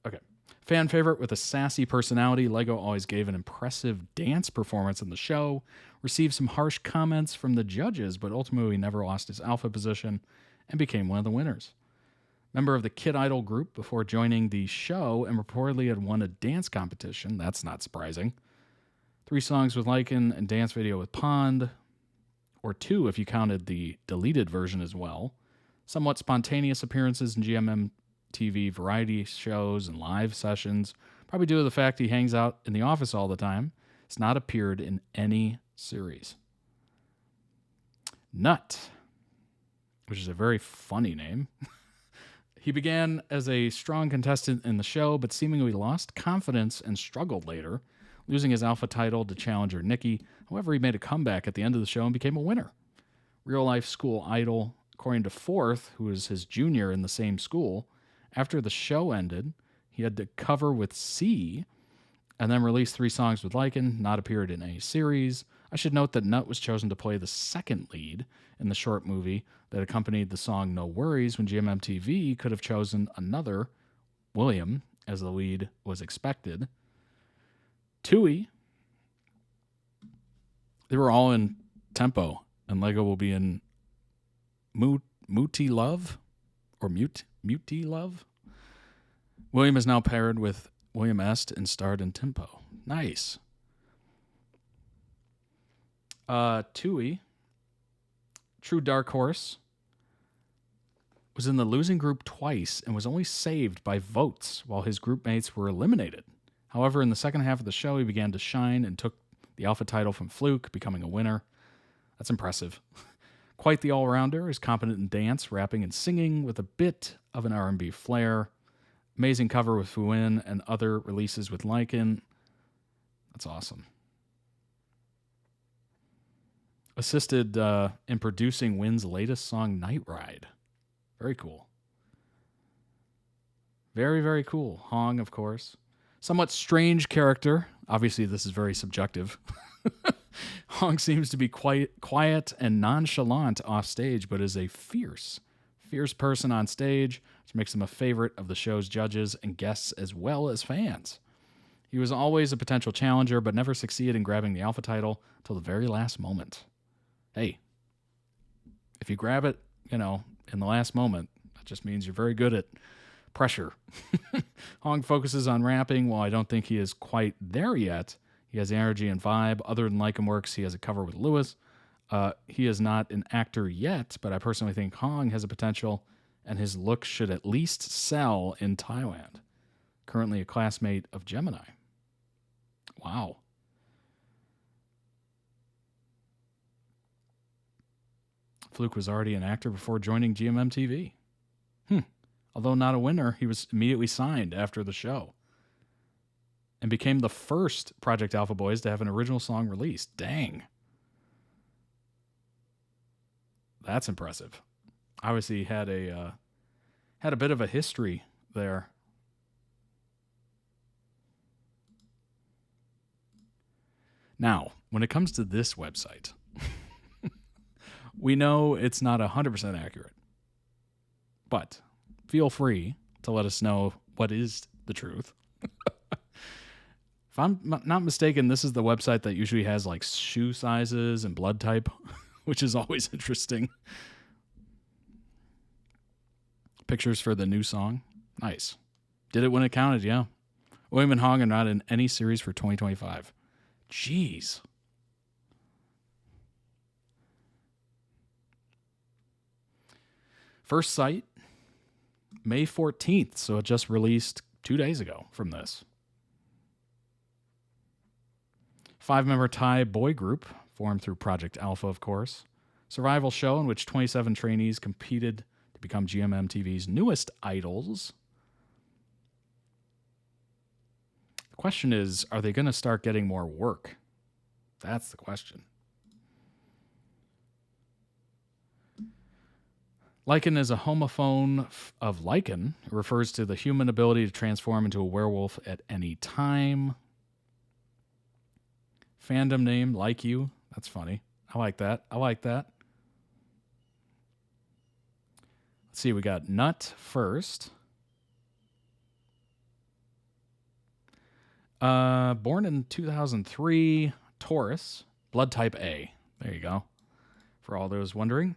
Okay. Fan favorite with a sassy personality, Lego always gave an impressive dance performance in the show, received some harsh comments from the judges, but ultimately never lost his alpha position and became one of the winners. Member of the Kid Idol group before joining the show and reportedly had won a dance competition. That's not surprising. 3 songs with LYKN and dance video with Pond, or 2 if you counted the deleted version as well. Somewhat spontaneous appearances in GMMTV variety shows and live sessions, probably due to the fact he hangs out in the office all the time. It's not appeared in any series. Nut, which is a very funny name. He began as a strong contestant in the show, but seemingly lost confidence and struggled later, losing his alpha title to challenger Nikki. However, he made a comeback at the end of the show and became a winner. Real-life school idol, according to Fourth, who was his junior in the same school, after the show ended, he had to cover with C and then release 3 songs with LYKN, not appeared in any series. I should note that Nut was chosen to play the second lead in the short movie that accompanied the song No Worries, when GMMTV could have chosen another, William, as the lead was expected. Tui, they were all in Tempo, and Lego will be in Muti Love, or Muti Love. William is now paired with William Est and starred in Tempo. Nice. Tui, true dark horse, was in the losing group twice and was only saved by votes while his group mates were eliminated. However, in the second half of the show, he began to shine and took the alpha title from Fluke, becoming a winner. That's impressive. Quite the all-rounder, is competent in dance, rapping, and singing with a bit of an R&B flair. Amazing cover with Fuin and other releases with LYKN. That's awesome. Assisted in producing Win's latest song, Night Ride. Very cool. Very, very cool. Hong, of course. Somewhat strange character. Obviously, this is very subjective. Hong seems to be quite quiet and nonchalant off stage, but is a fierce person on stage, which makes him a favorite of the show's judges and guests as well as fans. He was always a potential challenger, but never succeeded in grabbing the Alpha title till the very last moment. Hey, if you grab it, in the last moment, that just means you're very good at pressure. Hong focuses on rapping. While I don't think he is quite there yet, he has the energy and vibe. Other than LYKN Works, he has a cover with Lewis. He is not an actor yet, but I personally think Hong has a potential, and his look should at least sell in Thailand. Currently a classmate of Gemini. Wow. Fluke was already an actor before joining GMMTV. Although not a winner, he was immediately signed after the show and became the first Project Alpha Boys to have an original song released. Dang. That's impressive. Obviously had a bit of a history there. Now, when it comes to this website, we know it's not 100% accurate, but feel free to let us know what is the truth. If I'm not mistaken, this is the website that usually has like shoe sizes and blood type, which is always interesting. Pictures for the new song. Nice. Did it when it counted, yeah. William and Hong are not in any series for 2025. Jeez. First sight, May 14th, so it just released 2 days ago from this. 5-member Thai boy group, formed through Project Alpha, of course. Survival show in which 27 trainees competed to become GMMTV's newest idols. The question is, are they going to start getting more work? That's the question. LYKN is a homophone of lichen. It refers to the human ability to transform into a werewolf at any time. Fandom name, Like You. That's funny. I like that. Let's see, we got Nut first. Born in 2003, Taurus, blood type A. There you go. For all those wondering.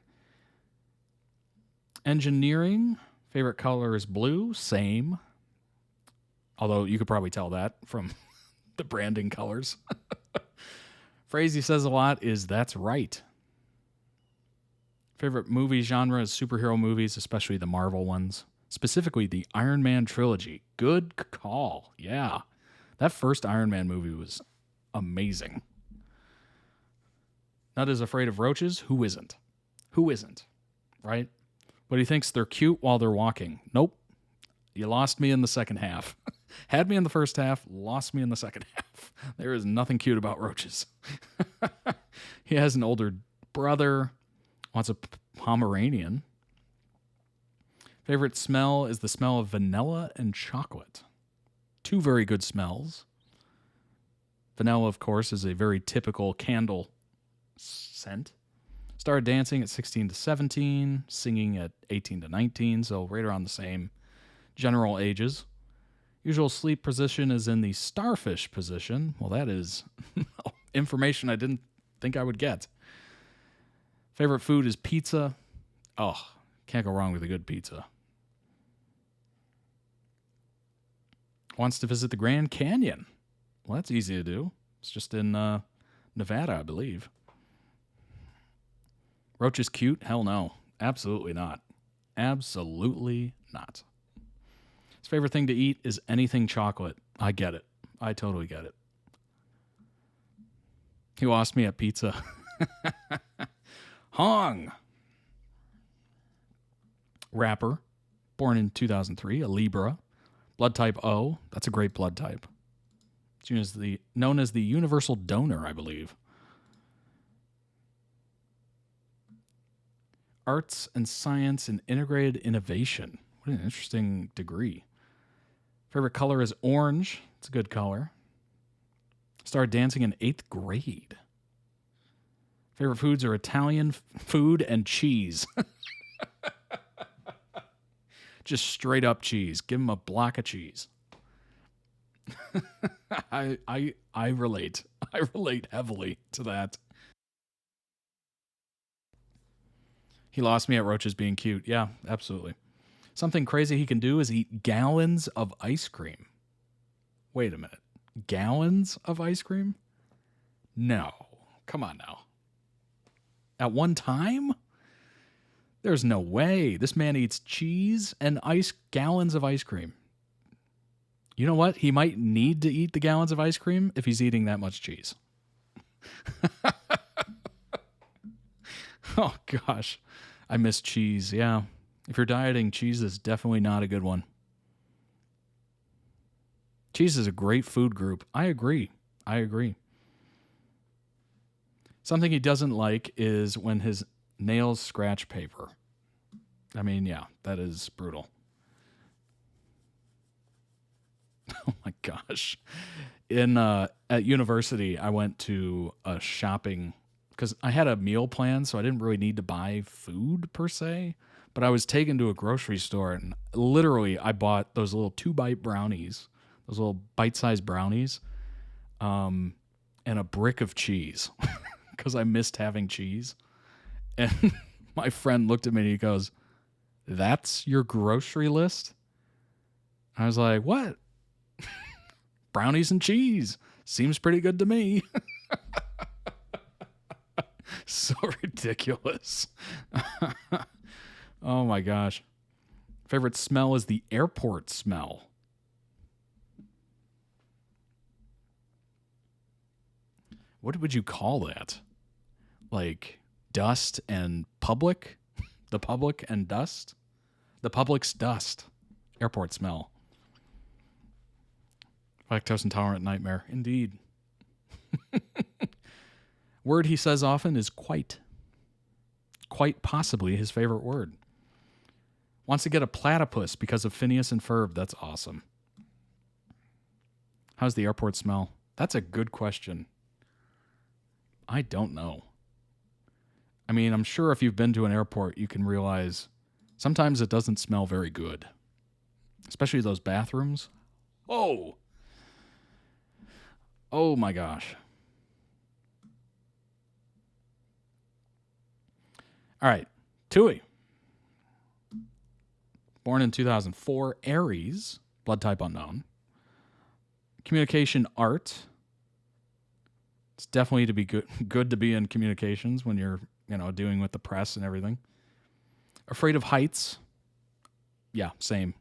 Engineering, favorite color is blue, same. Although you could probably tell that from the branding colors. Phrase he says a lot is, that's right. Favorite movie genre is superhero movies, especially the Marvel ones. Specifically, the Iron Man trilogy. Good call. Yeah. That first Iron Man movie was amazing. Nut is afraid of roaches. Who isn't? Right? But he thinks they're cute while they're walking. Nope. You lost me in the second half. Had me in the first half, lost me in the second half. There is nothing cute about roaches. He has an older brother, wants a Pomeranian. Favorite smell is the smell of vanilla and chocolate. Two very good smells. Vanilla, of course, is a very typical candle scent. Started dancing at 16 to 17, singing at 18 to 19, so right around the same general ages. Usual sleep position is in the starfish position. Well, that is information I didn't think I would get. Favorite food is pizza. Oh, can't go wrong with a good pizza. Wants to visit the Grand Canyon. Well, that's easy to do. It's just in Nevada, I believe. Roach is cute? Hell no. Absolutely not. Absolutely not. His favorite thing to eat is anything chocolate. I get it. I totally get it. He lost me at pizza. Hong. Rapper, born in 2003, a Libra. Blood type O. That's a great blood type. It's known as the universal donor, I believe. Arts and Science and Integrated Innovation. What an interesting degree. Favorite color is orange. It's a good color. Started dancing in 8th grade. Favorite foods are Italian food and cheese. Just straight up cheese. Give him a block of cheese. I relate. I relate heavily to that. He lost me at roaches being cute. Yeah, absolutely. Something crazy he can do is eat gallons of ice cream. Wait a minute. Gallons of ice cream? No. Come on now. At one time? There's no way. This man eats cheese and gallons of ice cream. You know what? He might need to eat the gallons of ice cream if he's eating that much cheese. Oh, gosh. I miss cheese, yeah. If you're dieting, cheese is definitely not a good one. Cheese is a great food group. I agree. Something he doesn't like is when his nails scratch paper. I mean, yeah, that is brutal. Oh my gosh. At university, I went to a shopping because I had a meal plan, so I didn't really need to buy food per se. But I was taken to a grocery store and literally I bought those little 2-bite brownies, those little bite-sized brownies, and a brick of cheese because I missed having cheese. And my friend looked at me and he goes, "That's your grocery list?" I was like, "What?" Brownies and cheese. Seems pretty good to me. So ridiculous. Oh my gosh. Favorite smell is the airport smell. What would you call that? Like dust and public? The public and dust? The public's dust. Airport smell. Lactose intolerant nightmare. Indeed. Word he says often is quite. Quite possibly his favorite word. Wants to get a platypus because of Phineas and Ferb. That's awesome. How's the airport smell? That's a good question. I don't know. I mean, I'm sure if you've been to an airport, you can realize sometimes it doesn't smell very good. Especially those bathrooms. Oh! Oh my gosh. All right. Tui. Born in 2004. Aries. Blood type unknown. Communication art. It's definitely to be good to be in communications when you're, doing with the press and everything. Afraid of heights. Yeah, same.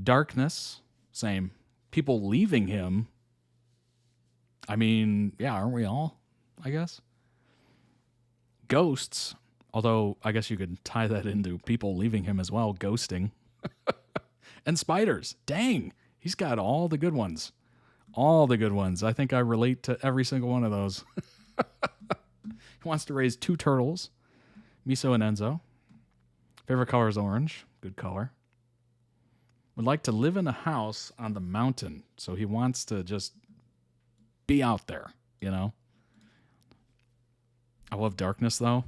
Darkness. Same. People leaving him. I mean, yeah, aren't we all? I guess. Ghosts. Although, I guess you could tie that into people leaving him as well. Ghosting. And spiders. Dang. He's got all the good ones. All the good ones. I think I relate to every single one of those. He wants to raise 2 turtles. Miso and Enzo. Favorite color is orange. Good color. Would like to live in a house on the mountain. So he wants to just be out there, I love darkness, though.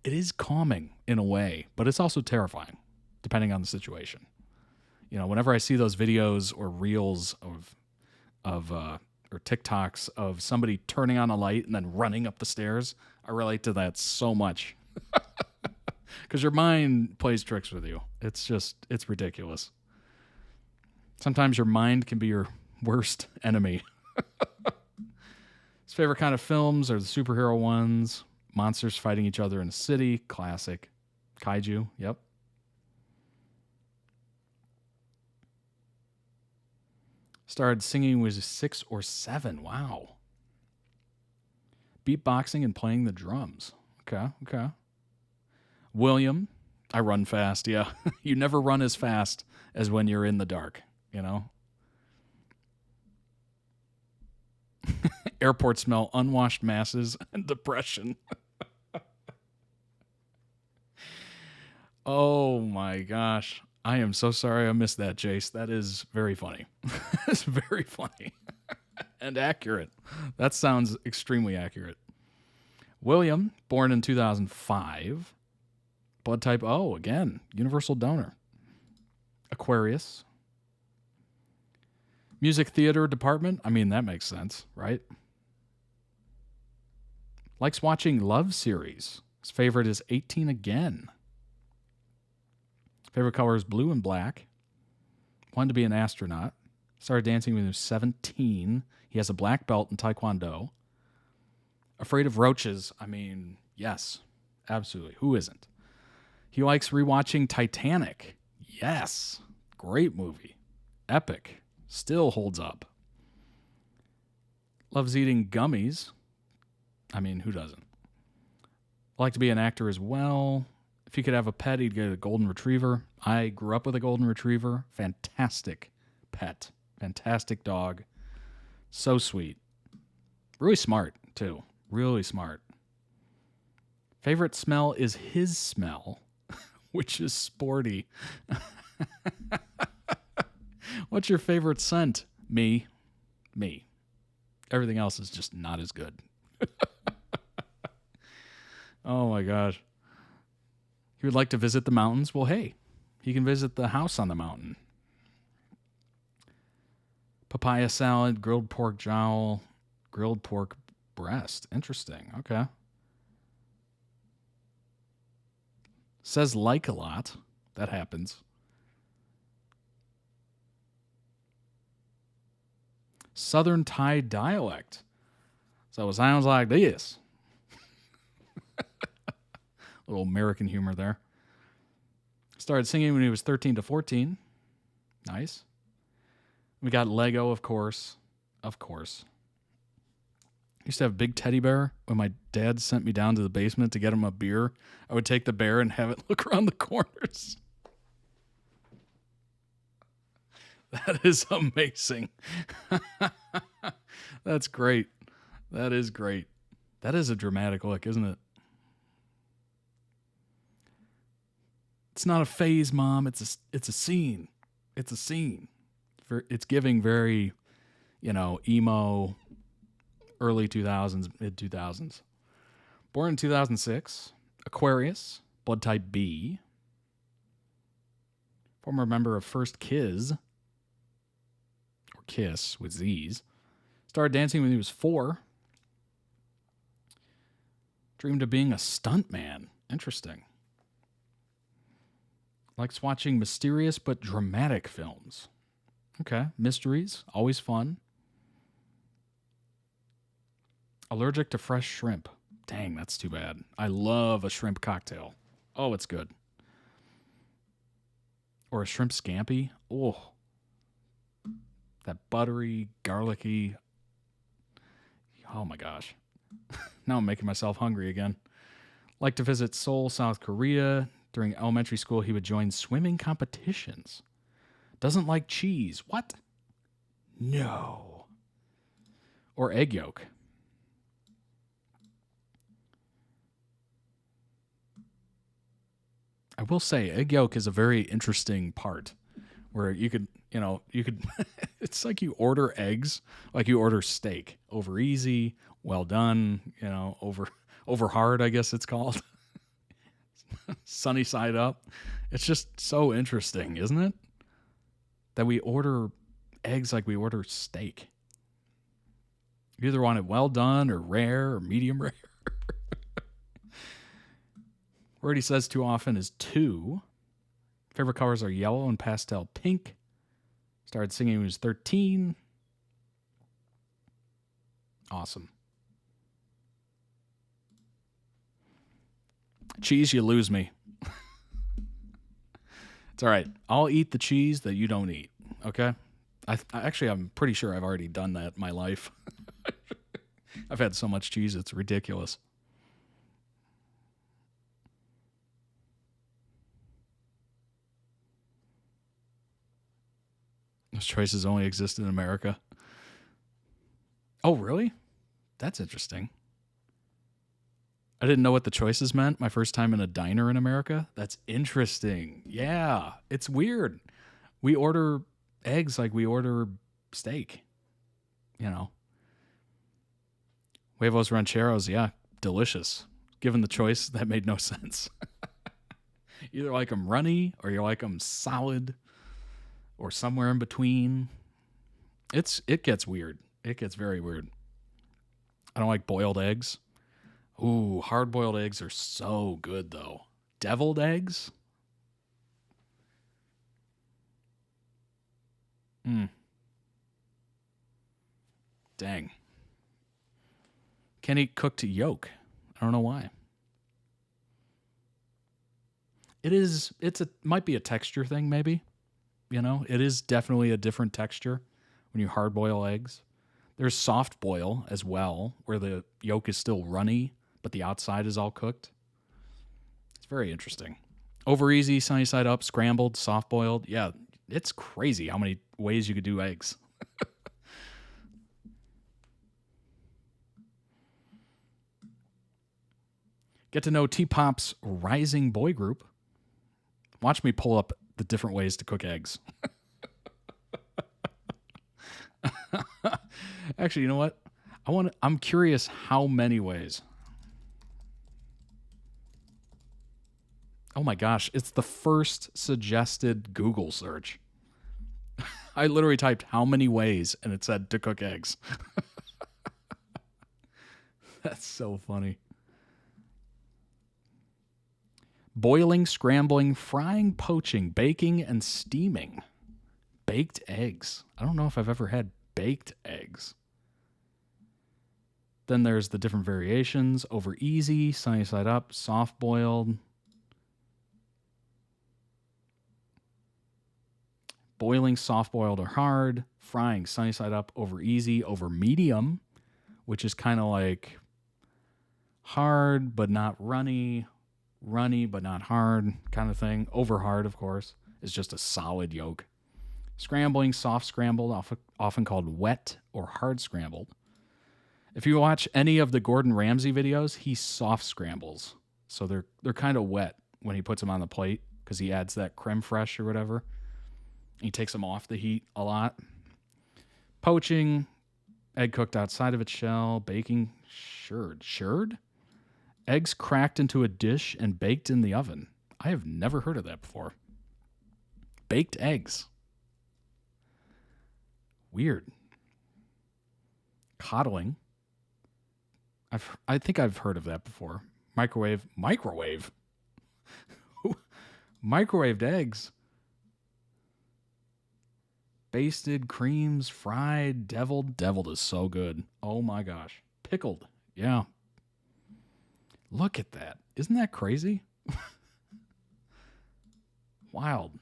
It is calming in a way, but it's also terrifying, depending on the situation. Whenever I see those videos or reels or TikToks of somebody turning on a light and then running up the stairs, I relate to that so much. Because your mind plays tricks with you. It's ridiculous. Sometimes your mind can be your worst enemy. His favorite kind of films are the superhero ones. Monsters fighting each other in a city. Classic. Kaiju. Yep. Started singing when he was 6 or 7. Wow. Beatboxing and playing the drums. Okay. William. I run fast, yeah. You never run as fast as when you're in the dark, you know? Airport smell, unwashed masses, and depression. Oh my gosh. I am so sorry I missed that, Jace. That is very funny. It's very funny. And accurate. That sounds extremely accurate. William, born in 2005. Blood type O, again, universal donor. Aquarius. Music theater department. I mean, that makes sense, right? Likes watching love series. His favorite is 18 Again. Favorite color is blue and black. Wanted to be an astronaut. Started dancing when he was 17. He has a black belt in Taekwondo. Afraid of roaches. I mean, yes, absolutely. Who isn't? He likes rewatching Titanic. Yes. Great movie. Epic. Still holds up. Loves eating gummies. I mean, who doesn't? Like to be an actor as well. If he could have a pet, he'd get a golden retriever. I grew up with a golden retriever. Fantastic pet. Fantastic dog. So sweet. Really smart, too. Really smart. Favorite smell is his smell, which is sporty. What's your favorite scent? Me. Everything else is just not as good. Oh my gosh. He would like to visit the mountains. Well, hey, he can visit the house on the mountain. Papaya salad, grilled pork jowl, grilled pork breast. Interesting. Okay. Says like a lot. That happens. Southern Thai dialect. So it sounds like this. Little American humor there. Started singing when he was 13 to 14. Nice. We got Lego, of course. Of course. Used to have a big teddy bear. When my dad sent me down to the basement to get him a beer, I would take the bear and have it look around the corners. That is amazing. That's great. That is great. That is a dramatic look, isn't it? It's not a phase, Mom. It's a scene. It's a scene. It's giving very, emo, early 2000s, mid 2000s. Born in 2006, Aquarius, blood type B. Former member of First Kiss, or Kiss with Z's. Started dancing when he was 4. Dreamed of being a stuntman. Interesting. Likes watching mysterious but dramatic films. Okay, mysteries, always fun. Allergic to fresh shrimp. Dang, that's too bad. I love a shrimp cocktail. Oh, it's good. Or a shrimp scampi. Oh, that buttery, garlicky. Oh my gosh. Now I'm making myself hungry again. Like to visit Seoul, South Korea. During elementary school, he would join swimming competitions. Doesn't like cheese. What? No. Or egg yolk. I will say egg yolk is a very interesting part where you could, it's like you order eggs, like you order steak. Over easy, well done, over hard, I guess it's called. Sunny side up. It's just so interesting, isn't it? That we order eggs like we order steak. You either want it well done or rare or medium rare. Word he says too often is 2. Favorite colors are yellow and pastel pink. Started singing when he was 13. Awesome. Cheese, you lose me. It's all right. I'll eat the cheese that you don't eat. Okay? I'm pretty sure I've already done that in my life. I've had so much cheese, it's ridiculous. Those choices only exist in America. Oh, really? That's interesting. I didn't know what the choices meant my first time in a diner in America. That's interesting. Yeah, it's weird. We order eggs like we order steak. You know. Huevos rancheros, yeah, delicious. Given the choice, that made no sense. Either like them runny or you like them solid or somewhere in between. It gets weird. It gets very weird. I don't like boiled eggs. Ooh, hard-boiled eggs are so good, though. Deviled eggs? Dang. Can't eat cooked yolk. I don't know why. Might be a texture thing, maybe. You know, it is definitely a different texture when you hard-boil eggs. There's soft boil as well, where the yolk is still runny, but the outside is all cooked. It's very interesting. Over easy, sunny side up, scrambled, soft boiled. Yeah, it's crazy how many ways you could do eggs. Get to know T-Pop's rising boy group. Watch me pull up the different ways to cook eggs. Actually, you know what? I'm curious how many ways. Oh my gosh, it's the first suggested Google search. I literally typed how many ways and it said to cook eggs. That's so funny. Boiling, scrambling, frying, poaching, baking, and steaming. Baked eggs. I don't know if I've ever had baked eggs. Then there's the different variations. Over easy, sunny side up, soft boiled. Boiling, soft boiled, or hard. Frying, sunny side up, over easy, over medium, which is kind of like hard but not runny, runny but not hard kind of thing. Over hard, of course, is just a solid yolk. Scrambling, soft scrambled, often called wet or hard scrambled. If you watch any of the Gordon Ramsay videos, he soft scrambles. So they're kind of wet when he puts them on the plate because he adds that creme fraiche or whatever. He takes them off the heat a lot. Poaching, egg cooked outside of its shell. Baking, shirred? Eggs cracked into a dish and baked in the oven. I have never heard of that before. Baked eggs. Weird. Coddling. I think I've heard of that before. Microwave. Microwaved eggs. Basted, creams, fried, deviled. Deviled is so good. Oh my gosh. Pickled. Yeah. Look at that. Isn't that crazy? Wild.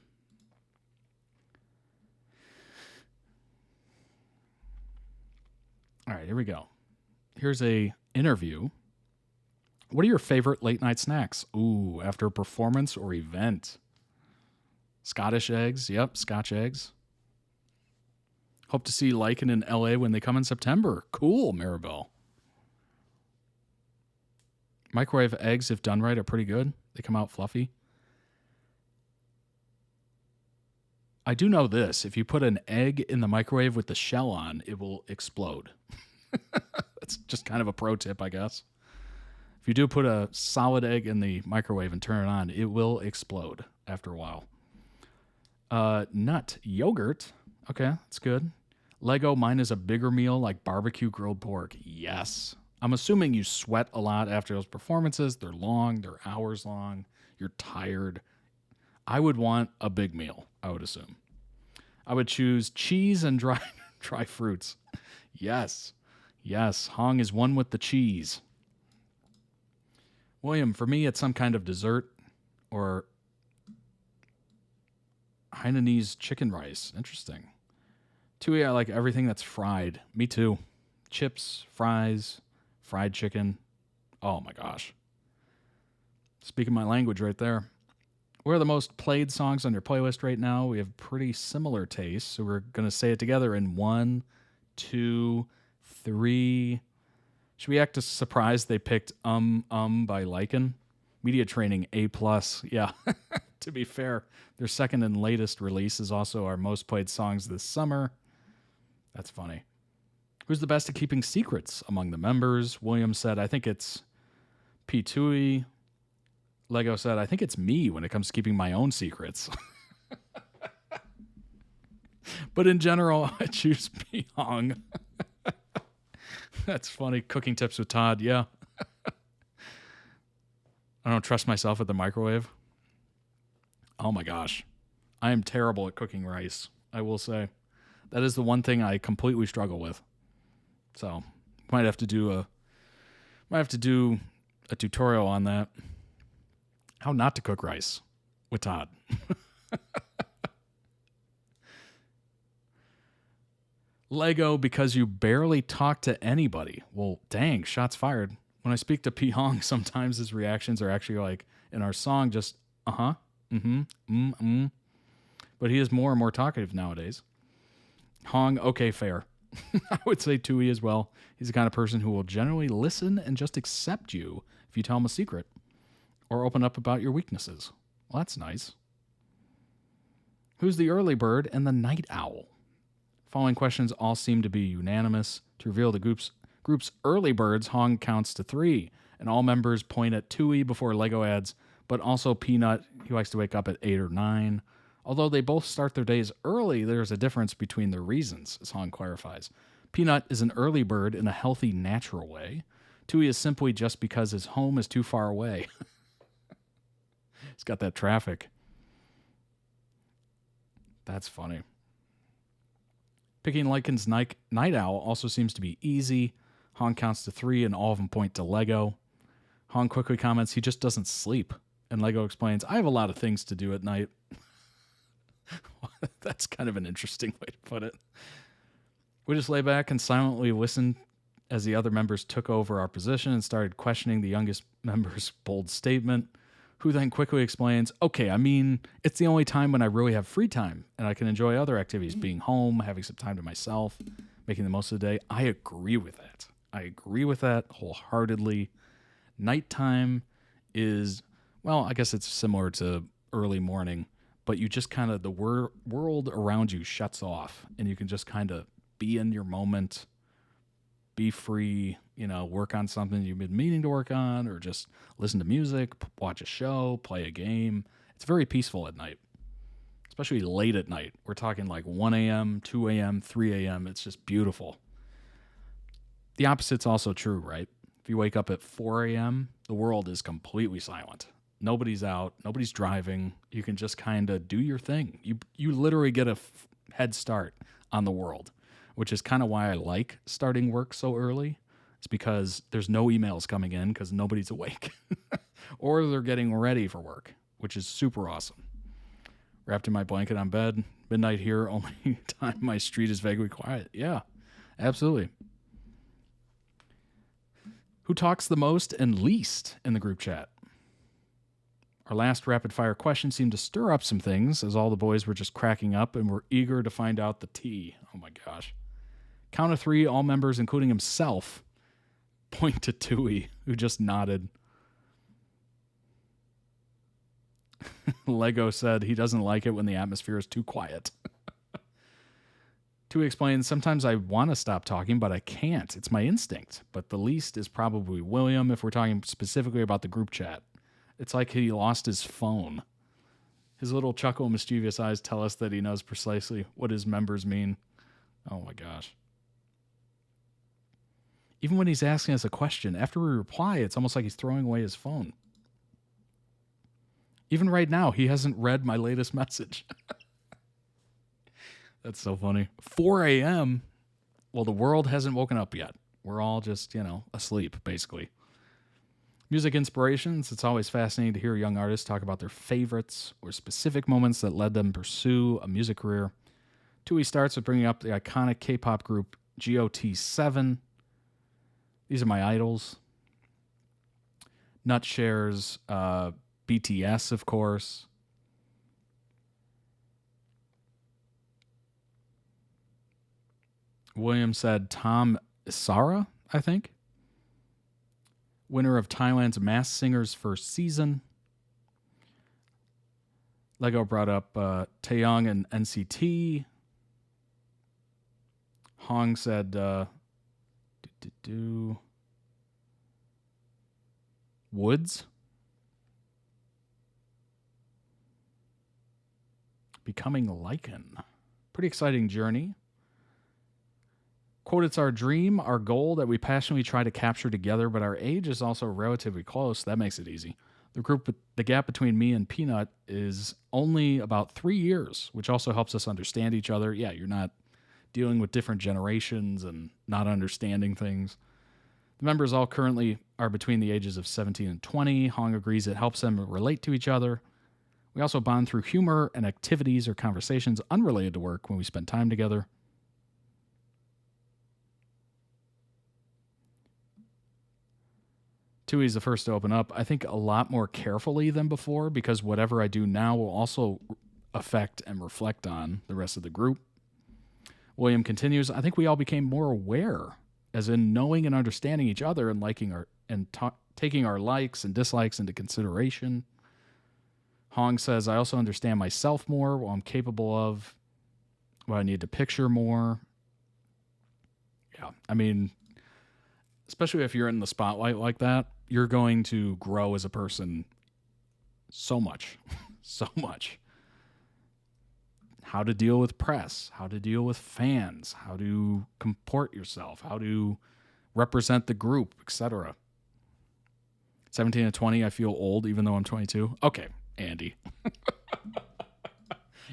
All right, here we go. Here's a interview. What are your favorite late night snacks? Ooh, after a performance or event. Scottish eggs. Yep, Scotch eggs. Hope to see LYKN in LA when they come in September. Cool, Maribel. Microwave eggs, if done right, are pretty good. They come out fluffy. I do know this. If you put an egg in the microwave with the shell on, it will explode. That's just kind of a pro tip, I guess. If you do put a solid egg in the microwave and turn it on, it will explode after a while. Nut yogurt. Okay, that's good. Lego, mine is a bigger meal like barbecue grilled pork. Yes. I'm assuming you sweat a lot after those performances. They're long. They're hours long. You're tired. I would want a big meal, I would assume. I would choose cheese and dry fruits. Yes. Yes. Hong is one with the cheese. William, for me, it's some kind of dessert or Hainanese chicken rice. Interesting. Tui, I like everything that's fried. Me too. Chips, fries, fried chicken. Oh my gosh. Speaking my language right there. What are the most played songs on your playlist right now? We have pretty similar tastes, so we're going to say it together in 1, 2, 3. Should we act surprised they picked by LYKN? Media Training A+. Yeah, to be fair, their second and latest release is also our most played songs this summer. That's funny. Who's the best at keeping secrets among the members? William said, I think it's P2E. Lego said, I think it's me when it comes to keeping my own secrets. But in general, I choose P-Hong. That's funny. Cooking tips with Todd. Yeah. I don't trust myself at the microwave. Oh my gosh. I am terrible at cooking rice, I will say. That is the one thing I completely struggle with. So, might have to do a tutorial on that. How not to cook rice with Todd. Lego, because you barely talk to anybody. Well, dang, shots fired. When I speak to P. Hong, sometimes his reactions are actually like in our song, just uh-huh, mm-hmm. But he is more and more talkative nowadays. Hong, okay, fair. I would say Tui as well. He's the kind of person who will generally listen and just accept you if you tell him a secret or open up about your weaknesses. Well, that's nice. Who's the early bird and the night owl? Following questions all seem to be unanimous. To reveal the group's early birds, Hong counts to 3, and all members point at Tui before Lego adds, but also Peanut, he likes to wake up at 8 or 9. Although they both start their days early, there's a difference between their reasons, as Hong clarifies. Peanut is an early bird in a healthy, natural way. Tui is simply just because his home is too far away. He's got that traffic. That's funny. Picking LYKN's night owl also seems to be easy. Hong counts to 3 and all of them point to Lego. Hong quickly comments he just doesn't sleep. And Lego explains, I have a lot of things to do at night. That's kind of an interesting way to put it. We just lay back and silently listen as the other members took over our position and started questioning the youngest member's bold statement, who then quickly explains, okay, I mean, it's the only time when I really have free time and I can enjoy other activities, being home, having some time to myself, making the most of the day. I agree with that. I agree with that wholeheartedly. Nighttime is, well, I guess it's similar to early morning, but you just kind of, the world around you shuts off and you can just kind of be in your moment, be free, work on something you've been meaning to work on, or just listen to music, watch a show, play a game. It's very peaceful at night, especially late at night. We're talking like 1 a.m., 2 a.m., 3 a.m. It's just beautiful. The opposite's also true, right? If you wake up at 4 a.m., the world is completely silent. Nobody's out. Nobody's driving. You can just kind of do your thing. You literally get a head start on the world, which is kind of why I like starting work so early. It's because there's no emails coming in because nobody's awake. Or they're getting ready for work, which is super awesome. Wrapped in my blanket on bed. Midnight here, only time my street is vaguely quiet. Yeah, absolutely. Who talks the most and least in the group chat? Our last rapid-fire question seemed to stir up some things, as all the boys were just cracking up and were eager to find out the tea. Oh my gosh. Count of 3, all members, including himself, point to Tui, who just nodded. Lego said he doesn't like it when the atmosphere is too quiet. Tui explains, sometimes I want to stop talking, but I can't. It's my instinct. But the least is probably William, if we're talking specifically about the group chat. It's like he lost his phone. His little chuckle and mischievous eyes tell us that he knows precisely what his members mean. Oh my gosh. Even when he's asking us a question, after we reply, it's almost like he's throwing away his phone. Even right now, he hasn't read my latest message. That's so funny. 4 a.m. Well, the world hasn't woken up yet. We're all just, asleep, basically. Music inspirations. It's always fascinating to hear young artists talk about their favorites or specific moments that led them to pursue a music career. Tui starts with bringing up the iconic K-pop group GOT7. These are my idols. Nut shares BTS, of course. William said Tom Isara, I think. Winner of Thailand's Masked Singer's first season. Lego brought up Taeyong and NCT. Hong said Woods. Becoming LYKN. Pretty exciting journey. Quote, it's our dream, our goal that we passionately try to capture together, but our age is also relatively close. That makes it easy. The gap between me and Peanut is only about 3 years, which also helps us understand each other. Yeah, you're not dealing with different generations and not understanding things. The members all currently are between the ages of 17 and 20. Hong agrees it helps them relate to each other. We also bond through humor and activities or conversations unrelated to work when we spend time together. Tui's the first to open up. I think a lot more carefully than before because whatever I do now will also affect and reflect on the rest of the group. William continues, I think we all became more aware, as in knowing and understanding each other and liking taking our likes and dislikes into consideration. Hong says, I also understand myself more, what I'm capable of, what I need to picture more. Yeah, I mean, especially if you're in the spotlight like that, you're going to grow as a person so much, so much. How to deal with press, how to deal with fans, how to comport yourself, how to represent the group, etc. 17 to 20, I feel old even though I'm 22. Okay, Andy.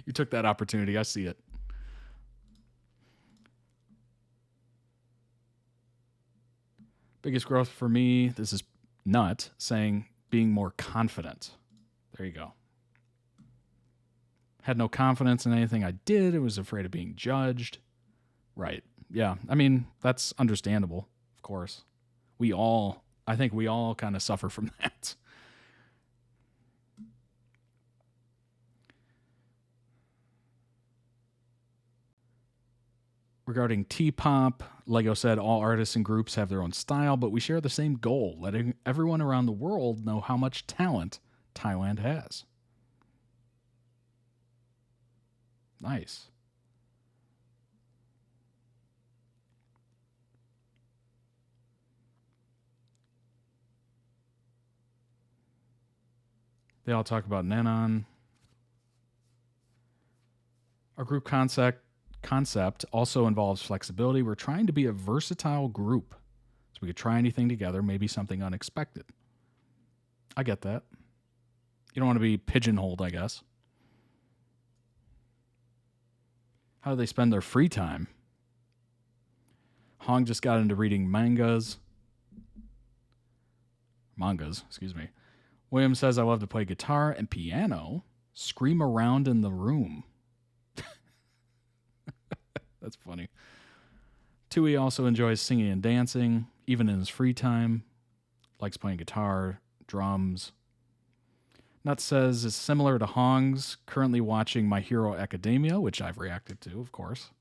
You took that opportunity. I see it. Biggest growth for me, this is Nut saying being more confident. There you go. Had no confidence in anything I did. I was afraid of being judged. Right. Yeah. I mean, that's understandable, of course. I think we all kind of suffer from that. Regarding T-pop, Lego said all artists and groups have their own style, but we share the same goal, letting everyone around the world know how much talent Thailand has. Nice. They all talk about Nanon. Our group concept also involves flexibility. We're trying to be a versatile group. So we could try anything together, maybe something unexpected. I get that. You don't want to be pigeonholed, I guess. How do they spend their free time? Hong just got into reading mangas, excuse me. William says, I love to play guitar and piano, scream around in the room. That's funny. Tui also enjoys singing and dancing, even in his free time. Likes playing guitar, drums. Nut says is similar to Hong's, currently watching My Hero Academia, which I've reacted to, of course.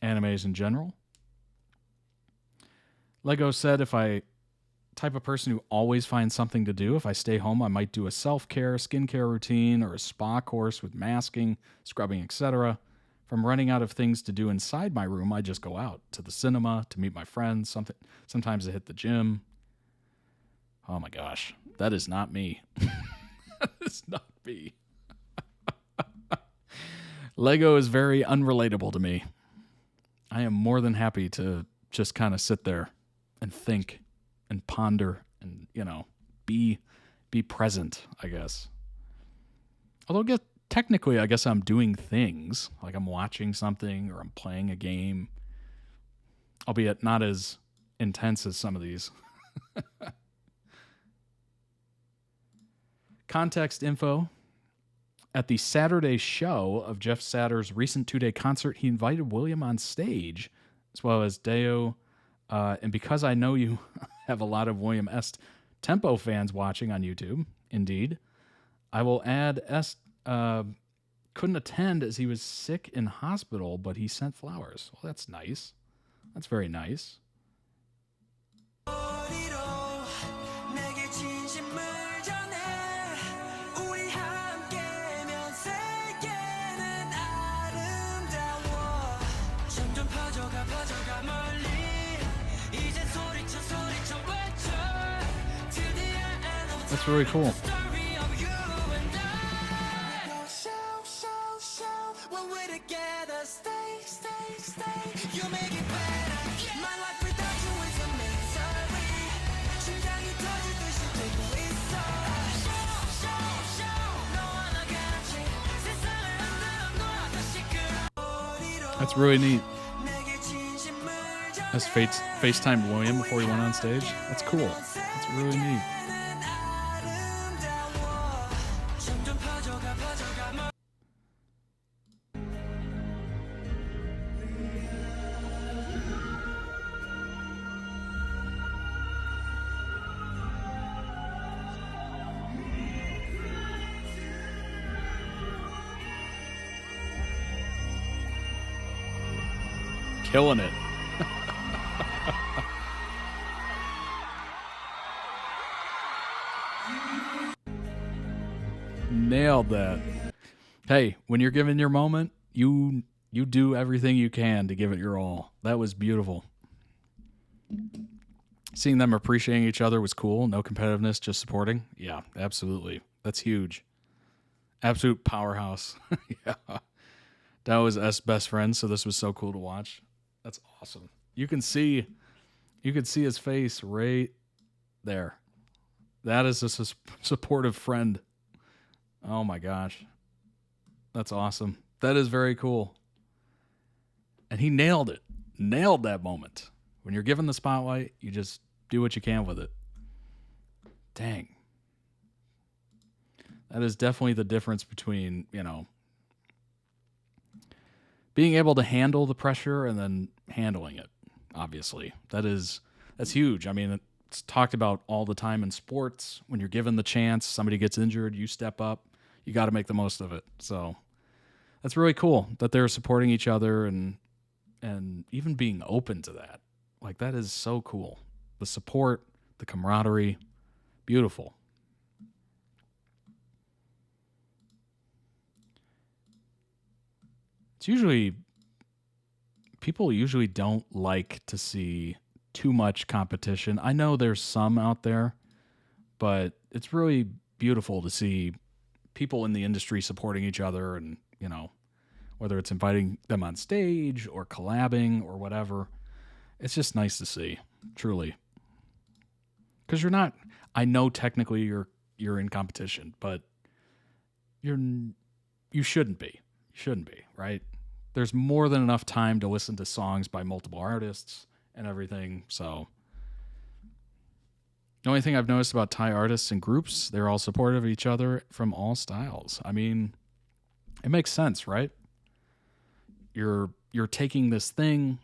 Animes in general. Lego said if I type of person who always finds something to do, if I stay home, I might do a self-care, skincare routine, or a spa course with masking, scrubbing, etc. If I'm running out of things to do inside my room, I just go out to the cinema to meet my friends. Sometimes I hit the gym. Oh my gosh, that is not me. That is not me. Lego is very unrelatable to me. I am more than happy to just kind of sit there and think and ponder and, be present, I guess. Although technically, I guess I'm doing things, like I'm watching something or I'm playing a game, albeit not as intense as some of these. Context info. At the Saturday show of Jeff Satter's recent 2-day concert, he invited William on stage, as well as Deo. And because I know you have a lot of William S. Tempo fans watching on YouTube, indeed, I will add couldn't attend as he was sick in hospital, but he sent flowers. Well, that's nice. That's very nice. That's really cool. That's really neat. That's FaceTime William before he went on stage. That's cool. That's really neat. Killing it. Nailed that. Hey, when you're given your moment, you do everything you can to give it your all. That was beautiful. Seeing them appreciating each other was cool. No competitiveness, just supporting. Yeah, absolutely. That's huge. Absolute powerhouse. Yeah. That was us best friends, so this was so cool to watch. That's awesome. You can see his face right there. That is a supportive friend. Oh my gosh. That's awesome. That is very cool. And he nailed it. Nailed that moment. When you're given the spotlight, you just do what you can with it. Dang. That is definitely the difference between, being able to handle the pressure and then handling it, obviously. That's huge. I mean, it's talked about all the time in sports. When you're given the chance, somebody gets injured, you step up, you got to make the most of it. So that's really cool that they're supporting each other and even being open to that. Like, that is so cool. The support, the camaraderie, beautiful. People usually don't like to see too much competition. I know there's some out there, but it's really beautiful to see people in the industry supporting each other and, whether it's inviting them on stage or collabing or whatever. It's just nice to see, truly. Because I know technically you're in competition, but you shouldn't be. You shouldn't be, right? There's more than enough time to listen to songs by multiple artists and everything. So the only thing I've noticed about Thai artists and groups, they're all supportive of each other from all styles. I mean, it makes sense, right? You're taking this thing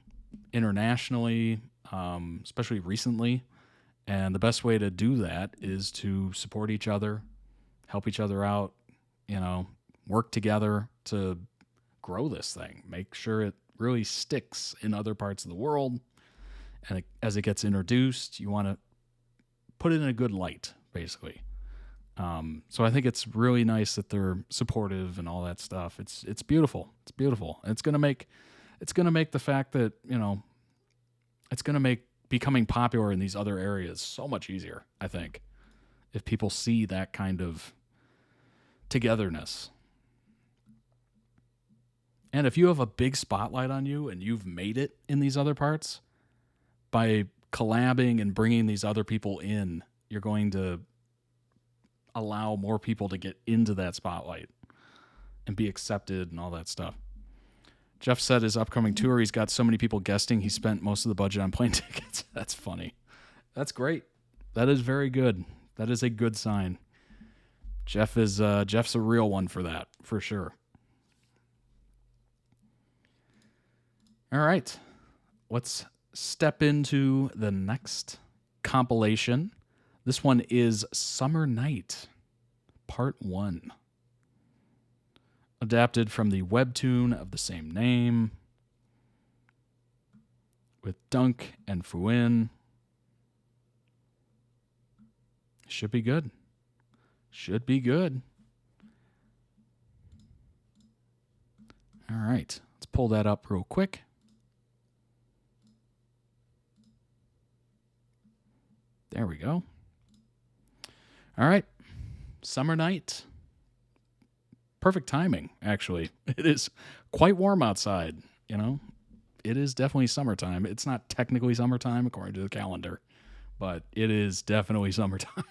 internationally, especially recently, and the best way to do that is to support each other, help each other out, work together to grow this thing, make sure it really sticks in other parts of the world. And as it gets introduced, you want to put it in a good light, basically. So I think it's really nice that they're supportive and all that stuff. It's beautiful. It's beautiful. And it's gonna make the fact that, it's gonna make becoming popular in these other areas so much easier, I think, if people see that kind of togetherness. And if you have a big spotlight on you and you've made it in these other parts, by collabing and bringing these other people in, you're going to allow more people to get into that spotlight and be accepted and all that stuff. Jeff said his upcoming tour, he's got so many people guesting, he spent most of the budget on plane tickets. That's funny. That's great. That is very good. That is a good sign. Jeff's a real one for that, for sure. All right, let's step into the next compilation. This one is Summer Night, Part 1. adapted from the webtoon of the same name with Dunk and Fuin. Should be good. Should be good. All right. Let's pull that up real quick. There we go. All right. Summer night. Perfect timing, actually. It is quite warm outside, you know. It is definitely summertime. It's not technically summertime according to the calendar, but it is definitely summertime.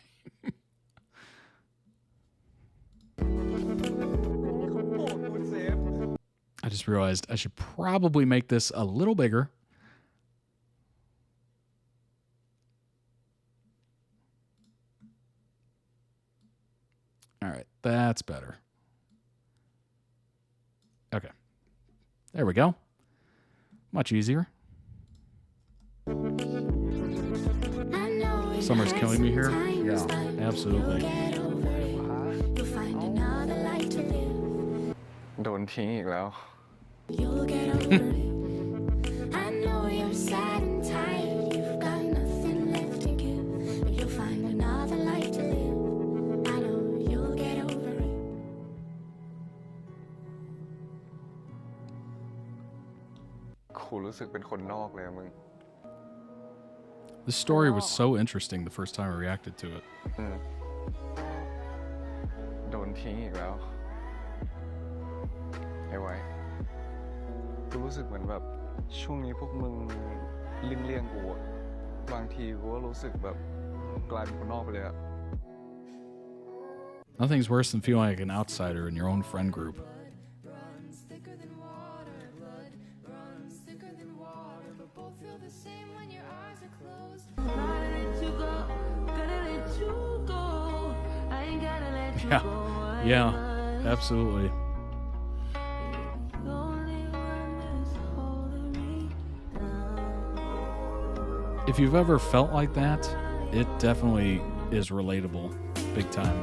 I just realized I should probably make this a little bigger. All right, that's better. Okay. There we go. Much easier. Summer's killing me here. Yeah, absolutely. โดนทิ้งอีกแล้ว You'll get over it. I know you're sad and tired. You've got nothing left to give, but you'll find another life to live. I know you'll get over it. กูรู้สึกเป็นคนนอกเลยอะมึง This story was so interesting the first time I reacted to it. โดนทิ้งอีกแล้วไอ้ไว้กูรู้สึกเหมือนแบบช่วงนี้พวกมึงเลี่ยงกูอะบางทีกูก็รู้สึกแบบกลายเป็นคนนอกไปเลยอะ Nothing's worse than feeling like an outsider in your own friend group. Runs thicker than water, blood runs thicker than water, but both feel the same when your eyes are closed. Gotta let you go, gotta let you go. I ain't gotta let you go. Yeah, absolutely. If you've ever felt like that, it definitely is relatable, big time.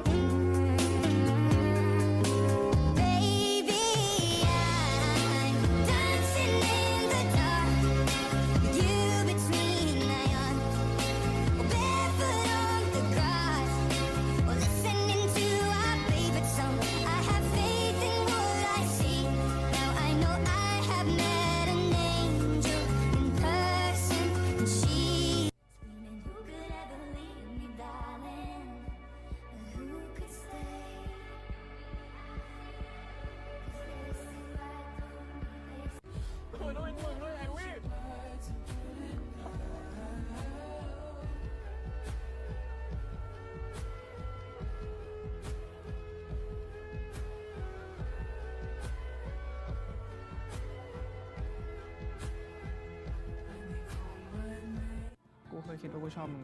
กูเคยคิดว่ากูชอบมึง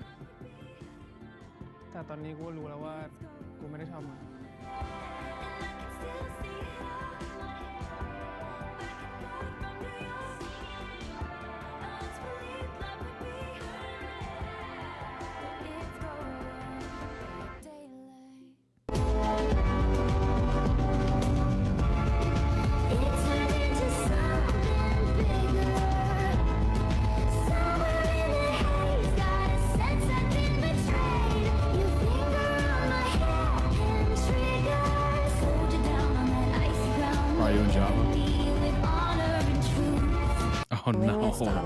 แต่ตอนนี้กูรู้แล้วว่ากูไม่ได้ชอบมึง Are you in Java? Oh no.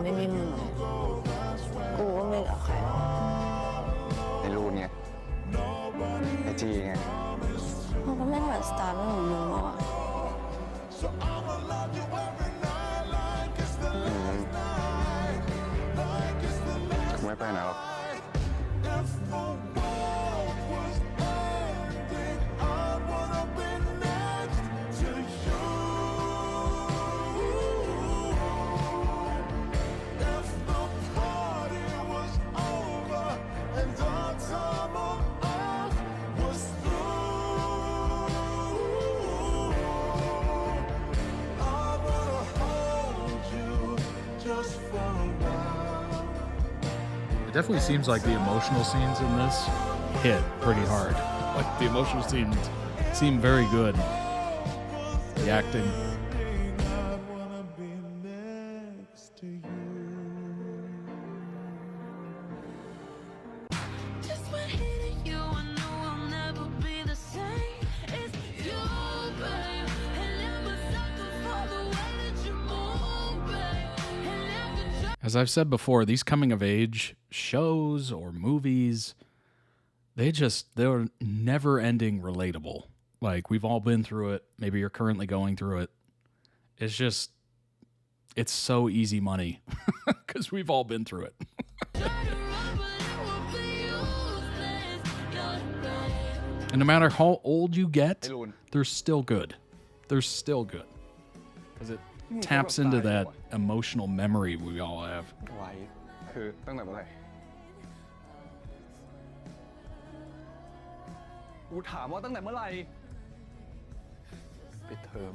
ไม่มีมึงกูก็ไม่กับใคร ไอ้รูนไงไอ้จีไง มันก็ไม่เหมือนสตาร์ไม่เหมือนมึงหรอก กูไม่ไปไหนหรอก It definitely seems like the emotional scenes in this hit pretty hard. Like the emotional scenes seem very good. acting. As I've said before, these coming of age shows or movies, they're never ending relatable. Like, we've all been through it. Maybe you're currently going through it. It's so easy money because we've all been through it. And no matter how old you get, they're still good. They're still good. Because it taps into that emotional memory we all have. ไว้คือตั้งแต่เมื่อไหร่กูถามว่าตั้งแต่เมื่อไหร่ปิดเทอม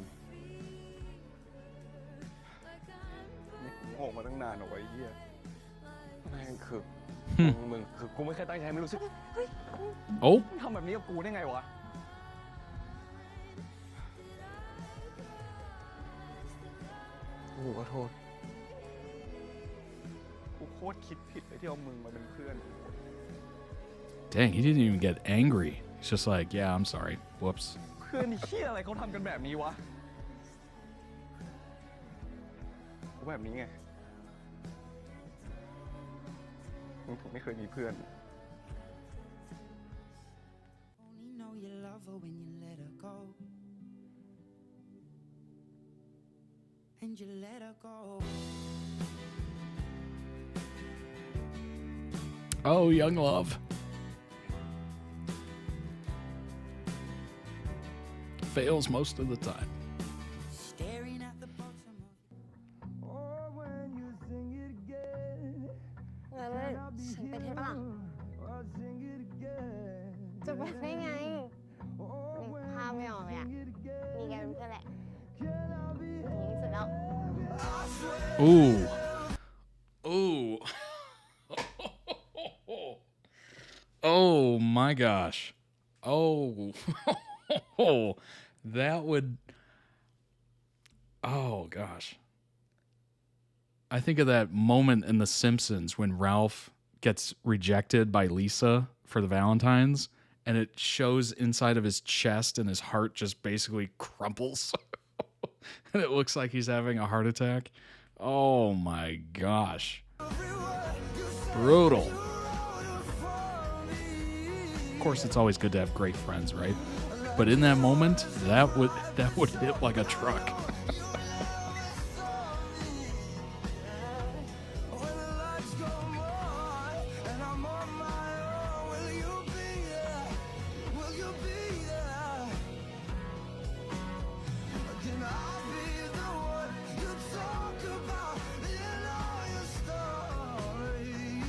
นี่กูโง่มาตั้งนานเอาไว้เหี้ยแม่งคือมึงคือกูไม่เคยตั้งใจไม่รู้สึกโอ้ทำแบบนี้กับกูได้ไงวะกูขอโทษกูโคตรคิดผิดเลยที่เอามึงมาเป็นเพื่อน Dang, he didn't even get angry. He's just like, yeah, I'm sorry. Whoops. เพื่อนเหี้ยอะไรเขาทำกันแบบนี้วะกูแบบนี้ไงผมไม่เคยมีเพื่อน And you let her go. Oh, young love. Fails most of the time. Staring at the bottom of. Oh, when you sing it again. ฉันเป็นเทพฝรั่ง Oh, sing it again. จะเป็นได้ไงนึกภาพไม่ออกเลยอะมีแกเป็นเพื่อนแหละดีที่สุดแล้ว Ooh. Ooh. Oh my gosh. Oh. That would. Oh gosh. I think of that moment in The Simpsons when Ralph gets rejected by Lisa for the Valentines, and it shows inside of his chest and his heart just basically crumples. And it looks like he's having a heart attack. Oh my gosh. Brutal. Of course, it's always good to have great friends, right? But in that moment, that would hit like a truck.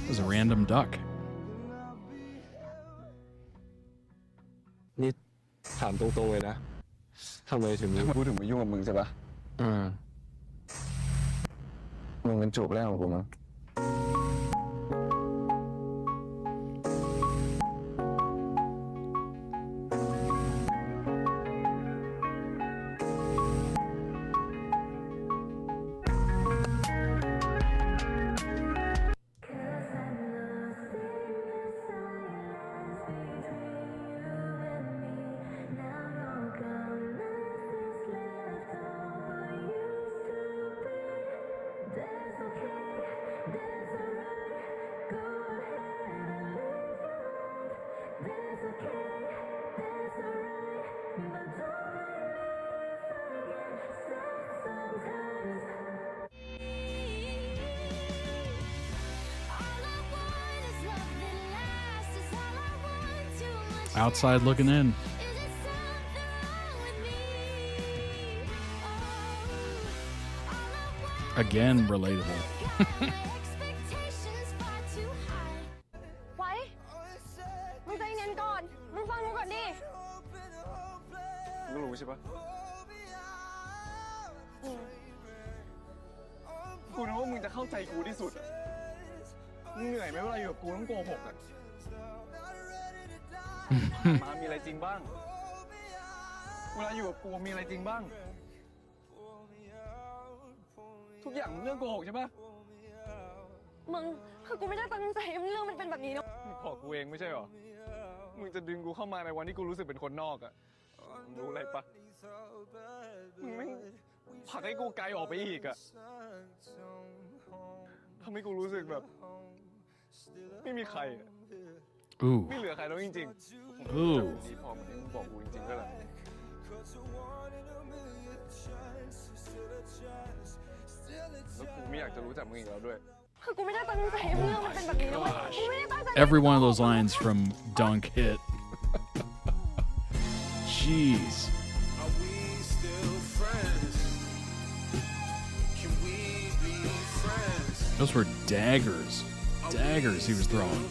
It was a random duck. นี่ถามตรงๆเลยนะทำไมถึงพูดถึงมายุ่งกับมึงใช่ปะมึงเป็นจูบแรกของกูมั้ง Outside looking in. Again, relatable. ไว้มึงใจเย็นก่อนมึงฟังกูก่อนดิ มึงรู้ใช่ปะกูนึกว่ามึงจะเข้าใจกูที่สุดมึงเหนื่อยไหมเวลาอยู่กับกูต้องโกหกอ่ะมามีอะไรจริงบ้างเวลาอยู่กับกูมีอะไรจริงบ้าง ทุกอย่างมันเรื่องโกหกใช่ปะ มึงคือกูไม่ได้ตั้งใจเรื่องมันเป็นแบบนี้นะ ขอกูเองไม่ใช่หรอ มึงจะดึงกูเข้ามาในวันที่กูรู้สึกเป็นคนนอกอะมึงรู้อะไรปะมึงไม่ผลักให้กูไกลออกไปอีกอะทำให้กูรู้สึกแบบไม่มีใครอะ Ooh. ไม่เหลือใครแล้วจริงๆ Ooh. ดีพอเหมือนที่มึงบอกกูจริงๆด้วยแหละแล้วกูไม่อยากจะรู้จักมึงอีกแล้วด้วย คือกูไม่ได้ตั้งใจเรื่องมันเป็นแบบนี้นะเว้ยกูไม่ได้ตั้งใจ Every one of those lines from Dunk hit. Jeez. Those were daggers. Daggers he was throwing.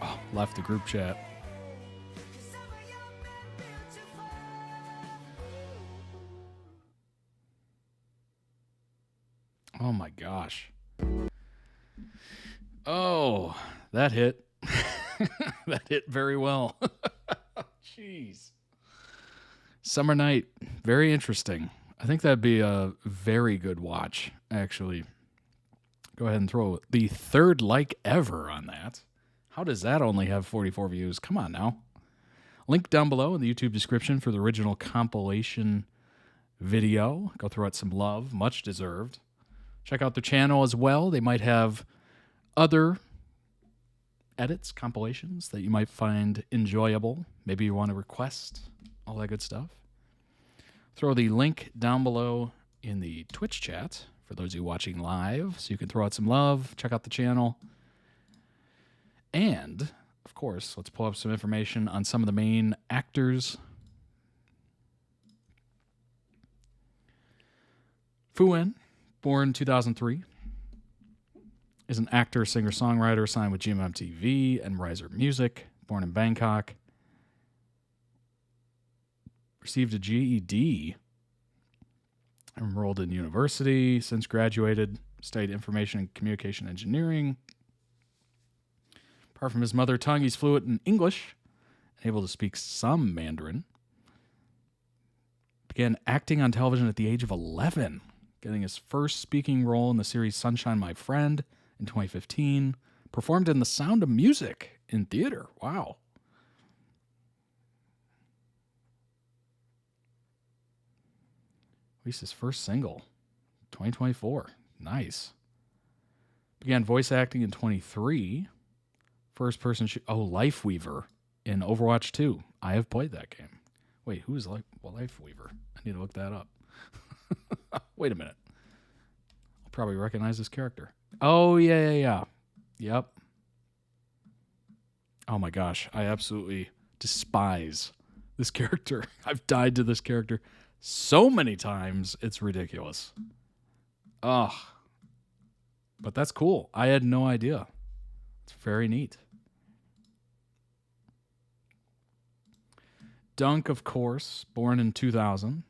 Oh, left the group chat. Oh my gosh. Oh, that hit. That hit very well. Jeez. Summer Night, very interesting. I think that'd be a very good watch, actually. Go ahead and throw the third like ever on that. How does that only have 44 views? Come on now. Link down below in the YouTube description for the original compilation video. Go throw it some love, much deserved. Check out their channel as well. They might have other edits, compilations that you might find enjoyable. Maybe you want to request, all that good stuff. Throw the link down below in the Twitch chat for those of you watching live, so you can throw out some love, check out the channel. And, of course, let's pull up some information on some of the main actors. Fu-En, born 2003, is an actor, singer-songwriter signed with GMMTV and Riser Music, born in Bangkok. Received a GED, enrolled in university, since graduated, studied information and communication engineering. Apart from his mother tongue, he's fluent in English and able to speak some Mandarin. Began acting on television at the age of 11, getting his first speaking role in the series Sunshine My Friend in 2015. Performed in The Sound of Music in theater. Wow. Released his first single, 2024. Nice. Began voice acting in 23. First person Life Weaver in Overwatch 2. I have played that game. Wait, who is Life Weaver? I need to look that up. Wait a minute. I'll probably recognize this character. Oh, yeah. Yep. Oh my gosh, I absolutely despise this character. I've died to this character so many times, it's ridiculous. Ugh. But that's cool. I had no idea. It's very neat. Dunk, of course, born in 2000.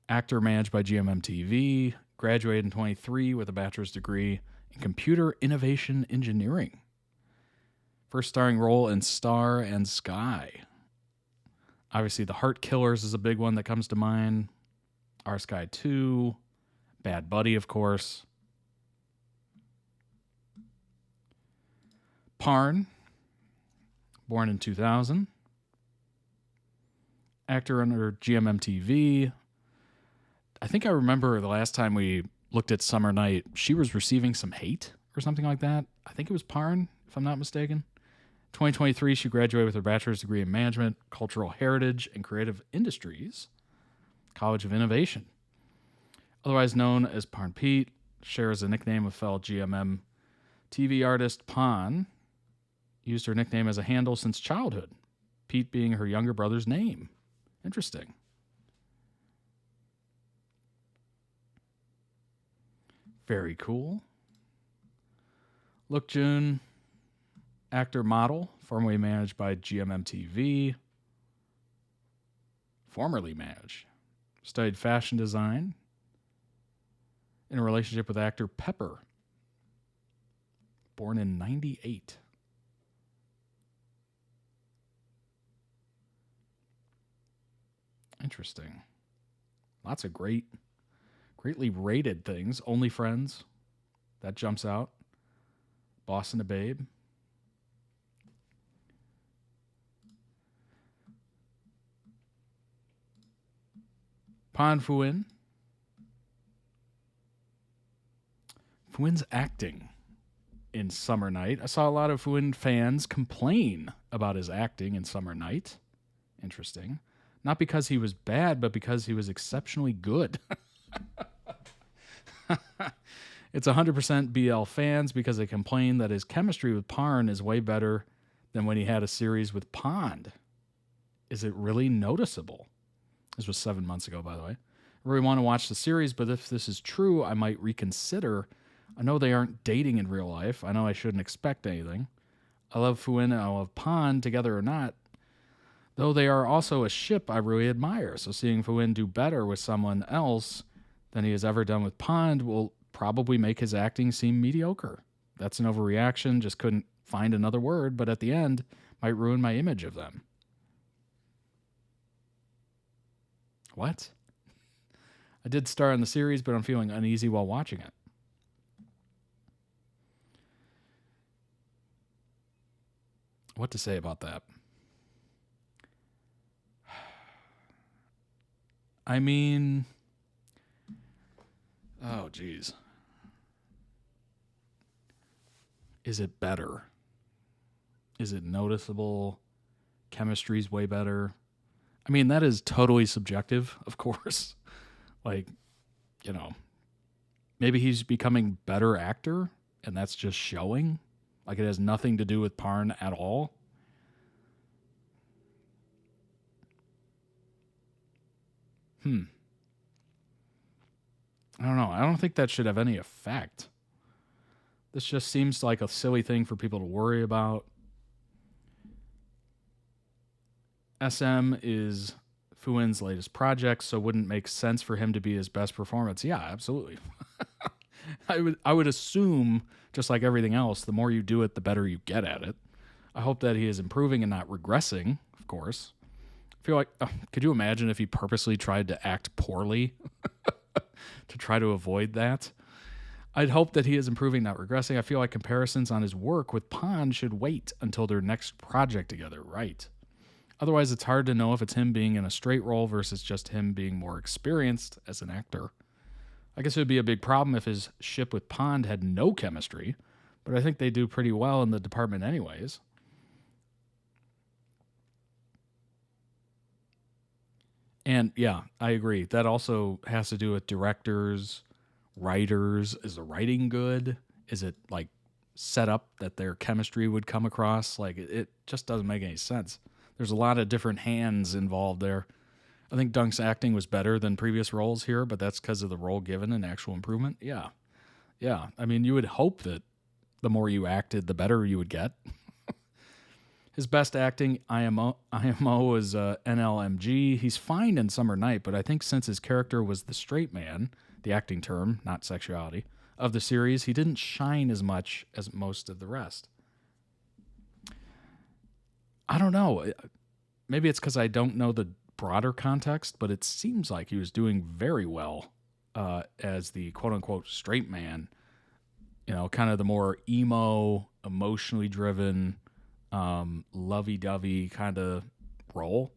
Actor managed by GMMTV. Graduated in 23 with a bachelor's degree in computer innovation engineering. First starring role in Star and Sky. Obviously, The Heart Killers is a big one that comes to mind. Our Sky 2. Bad Buddy, of course. Parn, born in 2000. Actor under GMMTV. I think I remember the last time we looked at Summer Night, she was receiving some hate or something like that. I think it was Parn, if I'm not mistaken. 2023, she graduated with her bachelor's degree in management, cultural heritage, and creative industries, College of Innovation. Otherwise known as Parn Pete, shares a nickname with fellow GMM TV artist Pon. Used her nickname as a handle since childhood, Pete being her younger brother's name. Interesting. Very cool. Look June, actor model, formerly managed by GMM TV. Formerly managed. Studied fashion design. In a relationship with actor Pepper. Born in 98. Interesting. Lots of greatly rated things. Only Friends. That jumps out. Boss and a Babe. Pan Fuin. Fuin's acting in Summer Night. I saw a lot of Fuin fans complain about his acting in Summer Night. Interesting. Not because he was bad, but because he was exceptionally good. It's 100% BL fans because they complain that his chemistry with Parn is way better than when he had a series with Pond. Is it really noticeable? This was 7 months ago, by the way. I really want to watch the series, but if this is true, I might reconsider. I know they aren't dating in real life. I know I shouldn't expect anything. I love Fuin and I love Pond, together or not. Though they are also a ship I really admire, so seeing Fuin do better with someone else than he has ever done with Pond will probably make his acting seem mediocre. That's an overreaction, just couldn't find another word, but at the end, might ruin my image of them. What? I did star in the series, but I'm feeling uneasy while watching it. What to say about that? I mean, oh, geez. Is it better? Is it noticeable? Chemistry's way better. I mean, that is totally subjective, of course. Like, you know, maybe he's becoming better actor, and that's just showing. Like, it has nothing to do with Parn at all. I don't know. I don't think that should have any effect. This just seems like a silly thing for people to worry about. SM is Fuin's latest project, so wouldn't make sense for him to be his best performance. Yeah, absolutely. I would assume, just like everything else, the more you do it, the better you get at it. I hope that he is improving and not regressing, of course. I feel like, could you imagine if he purposely tried to act poorly to try to avoid that? I'd hope that he is improving, not regressing. I feel like comparisons on his work with Pond should wait until their next project together, right? Otherwise, it's hard to know if it's him being in a straight role versus just him being more experienced as an actor. I guess it would be a big problem if his ship with Pond had no chemistry, but I think they do pretty well in the department anyways. And yeah, I agree. That also has to do with directors, writers. Is the writing good? Is it like set up that their chemistry would come across? Like it just doesn't make any sense. There's a lot of different hands involved there. I think Dunk's acting was better than previous roles here, but that's because of the role given and actual improvement. Yeah. I mean, you would hope that the more you acted, the better you would get. His best acting, IMO is NLMG. He's fine in Summer Night, but I think since his character was the straight man, the acting term, not sexuality, of the series, he didn't shine as much as most of the rest. I don't know. Maybe it's because I don't know the broader context, but it seems like he was doing very well as the quote-unquote straight man. You know, kind of the more emo, emotionally driven, lovey-dovey kind of role.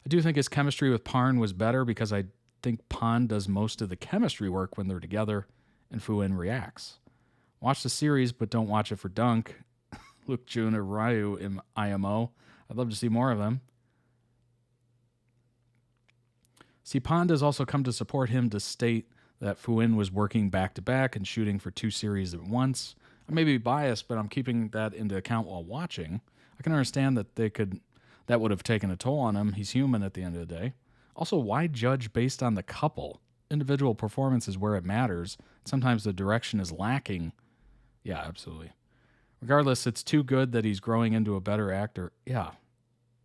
I do think his chemistry with Parn was better because I think Pond does most of the chemistry work when they're together and Fu-in reacts. Watch the series, but don't watch it for Dunk. Luke Jun or Ryu in IMO. I'd love to see more of them. See, Pond has also come to support him to state that Fu-in was working back-to-back and shooting for 2 series at once. I may be biased, but I'm keeping that into account while watching. I can understand that that would have taken a toll on him. He's human at the end of the day. Also, why judge based on the couple? Individual performance is where it matters. Sometimes the direction is lacking. Yeah, absolutely. Regardless, it's too good that he's growing into a better actor. Yeah,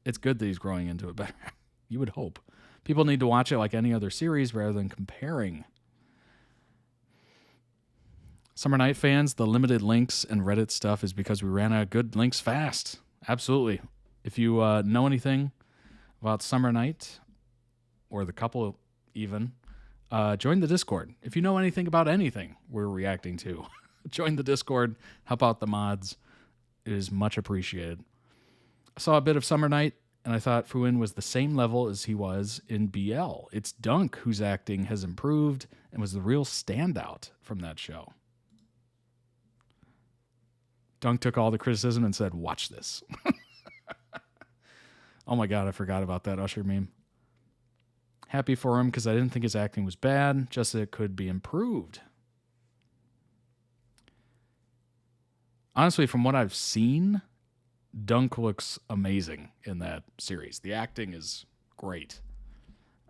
it's good that he's growing into a better actor. You would hope. People need to watch it like any other series rather than comparing. Summer Night fans, the limited links and Reddit stuff is because we ran out of good links fast. Absolutely. If you know anything about Summer Night, or the couple even, join the Discord. If you know anything about anything we're reacting to, join the Discord, help out the mods. It is much appreciated. I saw a bit of Summer Night, and I thought Fu-in was the same level as he was in BL. It's Dunk whose acting has improved and was the real standout from that show. Dunk took all the criticism and said, watch this. Oh my God, I forgot about that Usher meme. Happy for him because I didn't think his acting was bad, just that it could be improved. Honestly, from what I've seen, Dunk looks amazing in that series. The acting is great.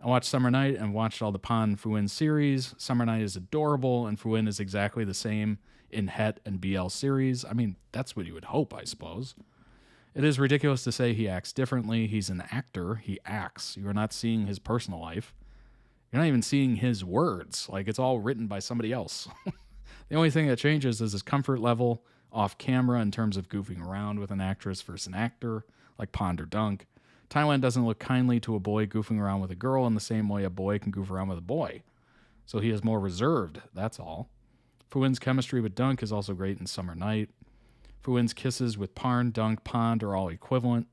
I watched Summer Night and watched all the Pond Fu-in series. Summer Night is adorable, and Fu-in is exactly the same in Het and BL series. I mean, that's what you would hope, I suppose. It is ridiculous to say he acts differently. He's an actor. He acts. You're not seeing his personal life. You're not even seeing his words. Like, it's all written by somebody else. The only thing that changes is his comfort level off camera in terms of goofing around with an actress versus an actor, like Pond or Dunk. Thailand doesn't look kindly to a boy goofing around with a girl in the same way a boy can goof around with a boy. So he is more reserved, that's all. Fu-in's chemistry with Dunk is also great in Summer Night. Fu-in's kisses with Parn, Dunk, Pond are all equivalent.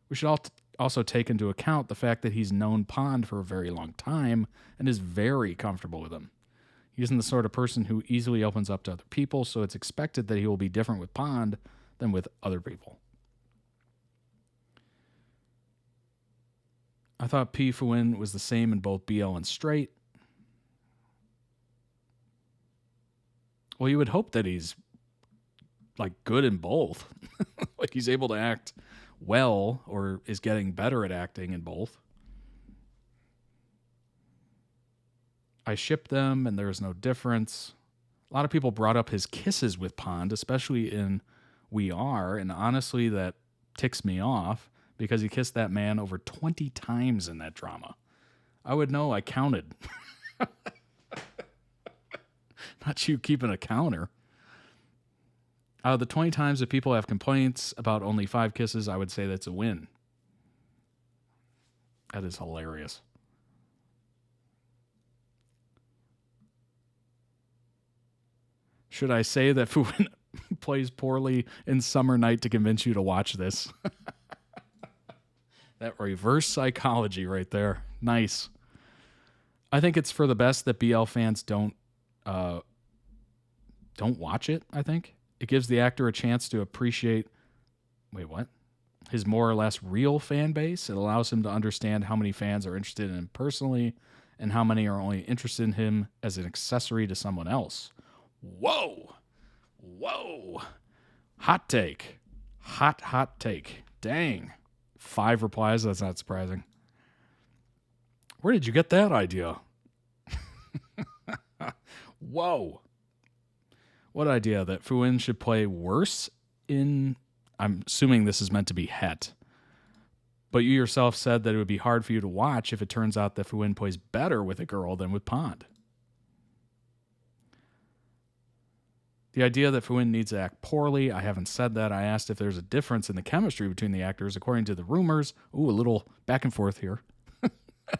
We should also take into account the fact that he's known Pond for a very long time and is very comfortable with him. He isn't the sort of person who easily opens up to other people, so it's expected that he will be different with Pond than with other people. I thought P. Fu-in was the same in both BL and straight. Well, you would hope that he's like good in both. Like he's able to act well or is getting better at acting in both. I ship them and there's no difference. A lot of people brought up his kisses with Pond, especially in We Are, and honestly that ticks me off because he kissed that man over 20 times in that drama. I would know, I counted. Not you keeping a counter. Out of the 20 times that people have complaints about only 5 kisses, I would say that's a win. That is hilarious. Should I say that Fu-in plays poorly in Summer Night to convince you to watch this? That reverse psychology right there. Nice. I think it's for the best that BL fans don't watch it, I think. It gives the actor a chance to appreciate, his more or less real fan base. It allows him to understand how many fans are interested in him personally and how many are only interested in him as an accessory to someone else. Whoa. Hot take. Hot take. Dang. 5 replies, that's not surprising. Where did you get that idea? Whoa. What idea? That Fu-in should play worse in... I'm assuming this is meant to be Het. But you yourself said that it would be hard for you to watch if it turns out that Fu-in plays better with a girl than with Pond. The idea that Fu-in needs to act poorly, I haven't said that. I asked if there's a difference in the chemistry between the actors according to the rumors. Ooh, a little back and forth here. a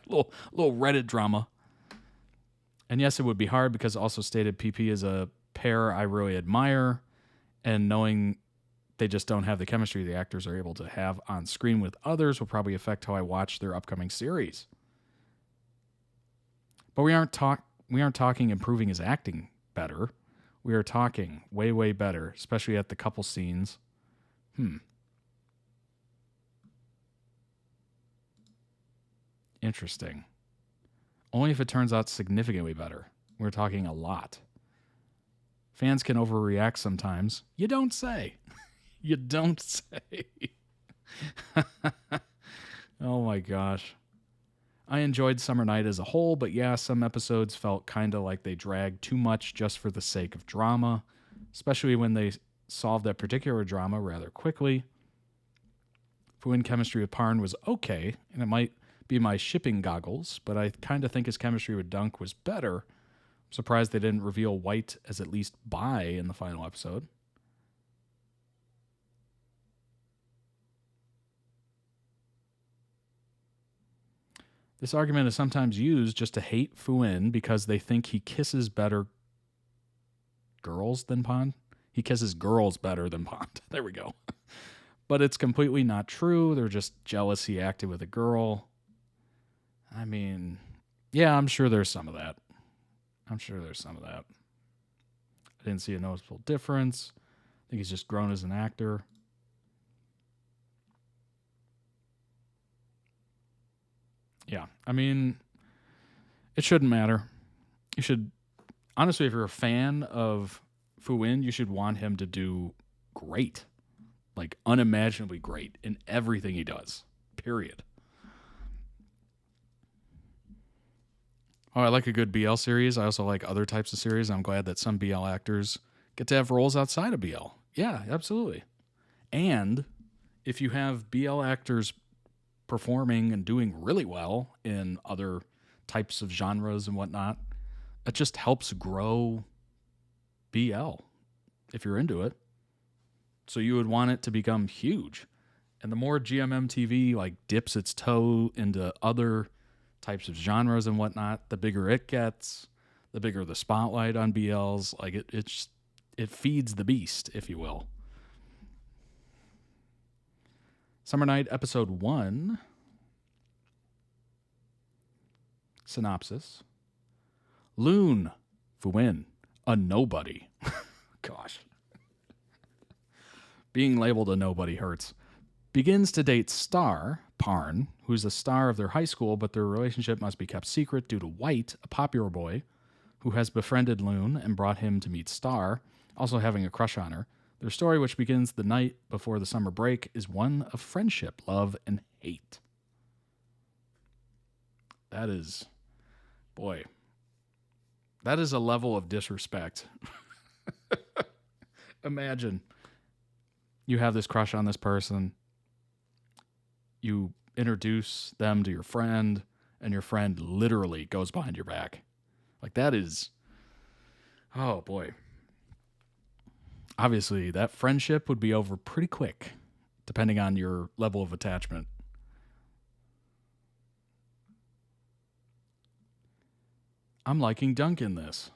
little Reddit drama. And yes, it would be hard because it also stated PP is a pair I really admire. And knowing they just don't have the chemistry the actors are able to have on screen with others will probably affect how I watch their upcoming series. But we aren't talking improving his acting better. We are talking way, way better, especially at the couple scenes. Interesting. Only if it turns out significantly better. We're talking a lot. Fans can overreact sometimes. You don't say. You don't say. Oh my gosh. I enjoyed Summer Night as a whole, but yeah, some episodes felt kind of like they dragged too much just for the sake of drama, especially when they solved that particular drama rather quickly. Fu-In chemistry with Parn was okay, and it might be my shipping goggles, but I kind of think his chemistry with Dunk was better. I'm surprised they didn't reveal White as at least bi in the final episode. This argument is sometimes used just to hate Fu-In because they think he kisses better girls than Pond. He kisses girls better than Pond. There we go. But it's completely not true. They're just jealous he acted with a girl. I mean, yeah, I'm sure there's some of that. I didn't see a noticeable difference. I think he's just grown as an actor. Yeah, I mean, it shouldn't matter. You should, honestly, if you're a fan of Fu-In, you should want him to do great. Like, unimaginably great in everything he does. Period. Oh, I like a good BL series. I also like other types of series. I'm glad that some BL actors get to have roles outside of BL. Yeah, absolutely. And if you have BL actors performing and doing really well in other types of genres and whatnot, it just helps grow BL if you're into it. So you would want it to become huge. And the more GMM TV like dips its toe into other types of genres and whatnot, the bigger it gets, the bigger the spotlight on BLs. Like it feeds the beast, if you will. Summer Night Episode 1. Synopsis. Loon, Fu-In, a nobody. Gosh. Being labeled a nobody hurts. Begins to date Star, Parn, who's the star of their high school, but their relationship must be kept secret due to White, a popular boy, who has befriended Loon and brought him to meet Star, also having a crush on her. Their story, which begins the night before the summer break, is one of friendship, love, and hate. That is, boy, that is a level of disrespect. Imagine you have this crush on this person, you introduce them to your friend, and your friend literally goes behind your back. Like, that is, oh boy. Obviously, that friendship would be over pretty quick, depending on your level of attachment. I'm liking Dunk in this.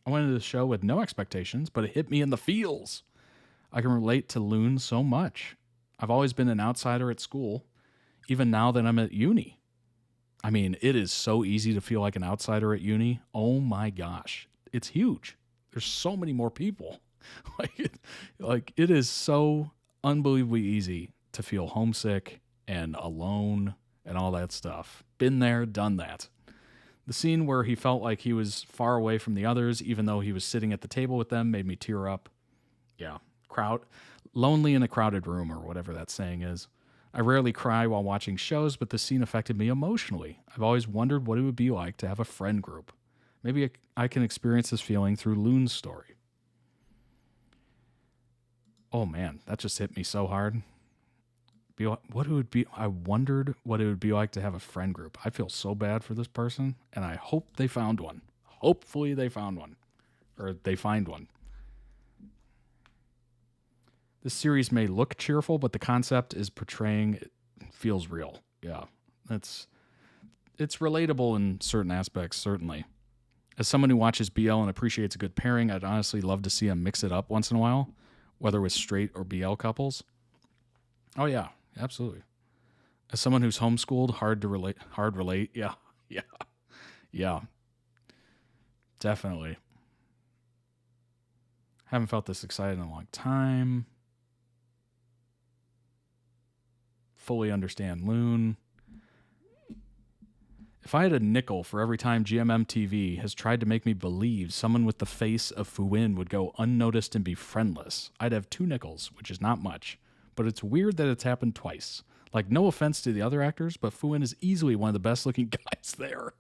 I went into the show with no expectations, but it hit me in the feels. I can relate to Loon so much. I've always been an outsider at school, even now that I'm at uni. I mean, it is so easy to feel like an outsider at uni. Oh my gosh. It's huge. There's so many more people. Like it is so unbelievably easy to feel homesick and alone and all that stuff. Been there, done that. The scene where he felt like he was far away from the others, even though he was sitting at the table with them, made me tear up. Yeah, lonely in a crowded room, or whatever that saying is. I rarely cry while watching shows, but the scene affected me emotionally. I've always wondered what it would be like to have a friend group. Maybe I can experience this feeling through Loon's story. Oh man, that just hit me so hard. I wondered what it would be like to have a friend group. I feel so bad for this person, and I hope they found one. Hopefully they found one. Or they find one. This series may look cheerful, but the concept is portraying it feels real. Yeah, it's relatable in certain aspects, certainly. As someone who watches BL and appreciates a good pairing, I'd honestly love to see them mix it up once in a while. whether with straight or BL couples. Oh, yeah, absolutely. As someone who's homeschooled, hard relate. Yeah. Definitely. Haven't felt this excited in a long time. Fully understand Loon. If I had a nickel for every time GMM TV has tried to make me believe someone with the face of Fu-In would go unnoticed and be friendless, I'd have 2 nickels, which is not much. But it's weird that it's happened twice. Like, no offense to the other actors, but Fu-In is easily one of the best looking guys there.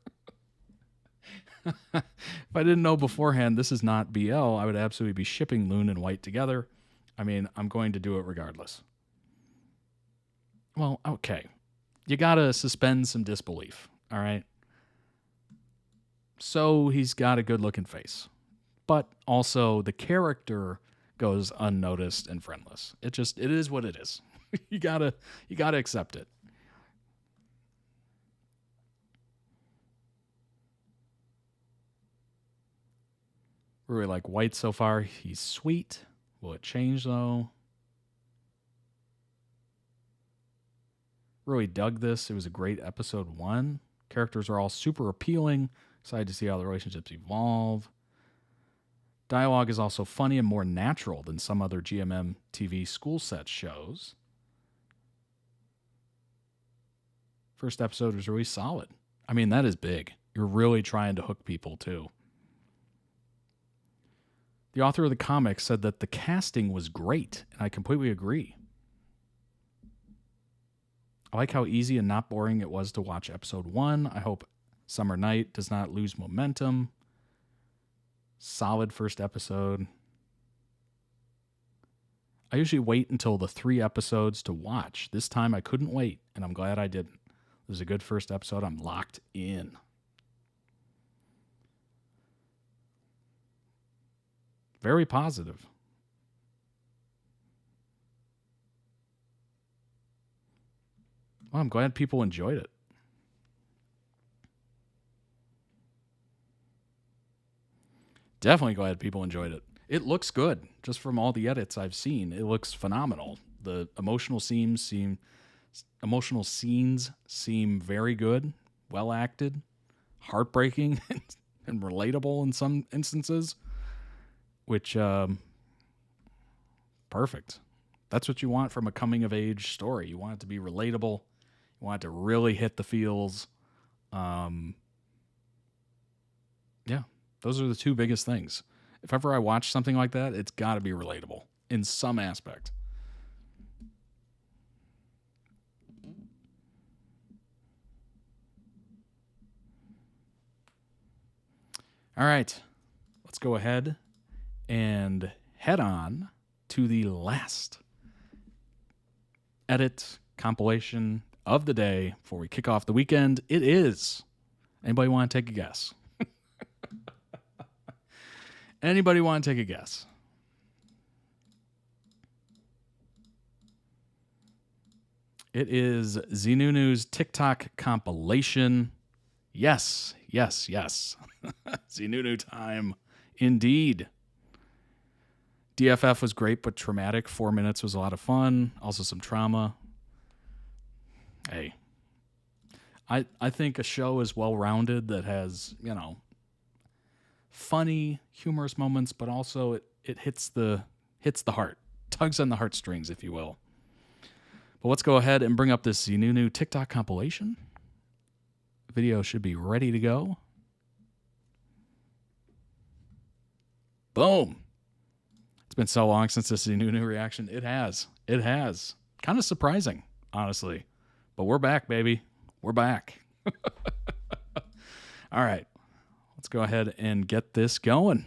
If I didn't know beforehand this is not BL, I would absolutely be shipping Loon and White together. I mean, I'm going to do it regardless. Well, okay. You gotta suspend some disbelief, all right? So he's got a good-looking face. But also the character goes unnoticed and friendless. It is what it is. you gotta accept it. Really like White so far. He's sweet. Will it change though? Really dug this. It was a great episode 1. Characters are all super appealing. Excited to see how the relationships evolve. Dialogue is also funny and more natural than some other GMM TV school set shows. First episode was really solid. I mean, that is big. You're really trying to hook people too. The author of the comic said that the casting was great, and I completely agree. I like how easy and not boring it was to watch episode 1. I hope Summer Night does not lose momentum. Solid first episode. I usually wait until the 3 episodes to watch. This time I couldn't wait, and I'm glad I didn't. It was a good first episode. I'm locked in. Very positive. Well, I'm glad people enjoyed it. Definitely glad people enjoyed it. It looks good. Just from all the edits I've seen, it looks phenomenal. The emotional scenes seem very good, well acted, heartbreaking, and relatable in some instances. Which, perfect. That's what you want from a coming-of-age story. You want it to be relatable. You want it to really hit the feels. Yeah, those are the 2 biggest things. If ever I watch something like that, it's got to be relatable in some aspect. All right, let's go ahead and head on to the last edit compilation of the day before we kick off the weekend. It is, anybody want to take a guess? Anybody want to take a guess? It is ZeeNunew's TikTok compilation. Yes. ZeeNunew time. Indeed. DFF was great but traumatic. 4 minutes was a lot of fun. Also some trauma. Hey. I think a show is well-rounded that has, funny, humorous moments, but also it hits the heart. Tugs on the heartstrings, if you will. But let's go ahead and bring up this ZeeNunew TikTok compilation. Video should be ready to go. Boom. It's been so long since this ZeeNunew reaction. It has. Kind of surprising, honestly. But we're back, baby. We're back. All right. Let's go ahead and get this going.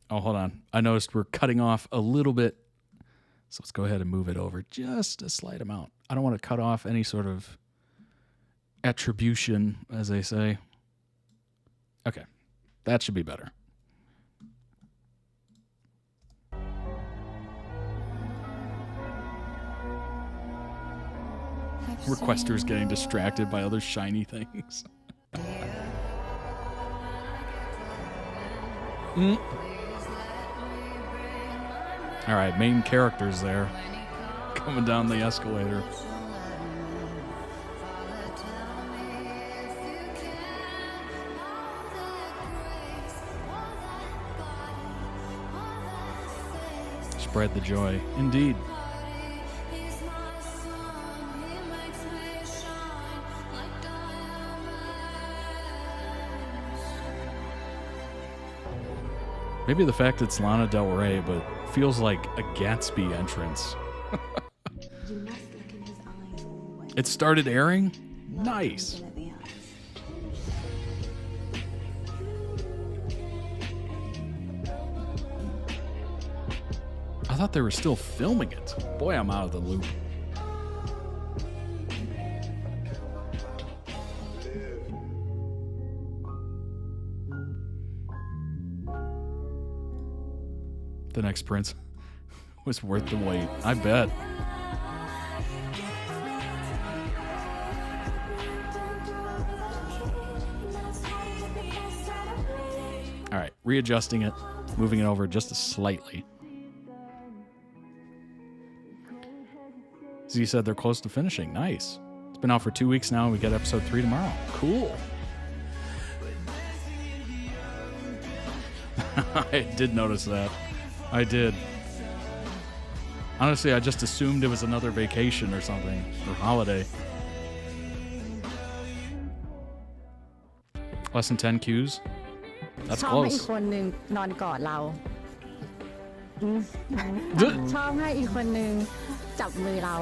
Oh, hold on. I noticed we're cutting off a little bit. So let's go ahead and move it over just a slight amount. I don't want to cut off any sort of attribution, as they say. Okay. That should be better. Requesters getting distracted by other shiny things. All right, main characters there. Coming down the escalator. Spread the joy. Indeed. Maybe the fact it's Lana Del Rey, but feels like a Gatsby entrance. It started airing? Nice. I thought they were still filming it. Boy, I'm out of the loop. The next Prince was worth the wait. I bet. All right, readjusting it, moving it over just slightly. Z said they're close to finishing. Nice. It's been out for 2 weeks now, and we get episode 3 tomorrow. Cool. I did notice that. I did. Honestly, I just assumed it was another vacation or something, or holiday. Less than 10 cues? That's close. ชอบให้อีกคนหนึ่งนอนกอดเราชอบให้อีกคนหนึ่งจับมือเรา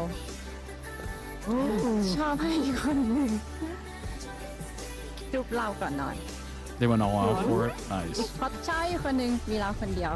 ชอบให้อีกคนหนึ่งจุ๊บเราก่อนนอน They went all out for it. Nice. เพราะชอบอีกคนหนึ่งมีเราคนเดียว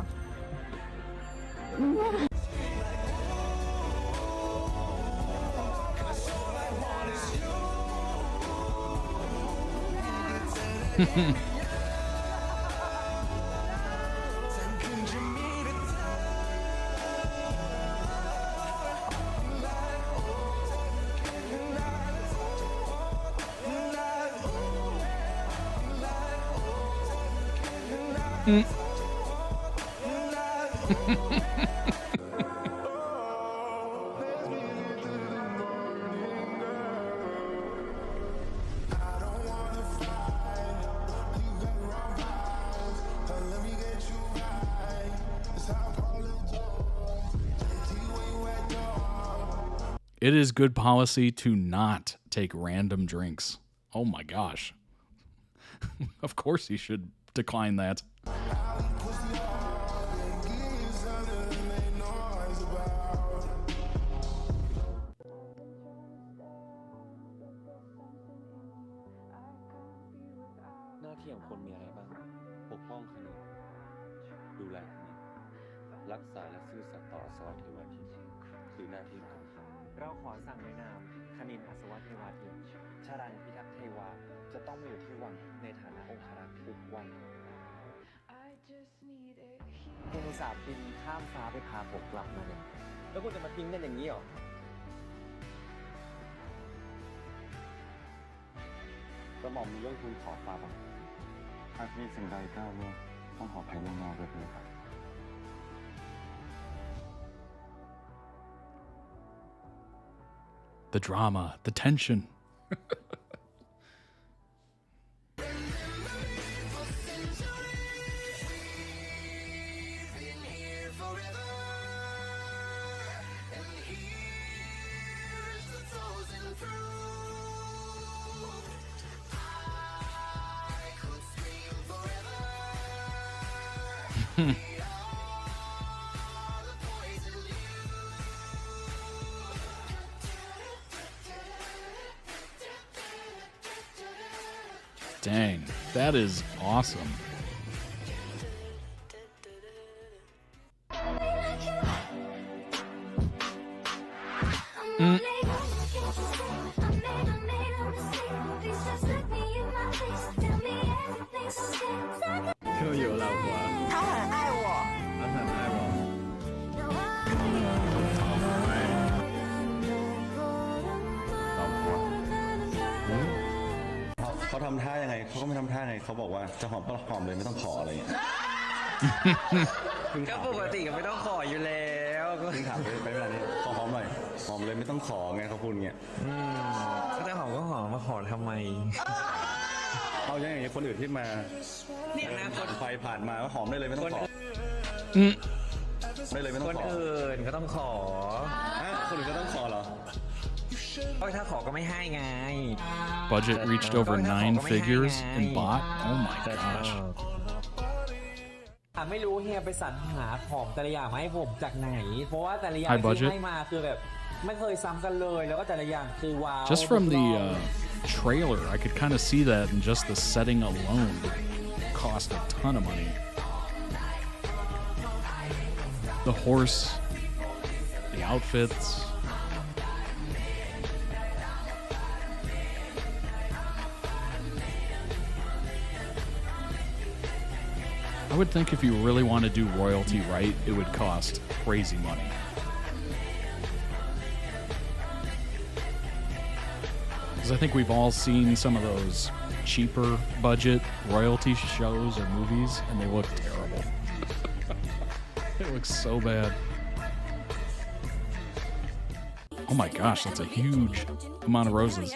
It is good policy to not take random drinks. Oh my gosh. Of course he should decline that. The drama, the tension. Dang, that is awesome. ทำท่ายังไงเขาก็ไม่ทำท่าไงเขาบอกว่าจะหอมก็หอมเลยไม่ต้องขออะไรอย่างเงี้ย ก็ปกติก็ไม่ต้องขออยู่แล้วก็ถามไปเวลานี้ขอหอมหน่อยหอมเลยไม่ต้องขอไงเขาพูดเงี้ยก็จะหอมก็หอมมาขอทำไมเอาอย่างนี้คนอื่นที่มาเนี่ยนะคนไฟผ่านมาก็หอมได้เลยไม่ต้องขอได้เลยไม่ต้องขอคนอื่นก็ต้องขอคนอื่นก็ต้องขอเหรอถ้าขอก็ไม่ให้ไง Budget reached over 9 figures in bot. Oh my gosh. ไม่รู้เฮียไปสรรหาของแต่ละอย่างมาให้ผมจากไหนเพราะว่าแต่ละอย่างที่ให้มาคือแบบไม่เคยซ้ำกันเลยแล้วก็แต่ละอย่างคือว้าว Just from the trailer, I could kind of see that, and just the setting alone cost a ton of money. The horse, the outfits. I would think if you really want to do royalty right, it would cost crazy money. Because I think we've all seen some of those cheaper budget royalty shows or movies, and they look terrible. It looks so bad. Oh my gosh, that's a huge amount of roses.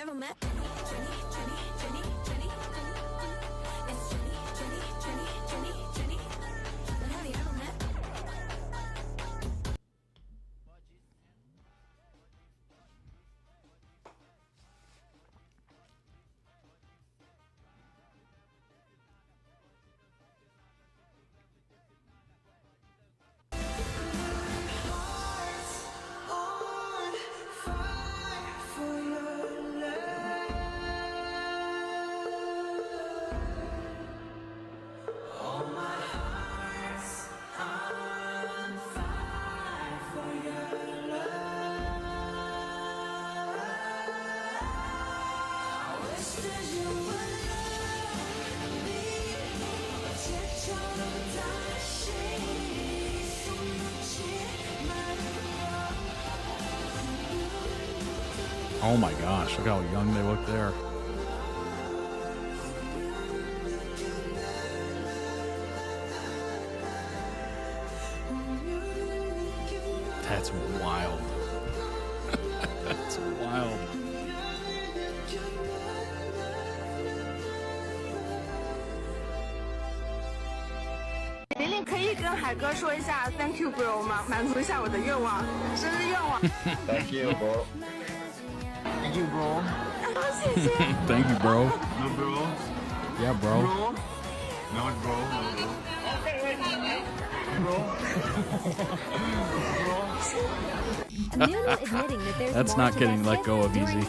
Oh my gosh, look how young they look there. That's wild. That's wild.琳可以跟海哥说一下 Thank you bro 吗？满足一下我的愿望，生日愿望。Thank you bro. Thank you bro. 谢谢。Thank you bro. No bro. Yeah bro. Not bro. That's not getting let go of easy.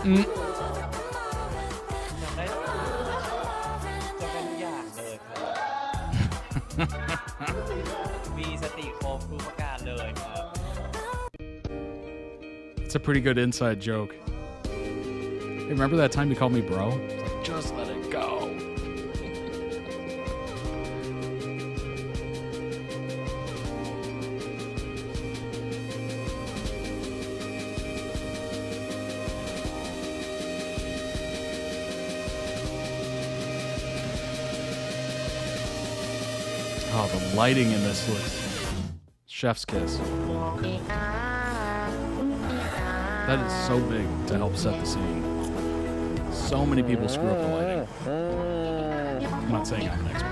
Mm. มีสติครบทุกประการเลยครับ It's a pretty good inside joke. Hey, remember that time you called me bro? It's like, just let it go. Oh, the lighting in this looks chef's kiss. That is so big to help set the scene. So many people screw up the lighting. I'm not saying I'm an expert.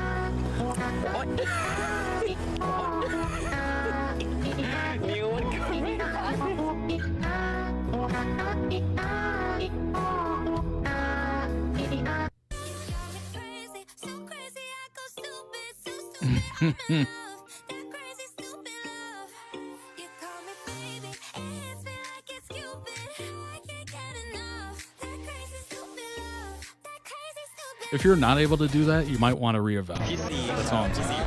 If you're not able to do that, you might want to reevaluate. That's all I'm saying.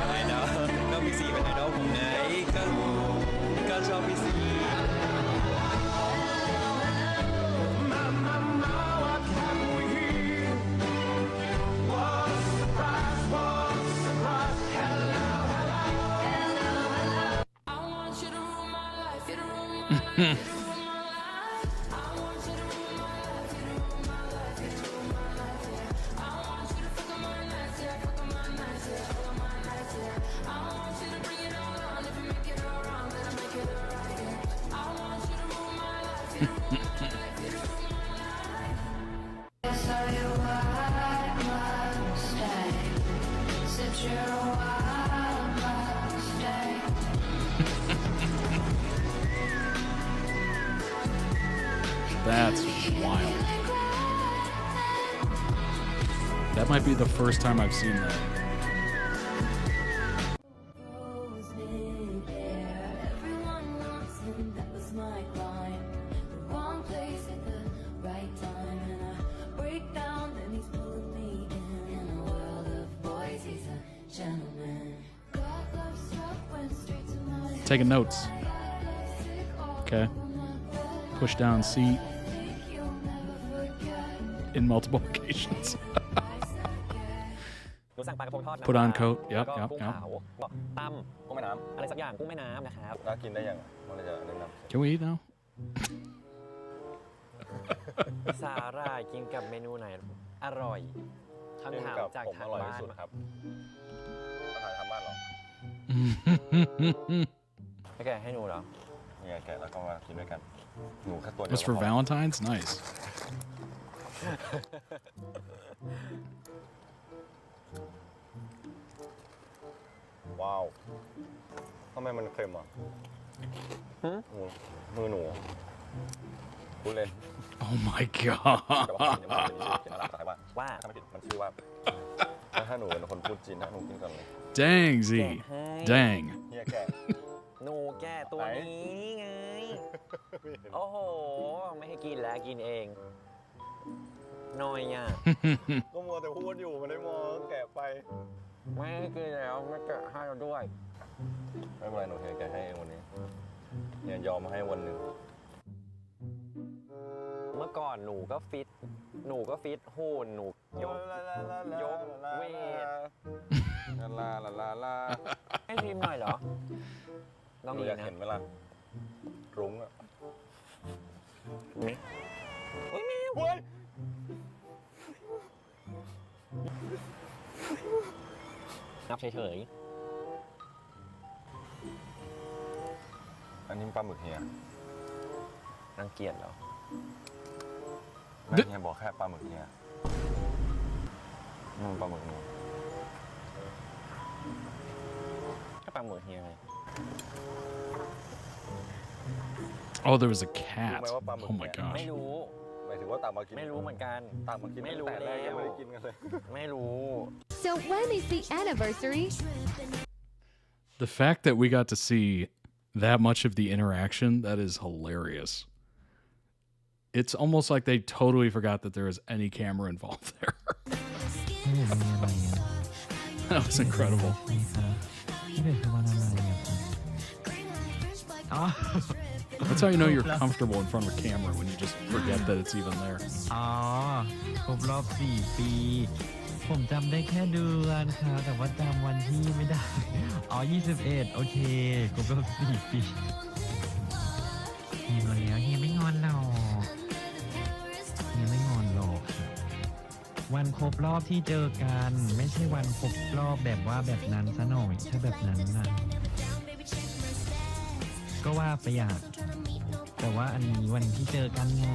That's wild. That might be the first time I've seen that. Taking notes. Okay. Push down seat in multiple occasions. Put on coat. Yep. ตั้มกุ้งแม่น้ำอะไรสักอย่างกุ้งแม่น้ำนะครับ แล้วกินได้ยังมันจะแนะนำ Can we eat now? สาหร่ายกินกับเมนูไหนอร่อยคำถามจากทางบ้านครับอาหารทางบ้านเหรอ ไม่แกะให้หนูเหรอ เนี่ยแกะแล้วก็มากินด้วยกันหนูแค่ตัวเดียว Just for Valentine's? Nice. ว้าวทำไมมันเค็มอ่ะมือหนูพูดเล่น Oh my god. แต่ว่ามันเป็นชื่อกินอะไรบ้างว่าถ้าไม่ผิดมันชื่อว่าถ้าหนูเป็นคนพูดจีนนะหนูกินก่อนเลย Dang, Z. Dang. เฮียแกะ หนูแก่ตัวนี้ไง โอ้โห ไม่ให้กินแล้วกินเองน้อยอ่ะ ก็มัวแต่พูดอยู่มันได้มองแกะไป ไม่ให้กินแล้วไม่แกะให้เราด้วย ไม่เป็นไรหนูเฮียแกะให้เองวันนี้เฮียยอมมาให้วันหนึ่ง เมื่อก่อนหนูก็ฟิตหุ่นหนูยกเวท ลา ให้พิมพ์หน่อยเหรอลอง หนู ดี อยาก นะ เห็นไหมล่ะรุ้งอ่ะ อุ้ยแมวนับเฉย อันนี้ปลาหมึกเฮีย ๆรังเกียจเหรอ แม่เฮียบอกแค่ปลาหมึกเฮียมันปลาหมึกหนู แค่ปลาหมึกเฮียไง Oh, there was a cat. Oh my ไม่ gosh. รู้ หมายถึงว่าตามมากิน ไม่รู้เหมือนกัน ตามมากิน ไม่รู้ แต่แรก แล้ ยัง ว ไม่ได้กินกันเลย ไม่รู้ So when is the anniversary? The fact that we got to see that much of the interaction, that is hilarious. It's almost like they totally forgot that there was any camera involved there. That was incredible. That's how you know you're comfortable in front of a camera, when you just forget that it's even there. อ๋อครบรอบ4 ปี ผมจำได้แค่เดือนค่ะแต่ว่าจำวันที่ไม่ได้ อ๋อ 21 โอเคครบรอบ4 ปีเฮียมาแล้วเฮียไม่งอนหรอกเฮียไม่งอนหรอกวันครบรอบที่เจอกันไม่ใช่วันครบรอบแบบว่าแบบนั้นซะหน่อยถ้าแบบนั้นนะก็ว่าไปอย่างแต่ว่าอันนี้วันที่เจอกันไง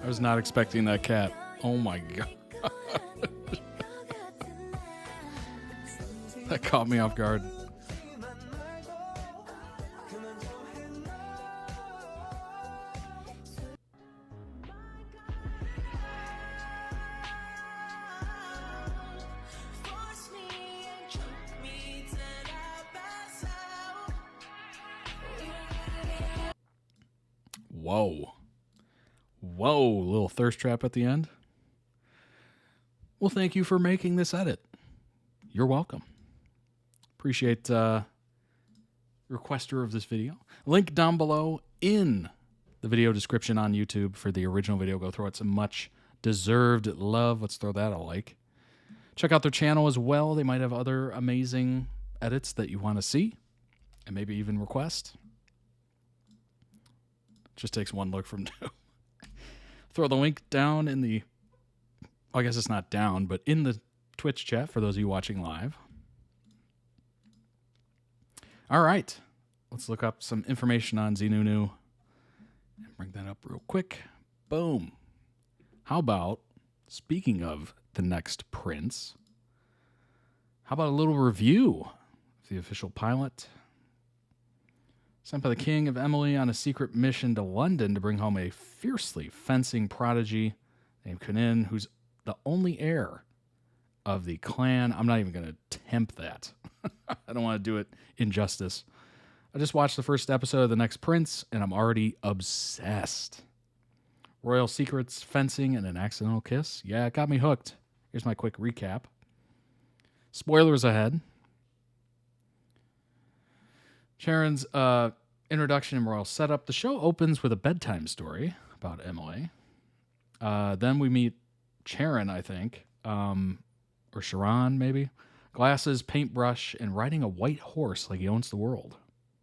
I was not expecting that cat. Oh my god. That caught me off guard. Whoa. Whoa, little thirst trap at the end. Well, thank you for making this edit. You're welcome. Appreciate requester of this video. Link down below in the video description on YouTube for the original video. Go throw it some much deserved love. Let's throw that a like. Check out their channel as well. They might have other amazing edits that you want to see and maybe even request. Just takes one look from two. Throw the link down in the, I guess it's not down, but in the Twitch chat for those of you watching live. All right. Let's look up some information on ZeeNunew and bring that up real quick. Boom. How about, speaking of the next prince, how about a little review of the official pilot? Sent by the King of Emily on a secret mission to London to bring home a fiercely fencing prodigy named Kanin, who's the only heir of the clan. I'm not even going to attempt that. I don't want to do it injustice. I just watched the first episode of The Next Prince, and I'm already obsessed. Royal secrets, fencing, and an accidental kiss. Yeah, it got me hooked. Here's my quick recap. Spoilers ahead. Sharon's introduction and royal setup. The show opens with a bedtime story about Emily. Then we meet Sharon, I think, or Sharon, maybe. Glasses, paintbrush, and riding a white horse like he owns the world.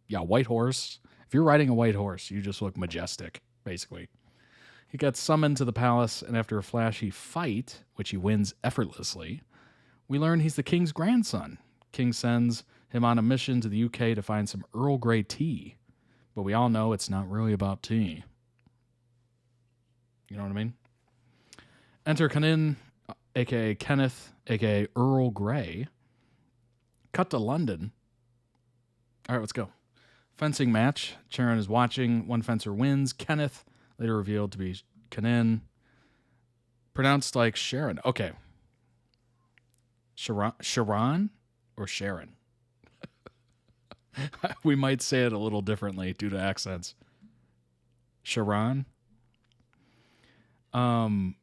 Yeah, white horse. If you're riding a white horse, you just look majestic, basically. He gets summoned to the palace, and after a flashy fight, which he wins effortlessly, we learn he's the king's grandson. King sends him on a mission to the UK to find some Earl Grey tea. But we all know it's not really about tea. You know what I mean? Enter Kanin, a.k.a. Kenneth, a.k.a. Earl Grey. Cut to London. All right, let's go. Fencing match. Sharon is watching. One fencer wins. Kenneth, later revealed to be Kanin. Pronounced like Sharon. Okay. Sharon or Sharon? We might say it a little differently due to accents. Sharon. Sharon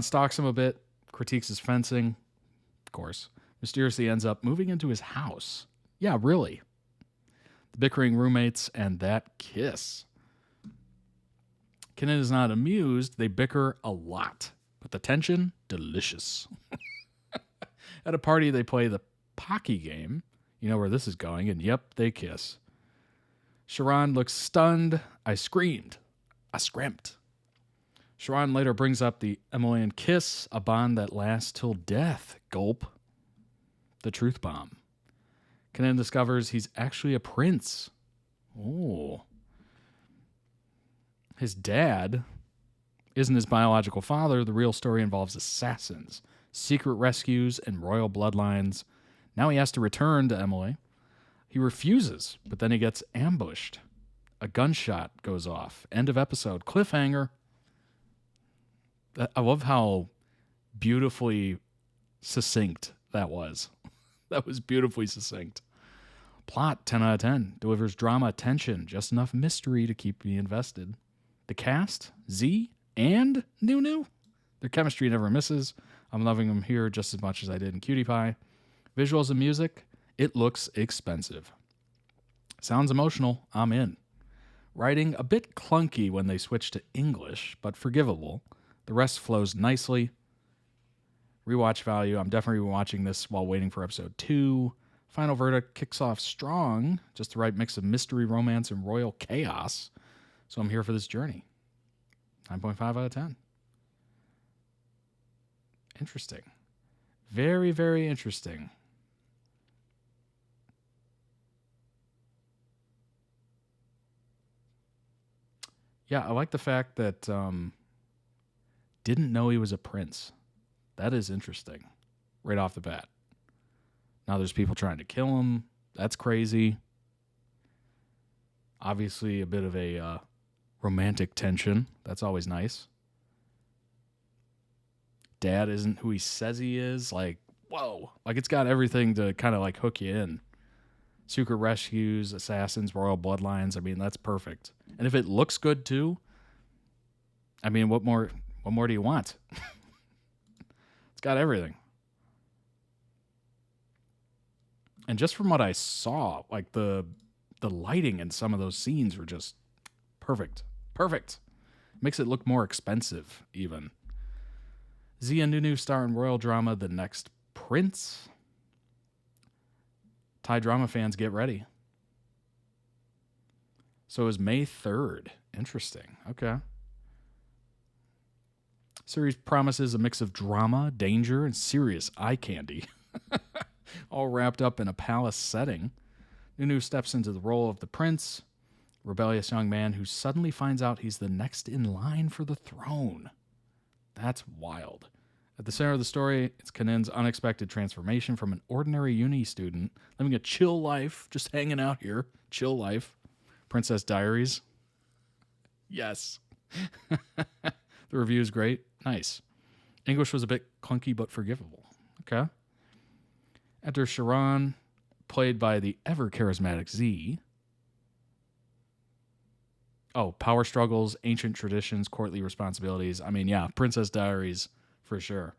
stalks him a bit, critiques his fencing, of course. Mysteriously ends up moving into his house. Yeah, really. The bickering roommates and that kiss. Kanin is not amused. They bicker a lot. But the tension, delicious. At a party, they play the Pocky game. You know where this is going, and yep, they kiss. Sharon looks stunned. I screamed. I scrimped. Sharon later brings up the Emilian kiss, a bond that lasts till death. Gulp. The truth bomb. Kanin discovers he's actually a prince. Oh. His dad isn't his biological father. The real story involves assassins, secret rescues, and royal bloodlines. Now he has to return to Emily. He refuses, but then he gets ambushed. A gunshot goes off. End of episode. Cliffhanger. I love how beautifully succinct that was. That was beautifully succinct. Plot, 10 out of 10. Delivers drama, tension, just enough mystery to keep me invested. The cast, Z and ZeeNunew. Their chemistry never misses. I'm loving them here just as much as I did in Cutie Pie. Visuals and music, it looks expensive. Sounds emotional, I'm in. Writing a bit clunky when they switch to English, but forgivable. The rest flows nicely. Rewatch value, I'm definitely rewatching this while waiting for episode 2. Final verdict kicks off strong, just the right mix of mystery, romance, and royal chaos. So I'm here for this journey. 9.5 out of 10. Interesting. Very, very interesting. Yeah, I like the fact that didn't know he was a prince. That is interesting. Right off the bat. Now there's people trying to kill him. That's crazy. Obviously a bit of a romantic tension. That's always nice. Dad isn't who he says he is. Like, whoa. Like, it's got everything to kind of like hook you in. Secret rescues, assassins, royal bloodlines. I mean, that's perfect. And if it looks good too, I mean, what more do you want? It's got everything. And just from what I saw, like the lighting in some of those scenes were just perfect. Perfect. Makes it look more expensive, even. ZeeNunew star in royal drama The Next Prince. Thai drama fans, get ready. So it was May 3rd. Interesting. Okay. Series promises a mix of drama, danger, and serious eye candy. All wrapped up in a palace setting. Nunu steps into the role of the prince, rebellious young man who suddenly finds out he's the next in line for the throne. That's wild. At the center of the story, it's Kanen's unexpected transformation from an ordinary uni student living a chill life, just hanging out here, chill life. Princess Diaries. Yes. The review is great. Nice. English was a bit clunky but forgivable. Okay. Enter Sharon, played by the ever-charismatic Z. Oh, power struggles, ancient traditions, courtly responsibilities. I mean, yeah, Princess Diaries for sure.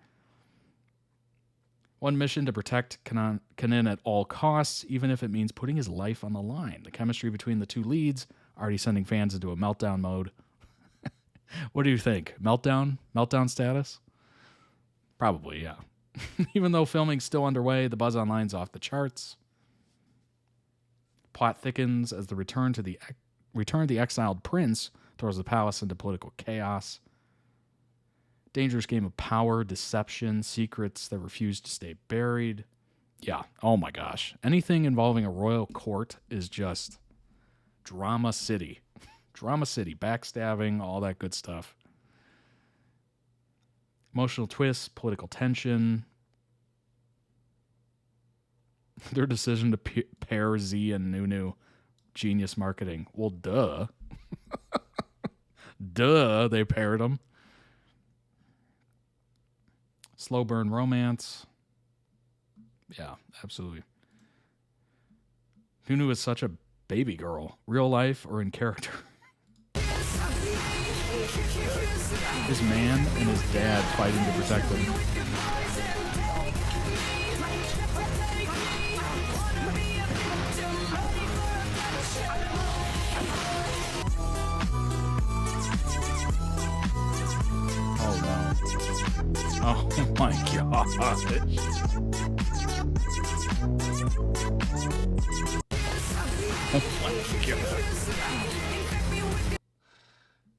One mission to protect Kanen at all costs, even if it means putting his life on the line. The chemistry between the two leads already sending fans into a meltdown mode. What do you think? Meltdown? Meltdown status? Probably, yeah. Even though filming's still underway, the buzz online's off the charts. Plot thickens as the return of the exiled prince throws the palace into political chaos. Dangerous game of power, deception, secrets that refuse to stay buried. Yeah, oh my gosh. Anything involving a royal court is just drama city. Drama city, backstabbing, all that good stuff. Emotional twists, political tension. Their decision to pair Z and Nunu. Genius marketing. Well, duh. Duh, they paired them. Slow burn romance. Yeah, absolutely. Nunu is such a baby girl. Real life or in character? His man and his dad fighting to protect him. Oh no. Oh my gosh. Oh my god.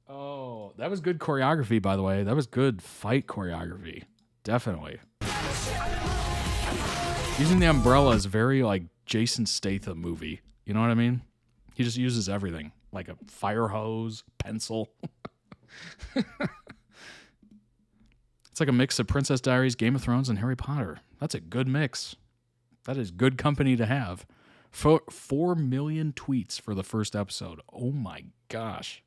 Oh, that was good choreography, by the way. That was good fight choreography. Definitely. Using the umbrella is very like Jason Statham movie. You know what I mean? He just uses everything. Like a fire hose, pencil. It's like a mix of Princess Diaries, Game of Thrones, and Harry Potter. That's a good mix. That is good company to have. 4 million tweets for the first episode. Oh my gosh.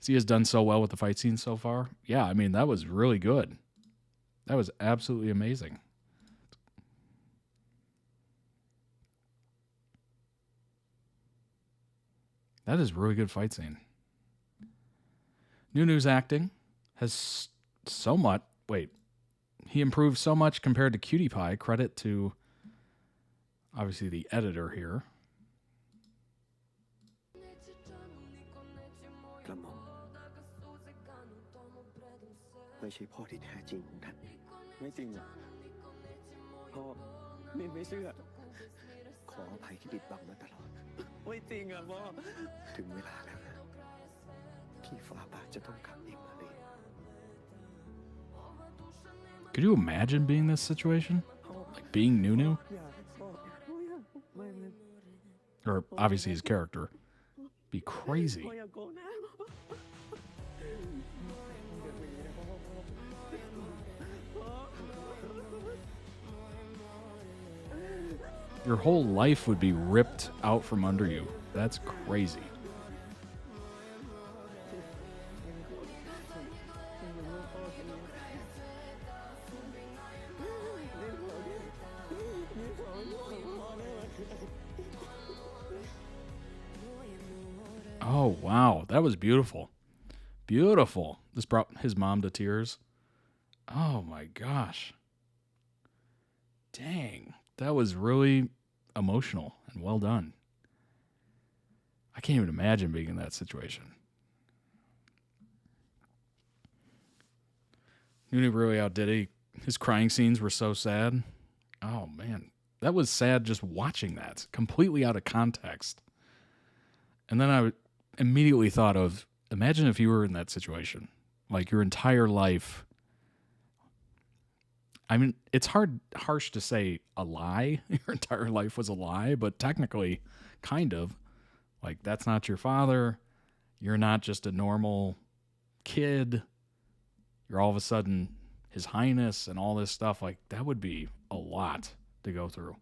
He has done so well with the fight scenes so far. Yeah, I mean, that was really good. That was absolutely amazing. That is a really good fight scene. Nunu's acting has so much... Wait. He improved so much compared to Cutie Pie. Credit to, obviously, the editor here. Could you imagine being in this situation? Like being Nunu? Or obviously his character. Be crazy. Your whole life would be ripped out from under you. That's crazy. Oh, wow. That was beautiful. Beautiful. This brought his mom to tears. Oh, my gosh. Dang. That was really emotional and well done. I can't even imagine being in that situation. Nunu really outdid it. His crying scenes were so sad. Oh, man. That was sad just watching that. Completely out of context. And then I immediately thought of, imagine if you were in that situation. Like your entire life. I mean, it's harsh to say a lie. Your entire life was a lie, but technically, kind of. Like, that's not your father. You're not just a normal kid. You're all of a sudden His Highness and all this stuff. Like, that would be a lot to go through.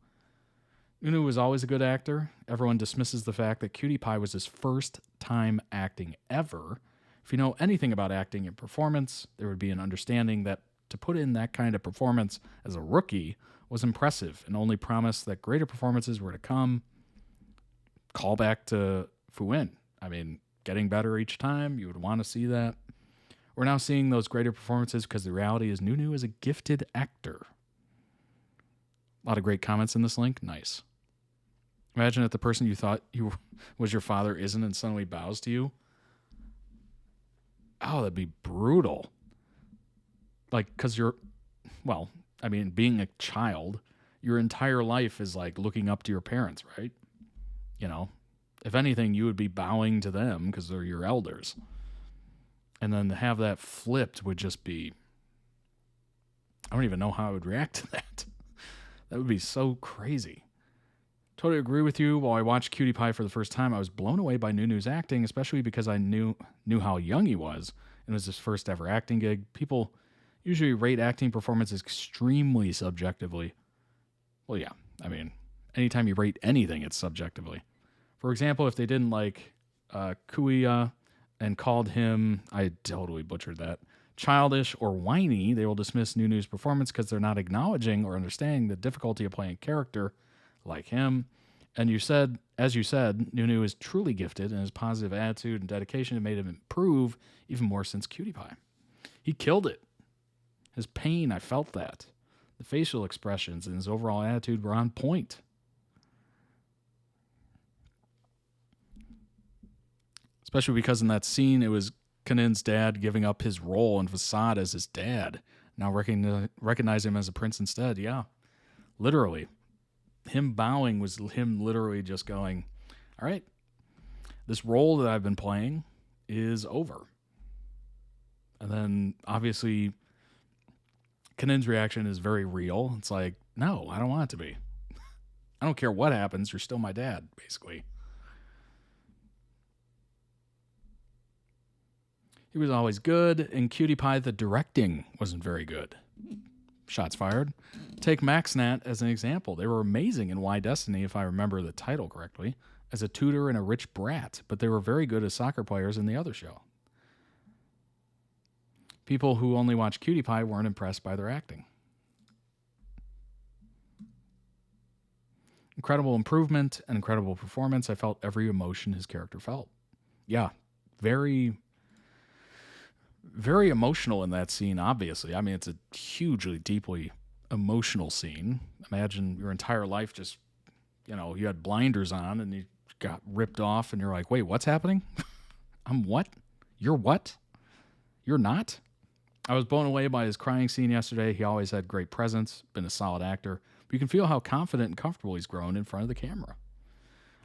Nunu was always a good actor. Everyone dismisses the fact that Cutie Pie was his first time acting ever. If you know anything about acting and performance, there would be an understanding that to put in that kind of performance as a rookie was impressive and only promised that greater performances were to come. Call back to Fuin. I mean, getting better each time. You would want to see that. We're now seeing those greater performances because the reality is Nunu is a gifted actor. A lot of great comments in this link. Nice. Imagine if the person you thought was your father isn't and suddenly bows to you. Oh, that'd be brutal. Like, because being a child, your entire life is like looking up to your parents, right? You know, if anything, you would be bowing to them because they're your elders. And then to have that flipped would just be, I don't even know how I would react to that. That would be so crazy. Totally agree with you. While I watched Cutie Pie for the first time, I was blown away by Nunu's acting, especially because I knew how young he was, and it was his first ever acting gig. People usually rate acting performances extremely subjectively. Well, yeah. I mean, anytime you rate anything, it's subjectively. For example, if they didn't like Kuya and called him, I totally butchered that, childish or whiny, they will dismiss Nunu's performance because they're not acknowledging or understanding the difficulty of playing a character like him. And as you said, Nunu is truly gifted, and his positive attitude and dedication have made him improve even more since Cutie Pie. He killed it. His pain, I felt that. The facial expressions and his overall attitude were on point. Especially because in that scene, it was Kanin's dad giving up his role and facade as his dad. Now recognize him as a prince instead. Yeah, literally. Him bowing was him literally just going, all right, this role that I've been playing is over. And then obviously Kanin's reaction is very real. It's like, no, I don't want it to be. I don't care what happens. You're still my dad, basically. He was always good. In Cutie Pie, the directing wasn't very good. Shots fired. Take MaxNat as an example. They were amazing in Why Destiny, if I remember the title correctly, as a tutor and a rich brat, but they were very good as soccer players in the other show. People who only watch Cutie Pie weren't impressed by their acting. Incredible improvement and incredible performance. I felt every emotion his character felt. Yeah, very, very emotional in that scene, obviously. I mean, it's a hugely, deeply emotional scene. Imagine your entire life just, you had blinders on and you got ripped off and you're like, wait, what's happening? I'm what? You're what? You're not? I was blown away by his crying scene yesterday. He always had great presence, been a solid actor. But you can feel how confident and comfortable he's grown in front of the camera.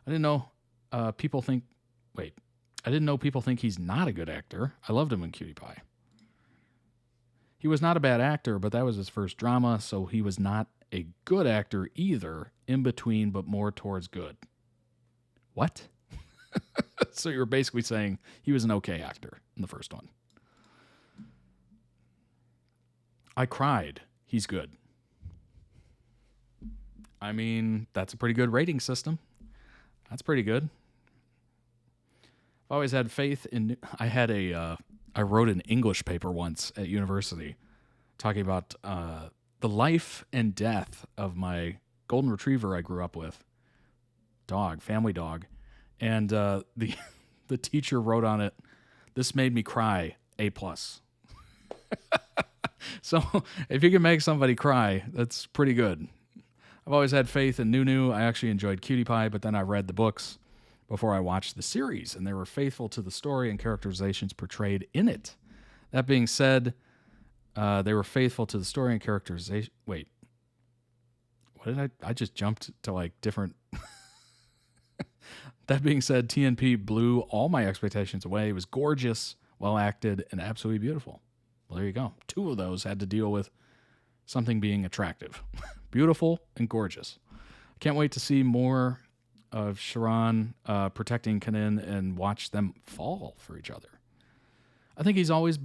I didn't know people think he's not a good actor. I loved him in Cutie Pie. He was not a bad actor, but that was his first drama, so he was not a good actor either, in between, but more towards good. What? So you're basically saying he was an okay actor in the first one. I cried. He's good. I mean, that's a pretty good rating system. That's pretty good. I've always had faith in... I wrote an English paper once at university talking about the life and death of my golden retriever I grew up with. Dog, family dog. And the teacher wrote on it, "This made me cry, A+." So if you can make somebody cry, that's pretty good. I've always had faith in ZeeNunew. I actually enjoyed Cutie Pie, but then I read the books before I watched the series, and they were faithful to the story and characterizations portrayed in it. That being said, they were faithful to the story and characterization. Wait, what did I just jumped to like different. That being said, TNP blew all my expectations away. It was gorgeous, well acted, and absolutely beautiful. Well, there you go. 2 of those had to deal with something being attractive. Beautiful and gorgeous. Can't wait to see more of Sharon protecting Kanin and watch them fall for each other. I think he's always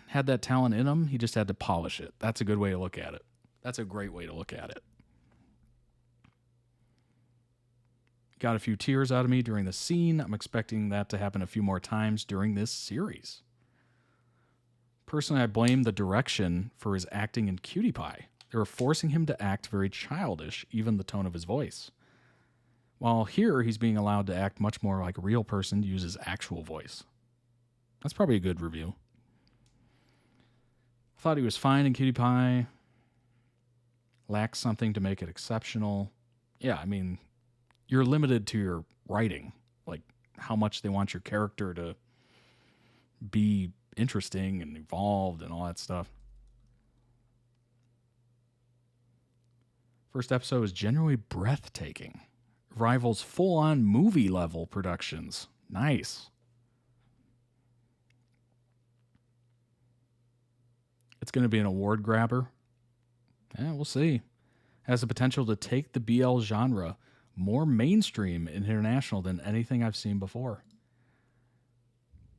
had that talent in him. He just had to polish it. That's a good way to look at it. That's a great way to look at it. Got a few tears out of me during the scene. I'm expecting that to happen a few more times during this series. Personally, I blame the direction for his acting in Cutie Pie. They were forcing him to act very childish, even the tone of his voice. While here, he's being allowed to act much more like a real person to use his actual voice. That's probably a good review. I thought he was fine in Cutie Pie. Lacks something to make it exceptional. Yeah, I mean, you're limited to your writing, like how much they want your character to be interesting and evolved and all that stuff. First episode is generally breathtaking. Rivals full-on movie-level productions. Nice. It's going to be an award grabber. Yeah, we'll see. Has the potential to take the BL genre more mainstream and international than anything I've seen before.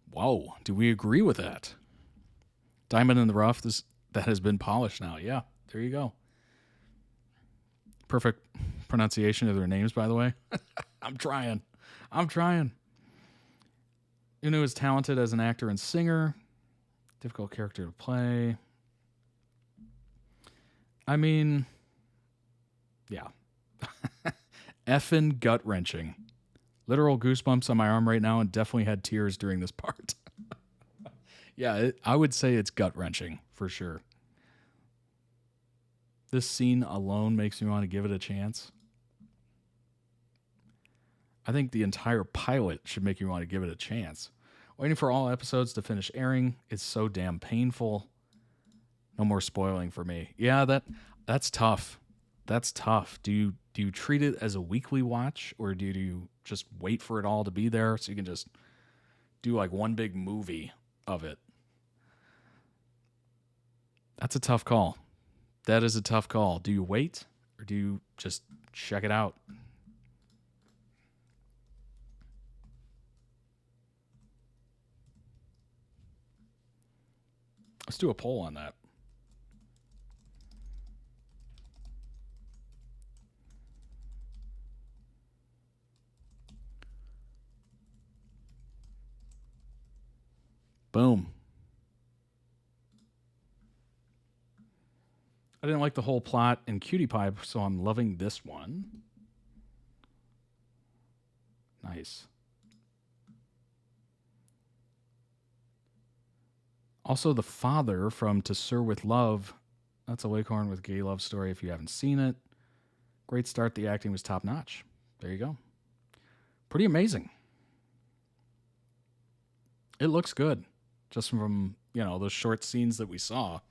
Whoa, do we agree with that? Diamond in the rough, that has been polished now. Yeah, there you go. Perfect pronunciation of their names, by the way. I'm trying. ZeeNunew is talented as an actor and singer. Difficult character to play. I mean, yeah. Effing gut-wrenching. Literal goosebumps on my arm right now and definitely had tears during this part. Yeah, I would say it's gut-wrenching for sure. This scene alone makes me want to give it a chance. I think the entire pilot should make you want to give it a chance. Waiting for all episodes to finish airing is so damn painful. No more spoiling for me. Yeah, that's tough. That's tough. Do you treat it as a weekly watch, or do you just wait for it all to be there so you can just do like one big movie of it? That's a tough call. That is a tough call. Do you wait, or do you just check it out? Let's do a poll on that. Boom. I didn't like the whole plot in Cutie Pie, so I'm loving this one. Nice. Also, the father from To Sir With Love. That's a Leghorn with gay love story if you haven't seen it. Great start. The acting was top notch. There you go. Pretty amazing. It looks good. Just from, those short scenes that we saw.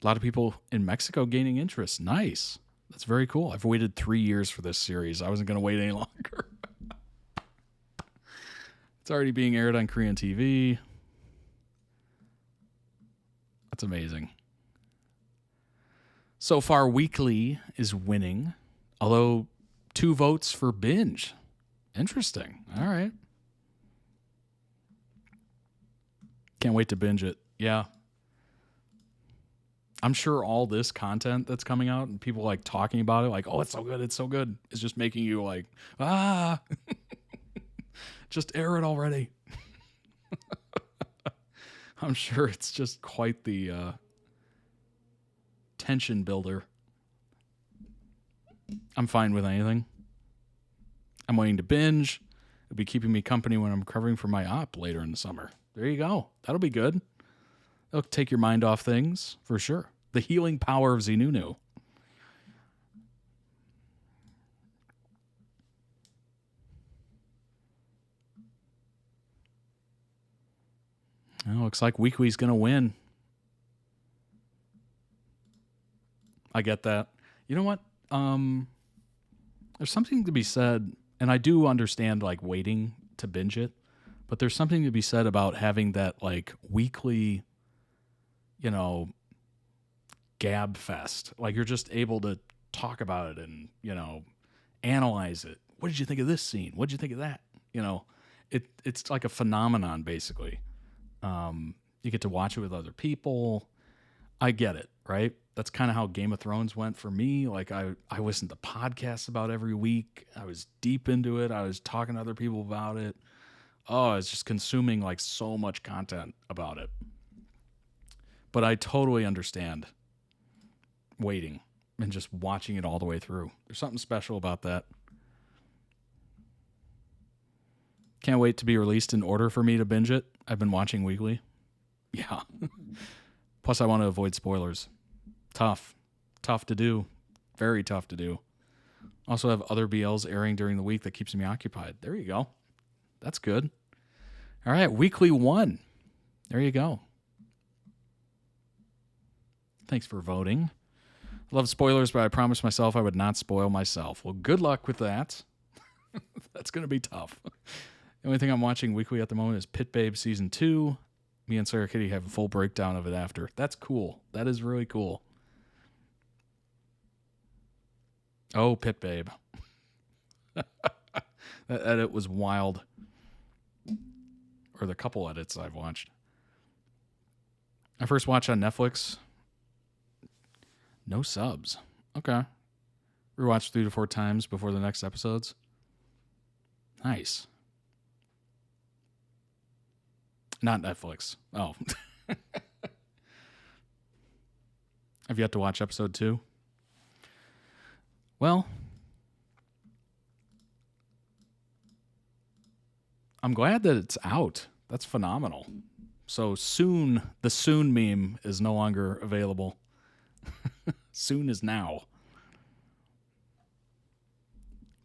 A lot of people in Mexico gaining interest. Nice. That's very cool. I've waited 3 years for this series. I wasn't going to wait any longer. It's already being aired on Korean TV. That's amazing. So far, Weekly is winning, although 2 votes for Binge. Interesting. All right. Can't wait to binge it. Yeah. I'm sure all this content that's coming out and people like talking about it, like, oh, it's so good, is just making you like, just air it already. I'm sure it's just quite the tension builder. I'm fine with anything. I'm waiting to binge. It'll be keeping me company when I'm covering for my op later in the summer. There you go. That'll be good. It'll take your mind off things, for sure. The healing power of ZeeNunew. Oh, looks like Weekly's going to win. I get that. You know what? There's something to be said, and I do understand like waiting to binge it, but there's something to be said about having that like weekly, you know, gab fest. Like you're just able to talk about it and, you know, analyze it. What did you think of this scene? What did you think of that? You know, it's like a phenomenon basically. You get to watch it with other people. I get it, right? That's kind of how Game of Thrones went for me. Like I listened to podcasts about every week. I was deep into it. I was talking to other people about it. Oh, I was just consuming like so much content about it. But I totally understand waiting and just watching it all the way through. There's something special about that. Can't wait to be released in order for me to binge it. I've been watching weekly. Yeah. Plus, I want to avoid spoilers. Tough to do. Very tough to do. Also have other BLs airing during the week that keeps me occupied. There you go. That's good. All right, weekly 1. There you go. Thanks for voting. I love spoilers, but I promised myself I would not spoil myself. Well, good luck with that. That's going to be tough. The only thing I'm watching weekly at the moment is Pit Babe Season 2. Me and Sarah Kitty have a full breakdown of it after. That's cool. That is really cool. Oh, Pit Babe. That edit was wild. Or the couple edits I've watched. I first watched on Netflix. No subs. Okay. Rewatched 3 to 4 times before the next episodes. Nice. Not Netflix. Oh. Have you yet to watch episode 2? Well, I'm glad that it's out. That's phenomenal. So soon, the soon meme is no longer available. Soon is now.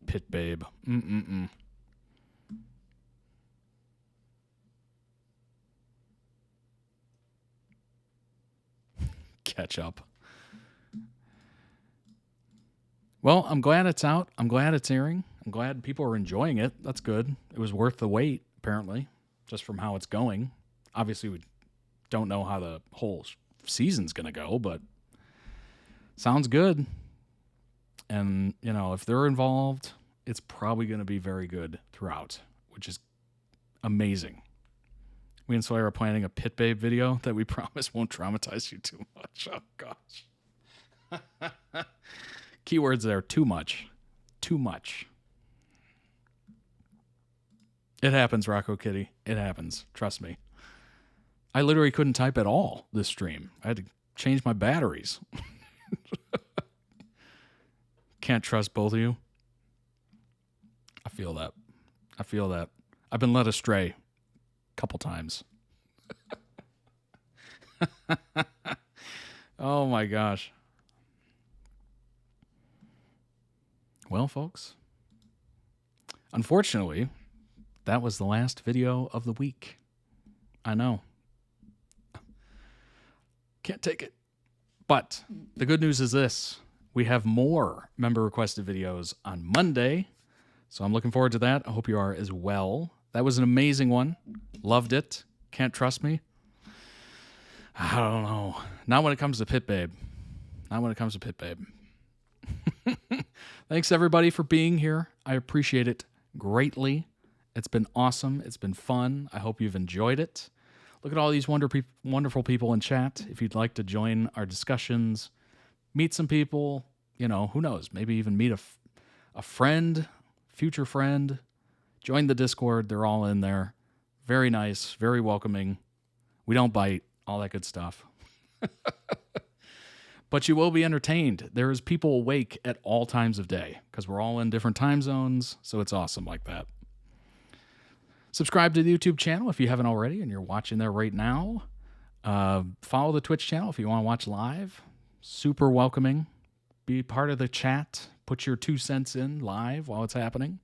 Pit Babe. Catch up. Well, I'm glad it's out. I'm glad it's airing. I'm glad people are enjoying it. That's good. It was worth the wait, apparently, just from how it's going. Obviously, we don't know how the whole season's going to go, but sounds good. And, you know, if they're involved, it's probably going to be very good throughout, which is amazing. Me and Sawyer are planning a Pit Babe video that we promise won't traumatize you too much. Oh, gosh. Keywords there, too much. Too much. It happens, Rocco Kitty. It happens. Trust me. I literally couldn't type at all this stream. I had to change my batteries. Can't trust both of you. I feel that. I've been led astray a couple times. Oh my gosh. Well, folks, unfortunately, that was the last video of the week. I know. Can't take it. But the good news is this. We have more member-requested videos on Monday, so I'm looking forward to that. I hope you are as well. That was an amazing one. Loved it. Can't trust me? I don't know. Not when it comes to Pit Babe. Thanks, everybody, for being here. I appreciate it greatly. It's been awesome. It's been fun. I hope you've enjoyed it. Look at all these wonderful people in chat. If you'd like to join our discussions, meet some people, you know, who knows, maybe even meet a friend, future friend, join the Discord. They're all in there. Very nice, very welcoming. We don't bite, all that good stuff. But you will be entertained. There is people awake at all times of day because we're all in different time zones, so it's awesome like that. Subscribe to the YouTube channel if you haven't already and you're watching there right now. Follow the Twitch channel if you want to watch live. Super welcoming. Be part of the chat. Put your 2 cents in live while it's happening.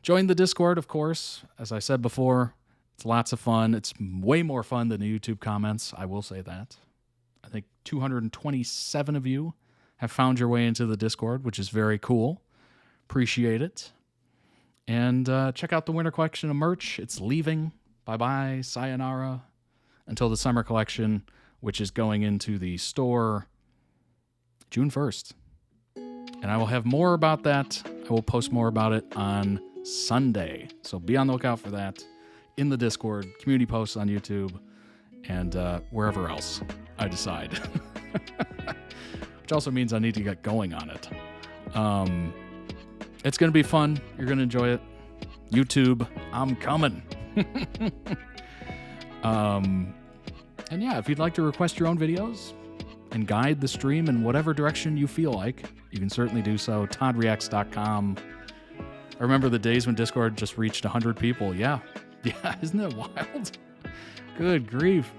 Join the Discord, of course. As I said before, it's lots of fun. It's way more fun than the YouTube comments. I will say that. I think 227 of you have found your way into the Discord, which is very cool. Appreciate it. And check out the winter collection of merch. It's leaving. Bye-bye. Sayonara. Until the summer collection, which is going into the store June 1st. And I will have more about that. I will post more about it on Sunday. So be on the lookout for that in the Discord, community posts on YouTube, and wherever else I decide. Which also means I need to get going on it. It's going to be fun. You're going to enjoy it. YouTube, I'm coming. And yeah, if you'd like to request your own videos and guide the stream in whatever direction you feel like, you can certainly do so. ToddReacts.com. I remember the days when Discord just reached 100 people. Yeah, isn't it wild? Good grief.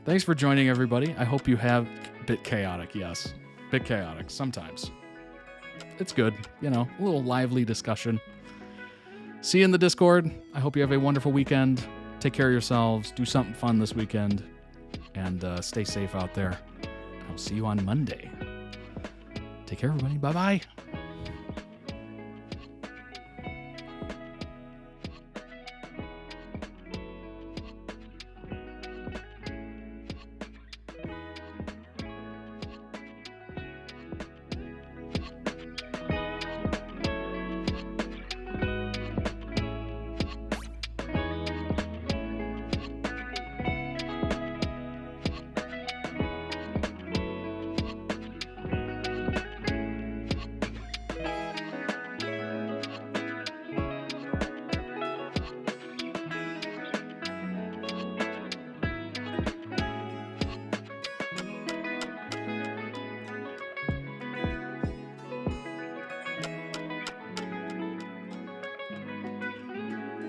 Thanks for joining, everybody. I hope you have a bit chaotic, yes. Bit chaotic, sometimes. It's good, you know, a little lively discussion. See you in the Discord. I hope you have a wonderful weekend. Take care of yourselves. Do something fun this weekend. And stay safe out there. I'll see you on Monday. Take care, everybody. Bye-bye.